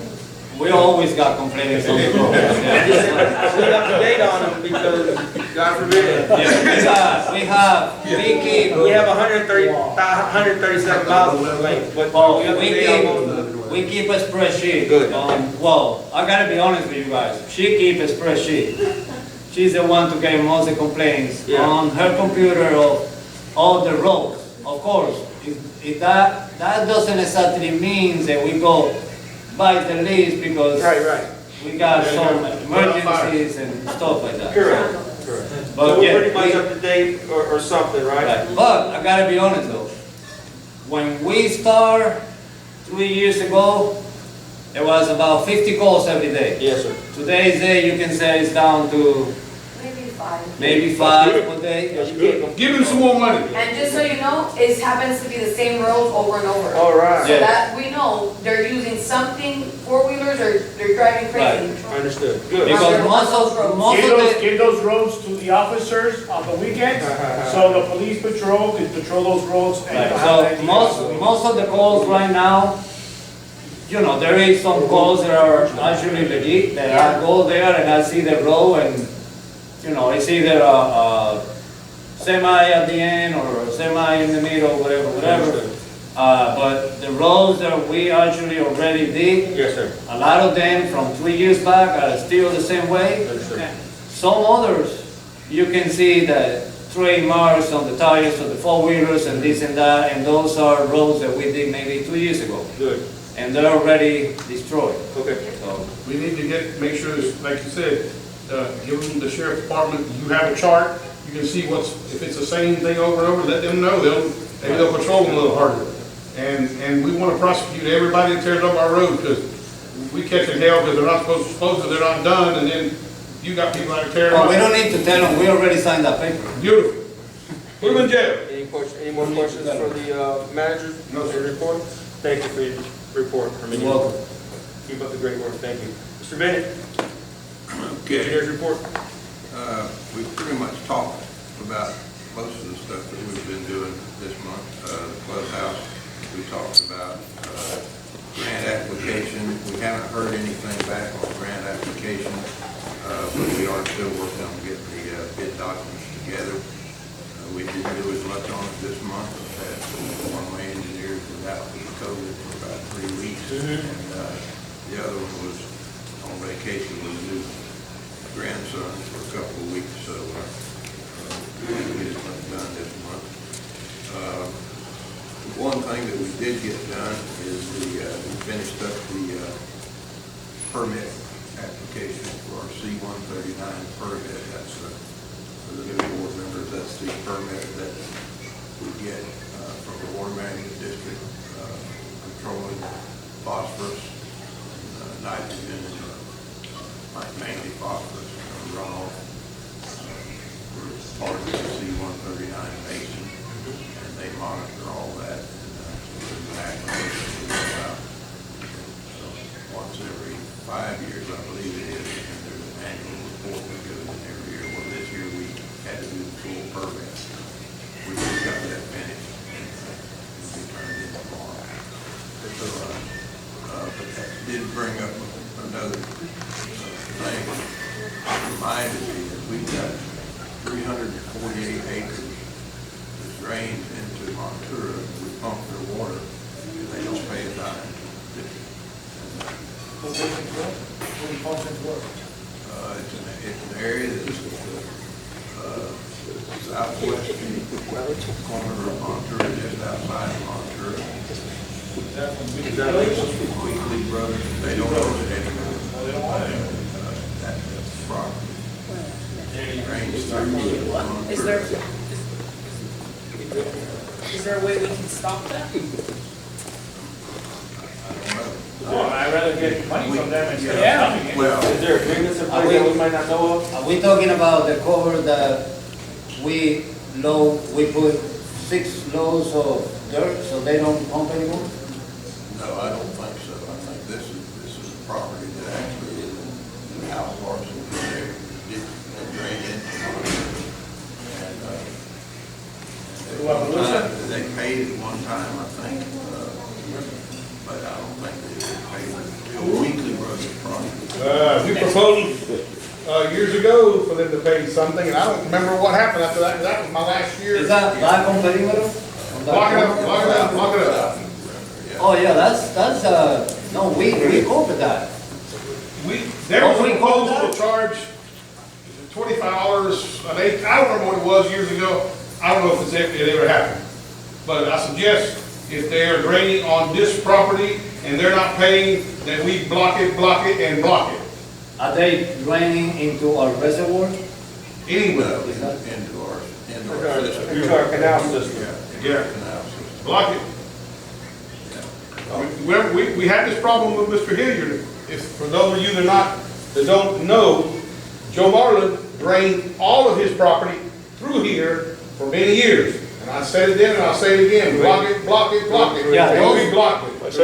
We always got complaints on the road. Are we up to date on them because, God forbid, We we have 137 miles of complaints, but are we up to date on those? We keep a spreadsheet. Good. Well, I gotta be honest with you guys, she keep a spreadsheet. She's the one to get most of the complaints Yeah. on her computer of all the roads. Of course, if that doesn't exactly mean that we go by the list because Right. we got Yeah, some yeah. emergencies and stuff like that. Correct. But So we're yeah, pretty much we- up to date or something, right? Right. But I gotta be honest though, when we start 3 years ago, it was about 50 calls every day. Yes, sir. Today's day, you can say it's down to Maybe 5. maybe 5 per day. That's good. Give him some more money. And just so you know, it happens to be the same roads over and over. All right. So Yeah. that, we know, they're using something, four-wheelers, or they're driving crazy. Understood. Good. Because most of Give those roads to the officers on the weekends, so the police patrol can patrol those roads and Right, don't have so any- most of the calls right now, you know, there is some calls that are actually legit, that I go there and I see the road and, you know, it's either a semi at the end or a semi in the middle, whatever. But the roads that we actually already did, Yes, sir. a lot of them from 3 years back are still the same way. Understood. Some others, you can see the trade marks on the tires of the four-wheelers and this and that, and those are roads that we did maybe 2 years ago, Good. and they're already destroyed. Okay. So, We need to make sure, like you said, give them the sheriff department, you have a chart, you can see if it's the same thing over and over, let them know, maybe they'll patrol them a little harder. And we want to prosecute everybody that tears up our road, because we catching hell because they're not supposed to, they're not done, and then you got people out there tearing well, we up. don't need to tell them, we already signed that paper. Beautiful. Put them in jail. Any more questions for the manager? No, sir. Report? Thank you for your report. You're welcome. Keep up the great work. Thank you. Mr. Bennett, Okay. engineer's report. We pretty much talked about most of the stuff that we've been doing this month. The clubhouse, we talked about grant application. We haven't heard anything back on grant application, but we are still working on getting the bid documents together. We didn't do as much on it this month. We had one of my engineers was out with COVID for about 3 weeks, and the other one was on vacation with his grandson for a couple of weeks, so we didn't get as much done this month. One thing that we did get done is we finished up the permit application for our C-139 permit. That's for the new board members, that's the permit that we get from the water management district controlling phosphorus, nitrogen, mainly phosphorus runoff. We're part of the C-139 basin, and they monitor all that. And there's an application to go out. So once once every 5 years, I believe it is, and there's an annual report that goes in every year. Well, this year we had to do the full permit. We just got that finished, and we turned it in tomorrow. So, but that did bring up another thing. It reminded me that we've got 348 acres that drains into Montura. We pump their water, and they don't pay a dime. It's an area that's southwest corner of Montura, just outside of Montura. Weekly Brothers, they don't own it anymore. That's the property. Is there a way we can stop that? Well, I'd rather get money from them instead of coming in. Well, Is there agreements in place that we might not know of? Are we talking about the cover that we put 6 loads of dirt so they don't pump anymore? no, I don't think so. I think this is a property that actually is an house parcel that they drain into. And they paid it one time, I think, but I don't think they paid the Weekly Brothers project. We proposed, years ago for them to pay something, and I don't remember what happened after that, 'cause that was my last year. Is that black on perimeter? Lock it up, lock it up, lock it up. Oh, yeah, that's, no, we covered that. There was a proposal to charge $25 an acre, I don't remember what it was years ago, I don't know if it ever happened. But I suggest if they are draining on this property and they're not paying, then we block it, and block it. Are they draining into our reservoir? Anyway, Into our system. Into our canal system. Yeah. Canal system. block it. We had this problem with Mr. Hilliard. If, for those of you that don't know, Joe Marlin drained all of his property through here for many years. And I said it then and I'll say it again, block it, block it, block it. Yeah, And we blocked it. Those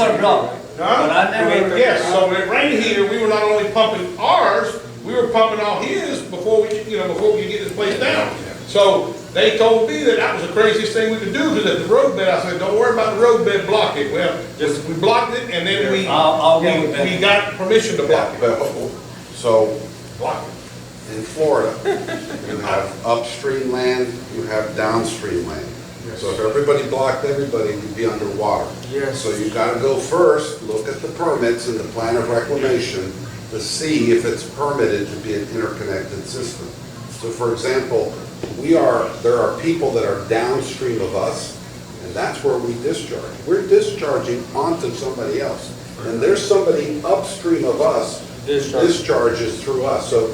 are blocked. Huh? But I never. Yes, so when it rained here, we were not only pumping ours, we were pumping all his before we could get this place down. So they told me that was the craziest thing we could do, because at the roadbed, I said, don't worry about the roadbed, block it. Well, we blocked it, and then we got permission to block it. So, Block it. in Florida, you have upstream land, you have downstream land. So if everybody blocked everybody, we'd be underwater. Yes. So you gotta go first, look at the permits and the plan of reclamation to see if it's permitted to be an interconnected system. So for example, there are people that are downstream of us, and that's where we discharge. We're discharging onto somebody else. And there's somebody upstream of us discharges through us. So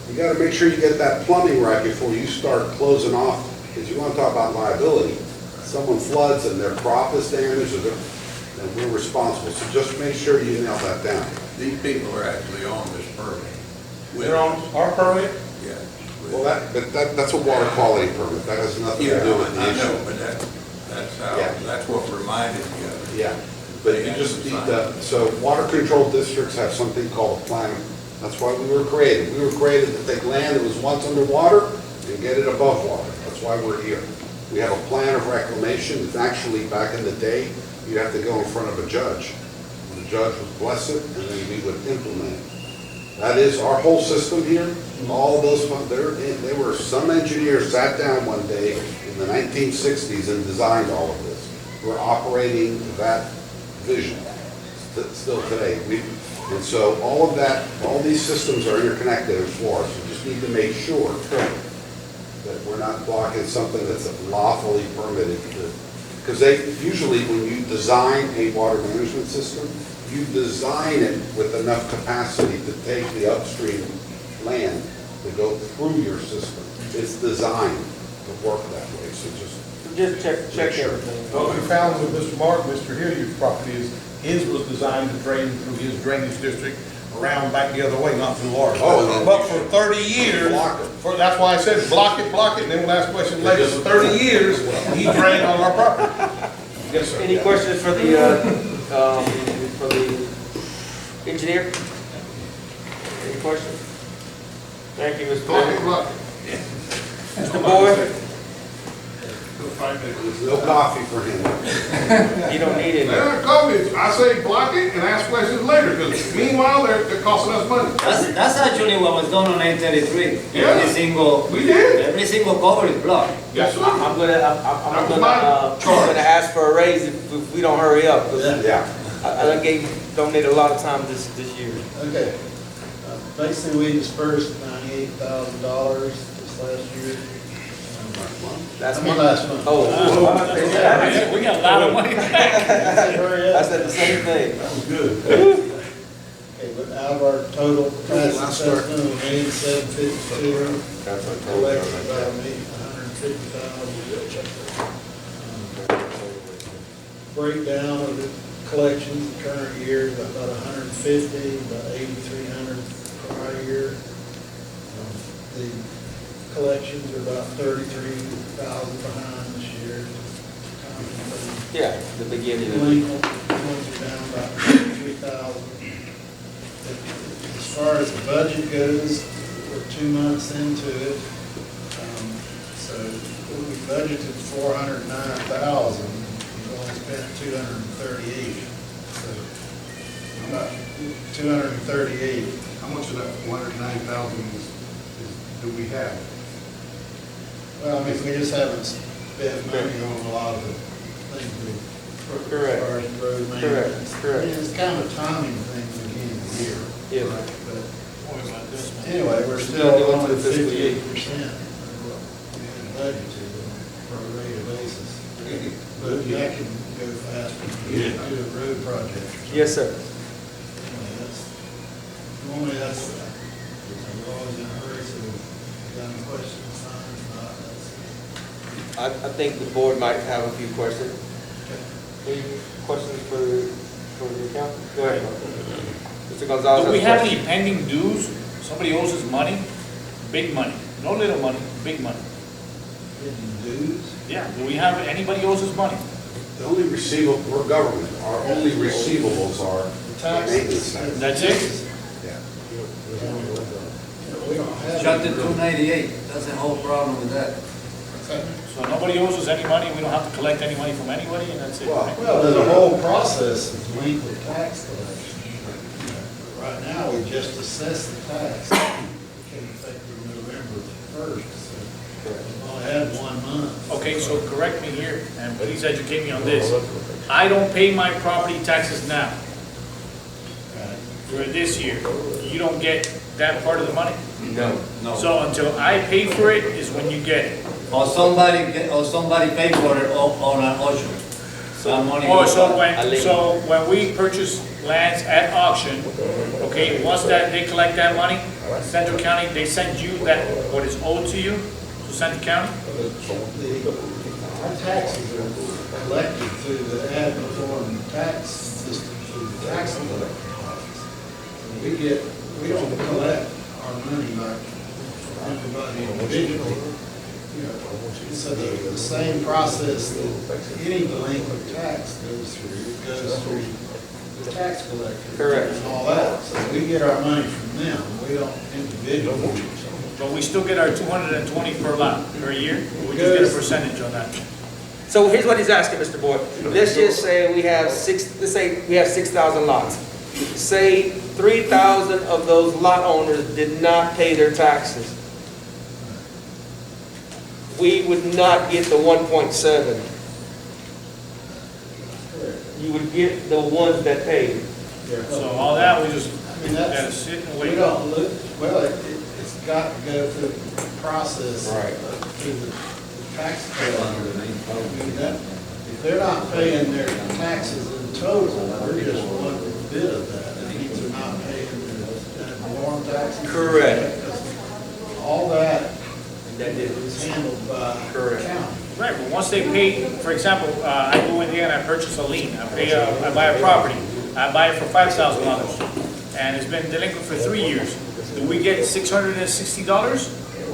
you gotta make sure you get that plumbing right before you start closing off, because you wanna talk about liability. Someone floods and their crop is damaged, then we're responsible. So just make sure you nail that down. These people are actually on this permit. They're on our permit? Yeah. Well, that's a water quality permit. That has nothing to do with the I issue. know, but that's what reminded me of it. Yeah, but you just need so water control districts have something called a plan. That's why we were created. We were created to take land that was once underwater and get it above water. That's why we're here. We have a plan of reclamation. It's actually, back in the day, you'd have to go in front of a judge. And the judge would bless it, and then we would implement it. That is our whole system here. All of those, some engineers sat down one day in the 1960s and designed all of this. We're operating that vision still today. And so all of that, all these systems are interconnected in Florida. So we just need to make sure that we're not blocking something that's lawfully permitted. Because usually when you design a water management system, you design it with enough capacity to take the upstream land to go through your system. It's designed to work that way, so just check everything. What we found with Mr. Hilliard's property is his was designed to drain through his drainage district around back the other way, not through ours. But for 30 years, that's why I said block it, and then we'll ask questions later. For 30 years, he drained on our property. Yes, sir. Any questions for the Engineer? Any questions? Thank you, Mr. Block it, Bennett. block Mr. Boyd? There's no coffee for him. You don't need it. any. They're not copies. I say block it and ask questions later, because meanwhile, they're costing us money. That's actually what was done on 833. Yeah. Every single cover is blocked. Yes, sir. I'm gonna ask for a raise if we don't hurry up. 'Cause Yeah. I done donated a lot of time this year. Okay. Basically, we dispersed $98,000 this last year. That's my last month. Oh. We got a lot of money. I said the same thing. That was good. Okay, but out of our total tax assessment of $1,752,000, collected about $150,000. Breakdown of the collections, the current year, about 150, about 8,300 prior year. The collections are about 33,000 behind this year. Yeah, the beginning. Delinquents are down about 3,000. As far as the budget goes, we're 2 months into it. So we budgeted 409,000, we've only spent 238. So about 238. How much of that 109,000 do we have? Well, I mean, we just haven't spent money on a lot of the things we. Correct. As far as road maintenance. Correct. I mean, it's kind of a timing thing at the beginning of the year. Yeah. But anyway, we're still Going to only the fiscal year. 58% of what we had budgeted on a pro rata basis. But that can go faster if you do a road project or something. Yes, sir. Normally that's, we're always in a hurry, so if you got any questions, signs, not, that's. I think the board might have a few questions. Any questions for the account? Go ahead. Mr. Gonzalez. Do we has a have question. any pending dues? Somebody owes us money, big money, no little money, big money. Dues? Yeah, do we have, anybody owes us money? The only receivable, we're government, our only receivables are maintenance tax. That's it? We don't have. Shut to 298, that's the whole problem with that. So nobody owes us any money, we don't have to collect any money from anybody, and that's it? right? Well, there's a whole process of linked with tax collection. Right now, we just assess the tax. It came effective November 1st, so we've only had 1 month. Okay, so correct me here, and please educate me on this. I don't pay my property taxes now for this year. You don't get that part of the money? No. So until I pay for it is when you get it? Or somebody pay for it on an auction. Some money. Oh, goes back. so when we purchase lands at auction, okay, once that, they collect that money, Central County, they send you that, what is owed to you, to Central County? Our taxes are collected through the ad valorem tax system, through the tax collector office. We don't collect our money like everybody individually. So the same process that any delinquent tax goes through the tax collector. Correct. And all that, so we get our money from them, we don't individually. But we still get our 220 per lot, per year? We just get a percentage on that? So here's what he's asking, Mr. Boyd. Let's just say we have 6,000 lots. Say 3,000 of those lot owners did not pay their taxes. We would not get the 1.7. You would get the ones that paid. So all that, we just I mean, that's, gotta sit and we wait? don't look, well, it's got to go through the process. Right. Through the tax collector. I mean, if they're not paying their taxes in total, we're just one bit of that. That means they're not paying their norm taxes. Correct. All that That did. is handled by the Correct. county. Right, but once they pay, for example, I go in here and I purchase a lien, I buy a property, I buy it for $5,000, and it's been delinquent for 3 years. Do we get $660?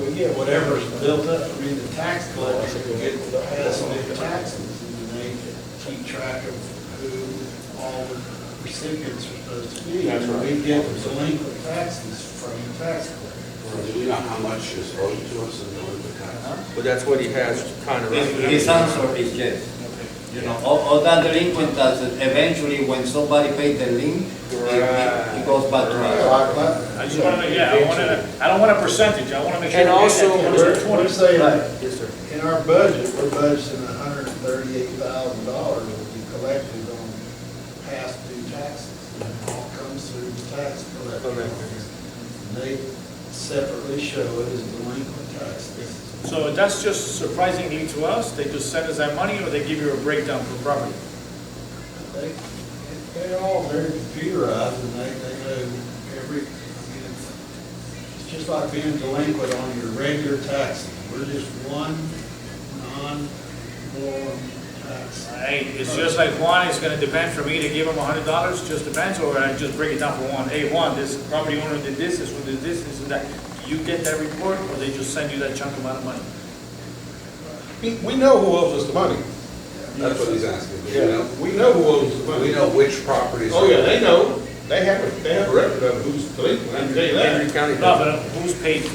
We get whatever's built up. I mean, the tax collector has to pay taxes, and they keep track of who all the recipients are supposed to be. That's right. We get delinquent taxes from the tax collector. Do you know how much is owed to us in delinquent tax? But that's what he has kind of. His answer is yes. You know, all that delinquent taxes, eventually when somebody pays the lien, it goes back to us. I just want to, yeah, I don't want a percentage, I want to make sure. And also, We're saying, Yes, sir. in our budget, we're budgeting $138,000 will be collected on past due taxes. And it all comes through the tax collector. And they separately show it as delinquent taxes. So that's just surprisingly to us, they just send us that money, or they give you a breakdown for property? They're all very computerized and they know every, I mean, it's just like being delinquent on your regular taxes. We're just one non-form tax. Hey, it's just like Juan, it's gonna depend for me to give him $100, just depends, or I just break it down for Juan. Hey, Juan, this property owner did this one did this and that. Do you get that report, or they just send you that chunk amount of money? We know who owes us the money. That's what he's asking. Do you know? We know who owes us the money. We know which properties. Oh, yeah, they know. They have a record of who's delinquent, I can tell you Henry that. County. No, but who's paid?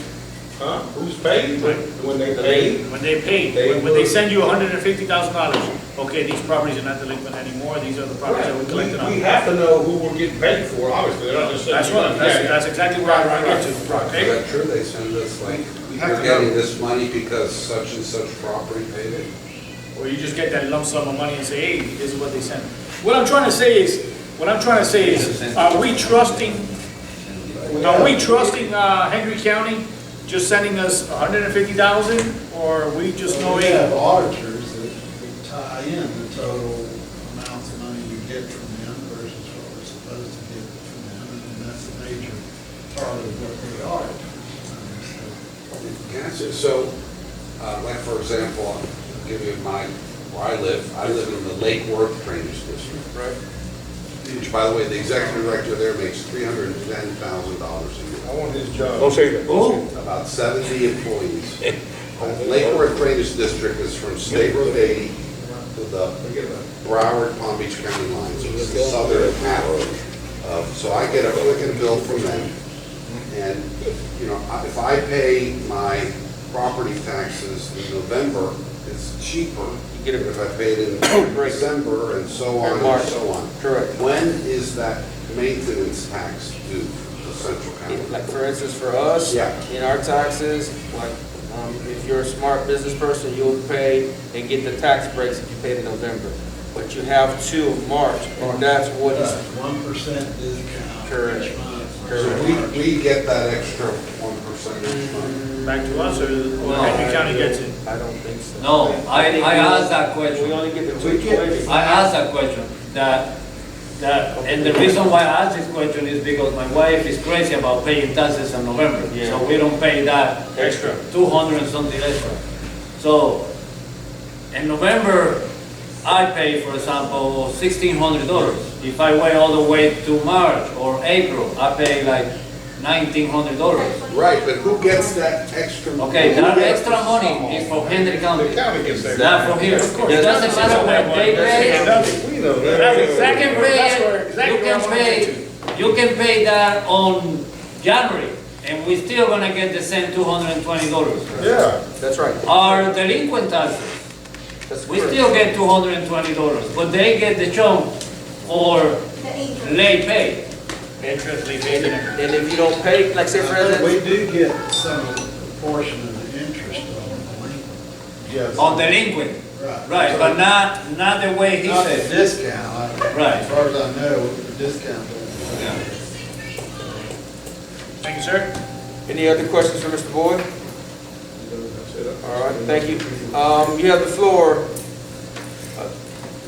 Huh? Who's paid? When they pay. When they paid, when they send you $150,000, okay, these properties are not delinquent anymore, these are the properties that we collected on. We have to know who we're getting paid for, obviously, they're not just saying. That's what, that's exactly where I get to, Is okay? that true? They send us like, have you're to getting know. this money because such and such property paid it? Or you just get that lump sum of money and say, hey, this is what they sent. What I'm trying to say is, are we trusting Henry County just sending us $150,000, or are we just know, We hey, have auditors that tie in the total amounts of money you get from them versus what we're supposed to get from them, and that's a major part of what they audit. Can I say, so, like for example, I'll give you where I live in the Lake Worth Drainage District. Right. Which, by the way, the executive director there makes $310,000 a year. I want his job. Don't say that. Don't say that. About 70 employees. Lake Worth Drainage District is from State Road 80 to the Broward Palm Beach County line, so it's the southern half. So I get a bill from them, and, you know, if I pay my property taxes in November, it's cheaper You get it. than if I paid in December and so on March. and so on. Correct. When is that maintenance tax due to Central County? Like, for instance, for us, Yeah. in our taxes, like, if you're a smart business person, you'll pay and get the tax breaks if you paid in November. But you have till March, and that's what is, 1% discount Correct. each month. Correct. We get that extra 1% each month. back to us, or Henry County gets it? I don't think so. No, I asked that question. We only get the 220. I asked that question, and the reason why I asked this question is because my wife is crazy about paying taxes in November. Yeah. So we don't pay that Extra. 200 and something extra. So in November, I pay, for example, $1,600. If I wait all the way to March or April, I pay like $1,900. Right, but who gets that extra? Okay, who that gets extra money is from Henry County. The county gets that. Not from here. It doesn't matter when they pay. We know That's that. exactly You can where- pay that's it, where- exactly where I wanna get to. you can pay that on January, and we're still gonna get the same $220. Yeah. That's right. Our delinquent taxes, That's we correct. still get $220, but they get the chunk for late pay. Interest, late And payment. and if you don't pay, like say for We instance, do get some portion of the interest on delinquent. Yes. On delinquent, Right. right, but not the way he Not the said. discount. Right. As far as I know, the discount. Thank you, sir. any other questions for Mr. Boyd? All right, thank you. You have the floor,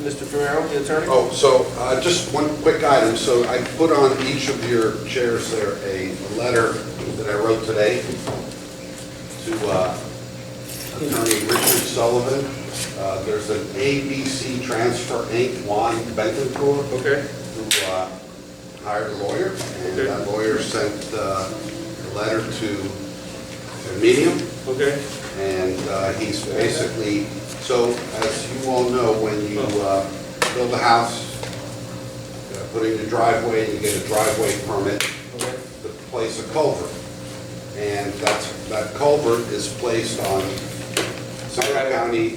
Mr. Ferrero, the attorney. Oh, so just one quick item. So I put on each of your chairs there a letter that I wrote today to Attorney Richard Sullivan. There's an ABC Transfer Inc., Juan Bentoncourt, Okay. who hired a lawyer, and that lawyer sent a letter to Medium. Okay. And he's basically, so as you all know, when you build a house, putting the driveway, and you get a driveway permit to place a culvert. And that culvert is placed on Central County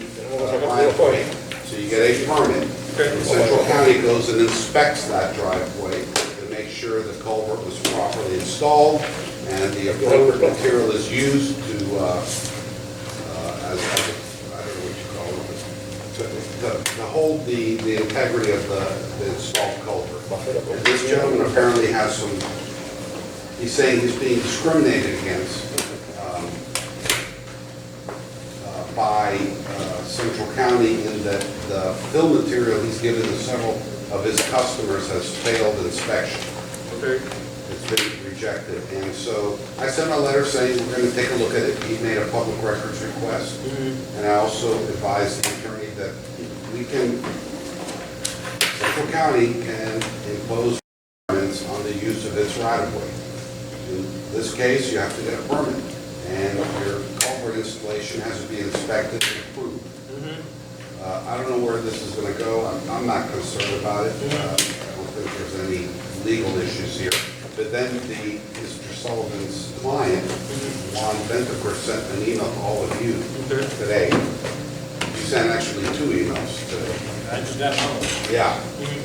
driveway, so you get a permit. And Central County goes and inspects that driveway to make sure the culvert was properly installed and the appropriate material is used to, I don't know what you call it, to hold the integrity of the installed culvert. And this gentleman apparently has some, he's saying he's being discriminated against by Central County in that the fill material he's given to several of his customers has failed inspection. Okay. It's been rejected. And so I sent a letter saying we're going to take a look at it. He made a public records request. And I also advised the attorney that we can, Central County can impose requirements on the use of its right-of-way. In this case, you have to get a permit. And your culvert installation has to be inspected and approved. I don't know where this is going to go. I'm not concerned about it. I don't think there's any legal issues here. But then Mr. Sullivan's client, Juan Ventafer, sent an email to all of you today. You sent actually 2 emails today. I just got one. Yeah,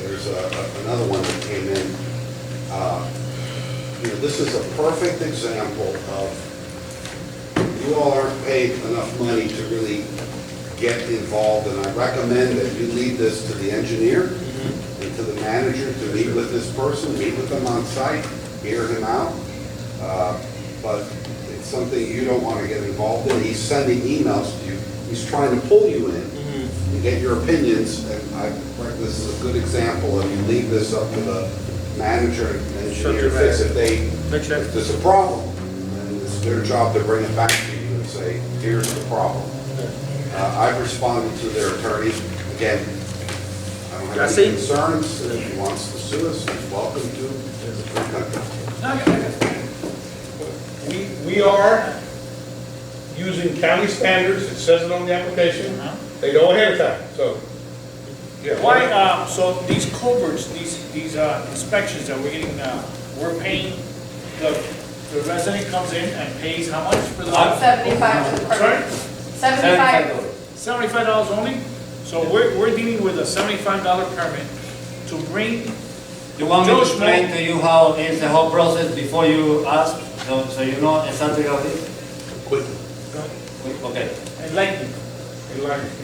there's another one that came in. This is a perfect example of you all aren't paid enough money to really get involved, and I recommend that you leave this to the engineer and to the manager to meet with this person, meet with them on site, hear him out. But it's something you don't want to get involved in. He's sending emails to you. He's trying to pull you in and get your opinions, and this is a good example of you leave this up to the manager and engineer to fix it. If there's a problem, then it's their job to bring it back to you and say, here's the problem. I've responded to their attorney. Again, I don't have any concerns. If he wants to sue us, he's welcome to. We are using county standards. It says it on the application. They go ahead of time, so. Yeah. Why, so these culverts, these inspections that we're getting, we're paying, the resident comes in and pays how much for the? $75 per Sorry? 75. $75 only? So we're dealing with a $75 permit to bring. You want me to explain to you how is the whole process before you ask, so you know exactly how it is? Quick. Okay. Enlighten me.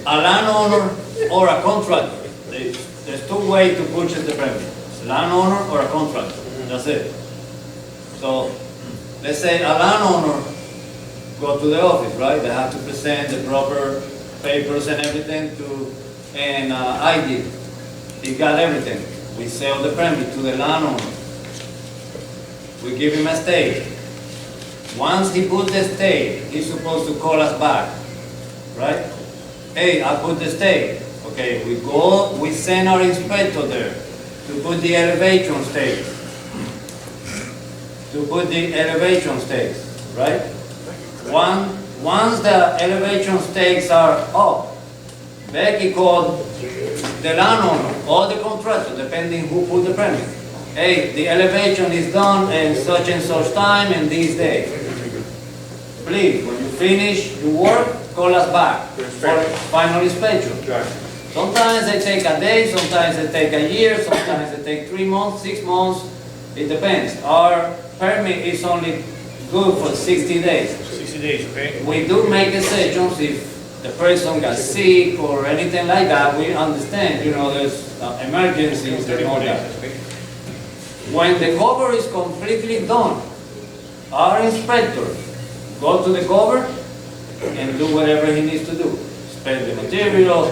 A landowner or a contractor, there's 2 ways to purchase the permit. Landowner or a contractor, that's it. So, let's say a landowner go to the office, right? They have to present the proper papers and everything and ID. He got everything. We sell the permit to the landowner. We give him a stake. Once he put the stake, he's supposed to call us back, right? Hey, I put the stake. Okay, we go, we send our inspector there to put the elevation stakes. To put the elevation stakes, right? Once the elevation stakes are up, Becky called the landowner or the contractor, depending who put the permit. Hey, the elevation is done in such and such time and this day. Please, when you finish your work, call us back for final inspection. Sometimes they take a day, sometimes they take a year, sometimes they take 3 months, 6 months. It depends. Our permit is only good for 60 days. 60 days, okay? We do make exceptions if the person got sick or anything like that. We understand, there's emergencies and all that. When the cover is completely done, our inspector go to the cover and do whatever he needs to do. Spread the material,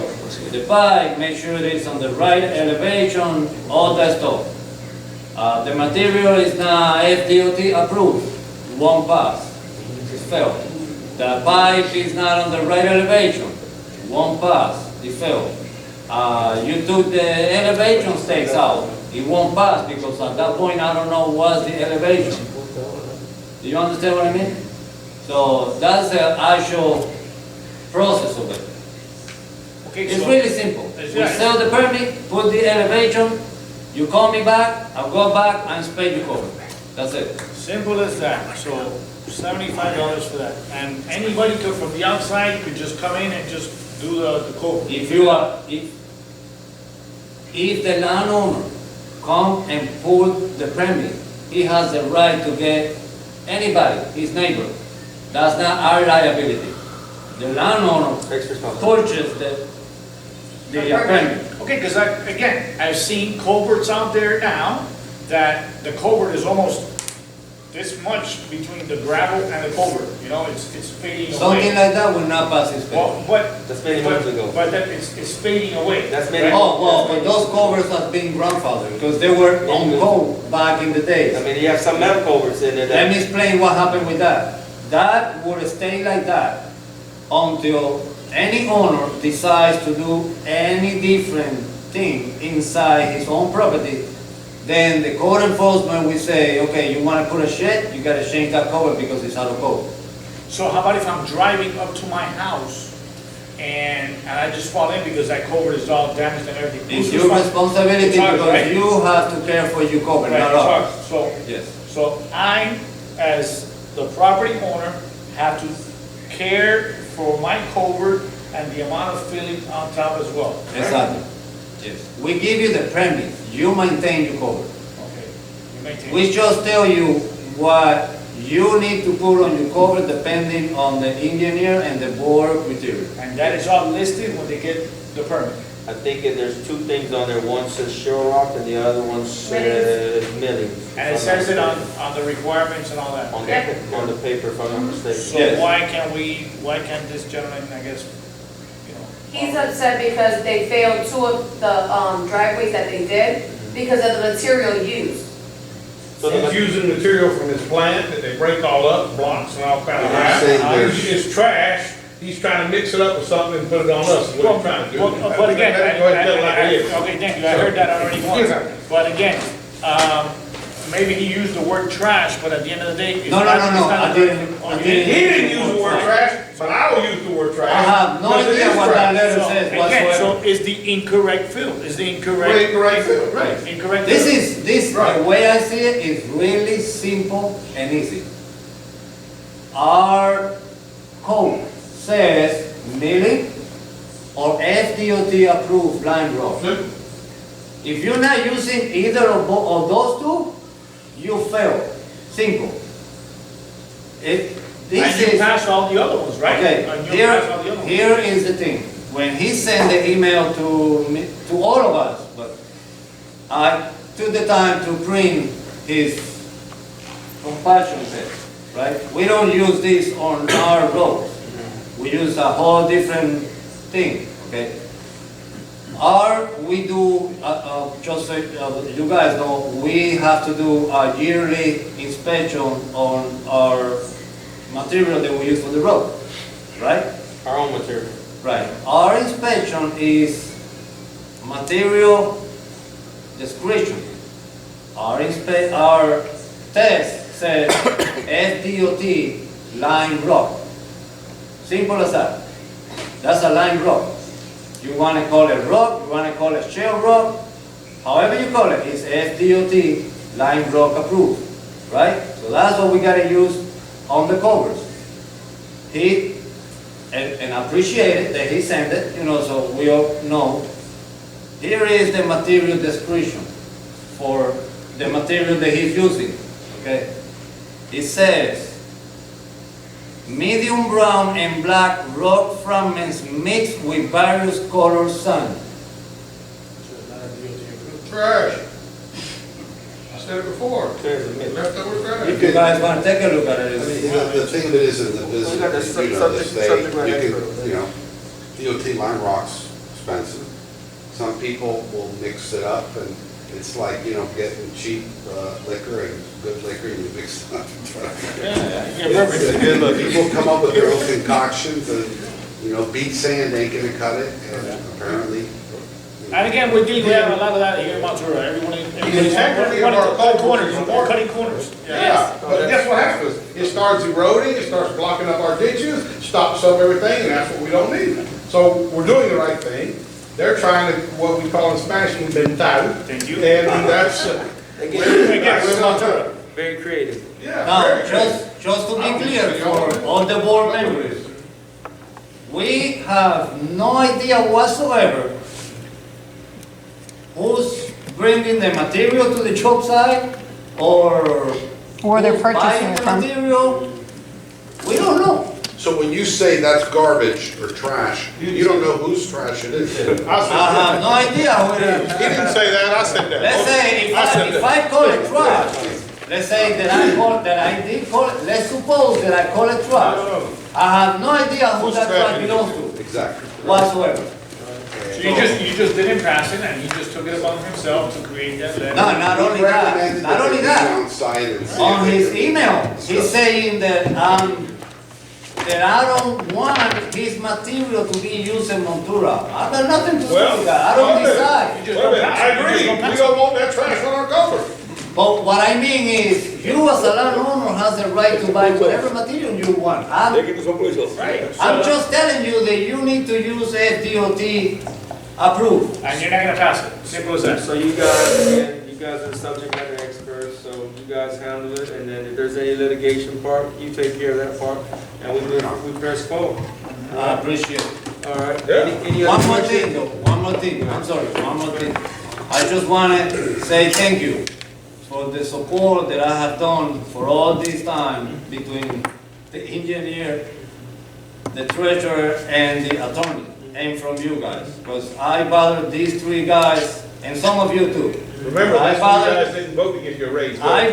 the pipe, make sure it's on the right elevation, all that stuff. The material is not FDOT approved, it won't pass, it's failed. The pipe is not on the right elevation, it won't pass, it failed. You took the elevation stakes out, it won't pass because at that point I don't know what's the elevation. Do you understand what I mean? So that's the actual process of it. Okay, It's so really simple. We sell the permit, put the elevation, You call me back, I'll go back and spade your culvert. That's it. Simple as that, so $75 for that. And anybody could, from the outside, could just come in and just do the culvert. If you are, if the landowner come and put the permit, he has the right to get anybody, his neighbor. That's not our liability. The landowner purchased the permit. Okay, because again, I've seen culverts out there now, that the culvert is almost this much between the gravel and the culvert, you know, it's fading away. Something like that will not pass inspection. Well, but. That's many months ago. But that it's fading away. That's many. right? Oh, well, but those culverts have been grandfathered, because they were on code back in the days. I mean, you have some metal culverts in there Let that, me explain what happened with that. That would stay like that until any owner decides to do any different thing inside his own property. Then the code enforcement will say, okay, you want to put a shed, you got to change that cover because it's out of code. So how about if I'm driving up to my house and I just fall in because that culvert is all damaged and everything? It's Who's your responsible? responsibility It's ours, because right? you have to care for your cover, Right, not it's ours. ours. So, Yes. so I, as the property owner, have to care for my culvert and the amount of filling on top as well. correct? Exactly. Yes. We give you the permit, you maintain your cover. Okay, you maintain. We just tell you what you need to put on your cover depending on the engineer and the bore material. And that is all listed when they get the permit. I think there's two things on there. One says shell rock and the other one says milling. And it says it on the requirements and all that. On the paper, if I'm not mistaken. So Yes. why can't this gentleman, I guess, you know? He's upset because they failed two of the driveways that they did because of the material used. So He's using material from his plant that they break all up, blocks and all kind of You're saying crap. there's- It's trash, he's trying to mix it up with something and put it on us, is what he's trying to do. But again, Go ahead and tell it like it is. okay, thank you, I heard that already once. But again, maybe he used the word trash, but at the end of the day, it's No, no, not. no, it's no, not I a- didn't- oh, I you didn't. He didn't use the word trash, but I will use the word trash. I have no Because it idea is what that trash. letter So, says again, whatsoever. so is the incorrect fill, is the incorrect. Incorrect fill, right. Incorrect. This fill. is, Right. the way I see it is really simple and easy. Our code says milling or FDOT approved line road. If you're not using either of those two, you fail. Simple. This And you is, pass all the other ones, right? okay, And you pass all the other ones. here is the thing. When he sent the email to me, to all of us, but I took the time to print his compassion test, right? We don't use this on our roads. We use a whole different thing, okay? We do, just so you guys know, we have to do a yearly inspection on our material that we use for the road, right? Our own material. Right. Our inspection is material description. Our test says FDOT line rock. Simple as that. That's a line rock. You want to call it rock, you want to call it shell rock, however you call it, it's FDOT line rock approved, right? So that's what we got to use on the covers. And I appreciate it that he sent it, so we all know. Here is the material description for the material that he's using, okay? It says, medium brown and black rock fragments mixed with various color sand. Trash. I said it before. Leftover trash. If you guys want to take a look at it, The thing of it is, in the business, got the you know, subject matter expert. you can, DOT line rock's expensive. Some people will mix it up, and it's like, getting cheap liquor and good liquor, and you mix it up. People come up with their own concoctions, and, beat sand ain't gonna cut it, and apparently. And again, we have a lot of that here in Monterey, everyone. The integrity of our culvert is important. Cutting corners. Yeah, but guess what happens? It starts eroding, it starts blocking up our ditches, stops up everything, and that's what we don't need. So we're doing the right thing. they're trying to, what we call in Spanish, inventar. Thank you. And that's, Again, very creative. yeah. Now, very just to be clear for all the board members, we have no idea whatsoever who's bringing the material to the job site or Or they're who's purchasing buying it the from. material. We don't know. So when you say that's garbage or trash, you don't know whose trash it is. I have no idea who it is. He didn't say that, I said that. Let's say if I call it trash, let's say that I did call it, let's suppose that I call it trash. I have no idea who that trash belongs to Exactly. whatsoever. So you just didn't pass it, and he just took it upon himself to create that letter? No, not only that, not only that. On site and see On if his they- email, he's saying that, that I don't want his material to be used in Montura. I've got nothing to do with that, I don't decide. Wait a minute, I agree, we don't want that trash on our cover. But what I mean is, you as a landowner has the right to buy whatever material you want. Take it to someplace else. Right. I'm just telling you that you need to use FDOT approved. And you're not gonna pass it, simple as that. So you guys, again, you guys are subject matter experts, so you guys handle it, and then if there's any litigation part, you take care of that part, and we press forward. I appreciate it. All right? Yeah. Any One other more questions? thing, though, one more thing, I'm sorry, one more thing. I just wanna say thank you for the support that I have done for all this time between the engineer, the treasurer, and the attorney, and from you guys. Because I bothered these three guys, and some of you too. Remember, I these bothered- guys didn't vote to get you a raise. I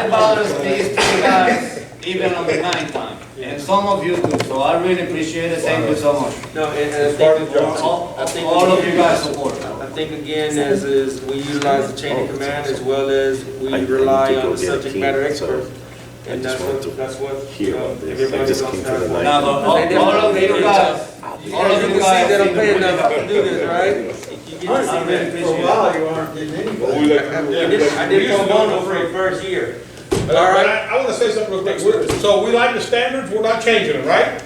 bothered these three guys even on the night time, and some of you too, so I really appreciate it, thank you so much. No, and I think, All of you guys support. I think again, is we utilize the chain of command as well as we rely on the subject matter experts. And that's what, everybody else has. Now, but all of you guys, all of you guys. That I'm paying enough to do this, right? I really appreciate it. you aren't getting anybody. But we like I did pro bono for the first year. All right, I wanna say something real quick. So we like the standards, we're not changing them, right?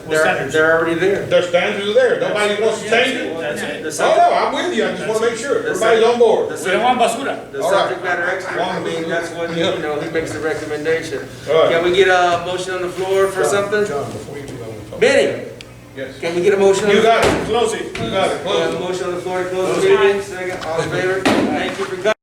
They're already there. Their standards are there, nobody wants to change it? That's it. The No, subject- no, I'm with you, I just wanna make sure, everybody's on board. We don't want basura. The All right. subject matter expert, I mean, that's what, you know, he makes the recommendation. All right. Can we get a motion on the floor for something? John, before you do that, I wanna talk. Benny, Yes. can we get a motion? on You the- got it. Close it. You got it, We have close a it. motion on the floor to close the meeting, second, all in favor? Thank you for coming.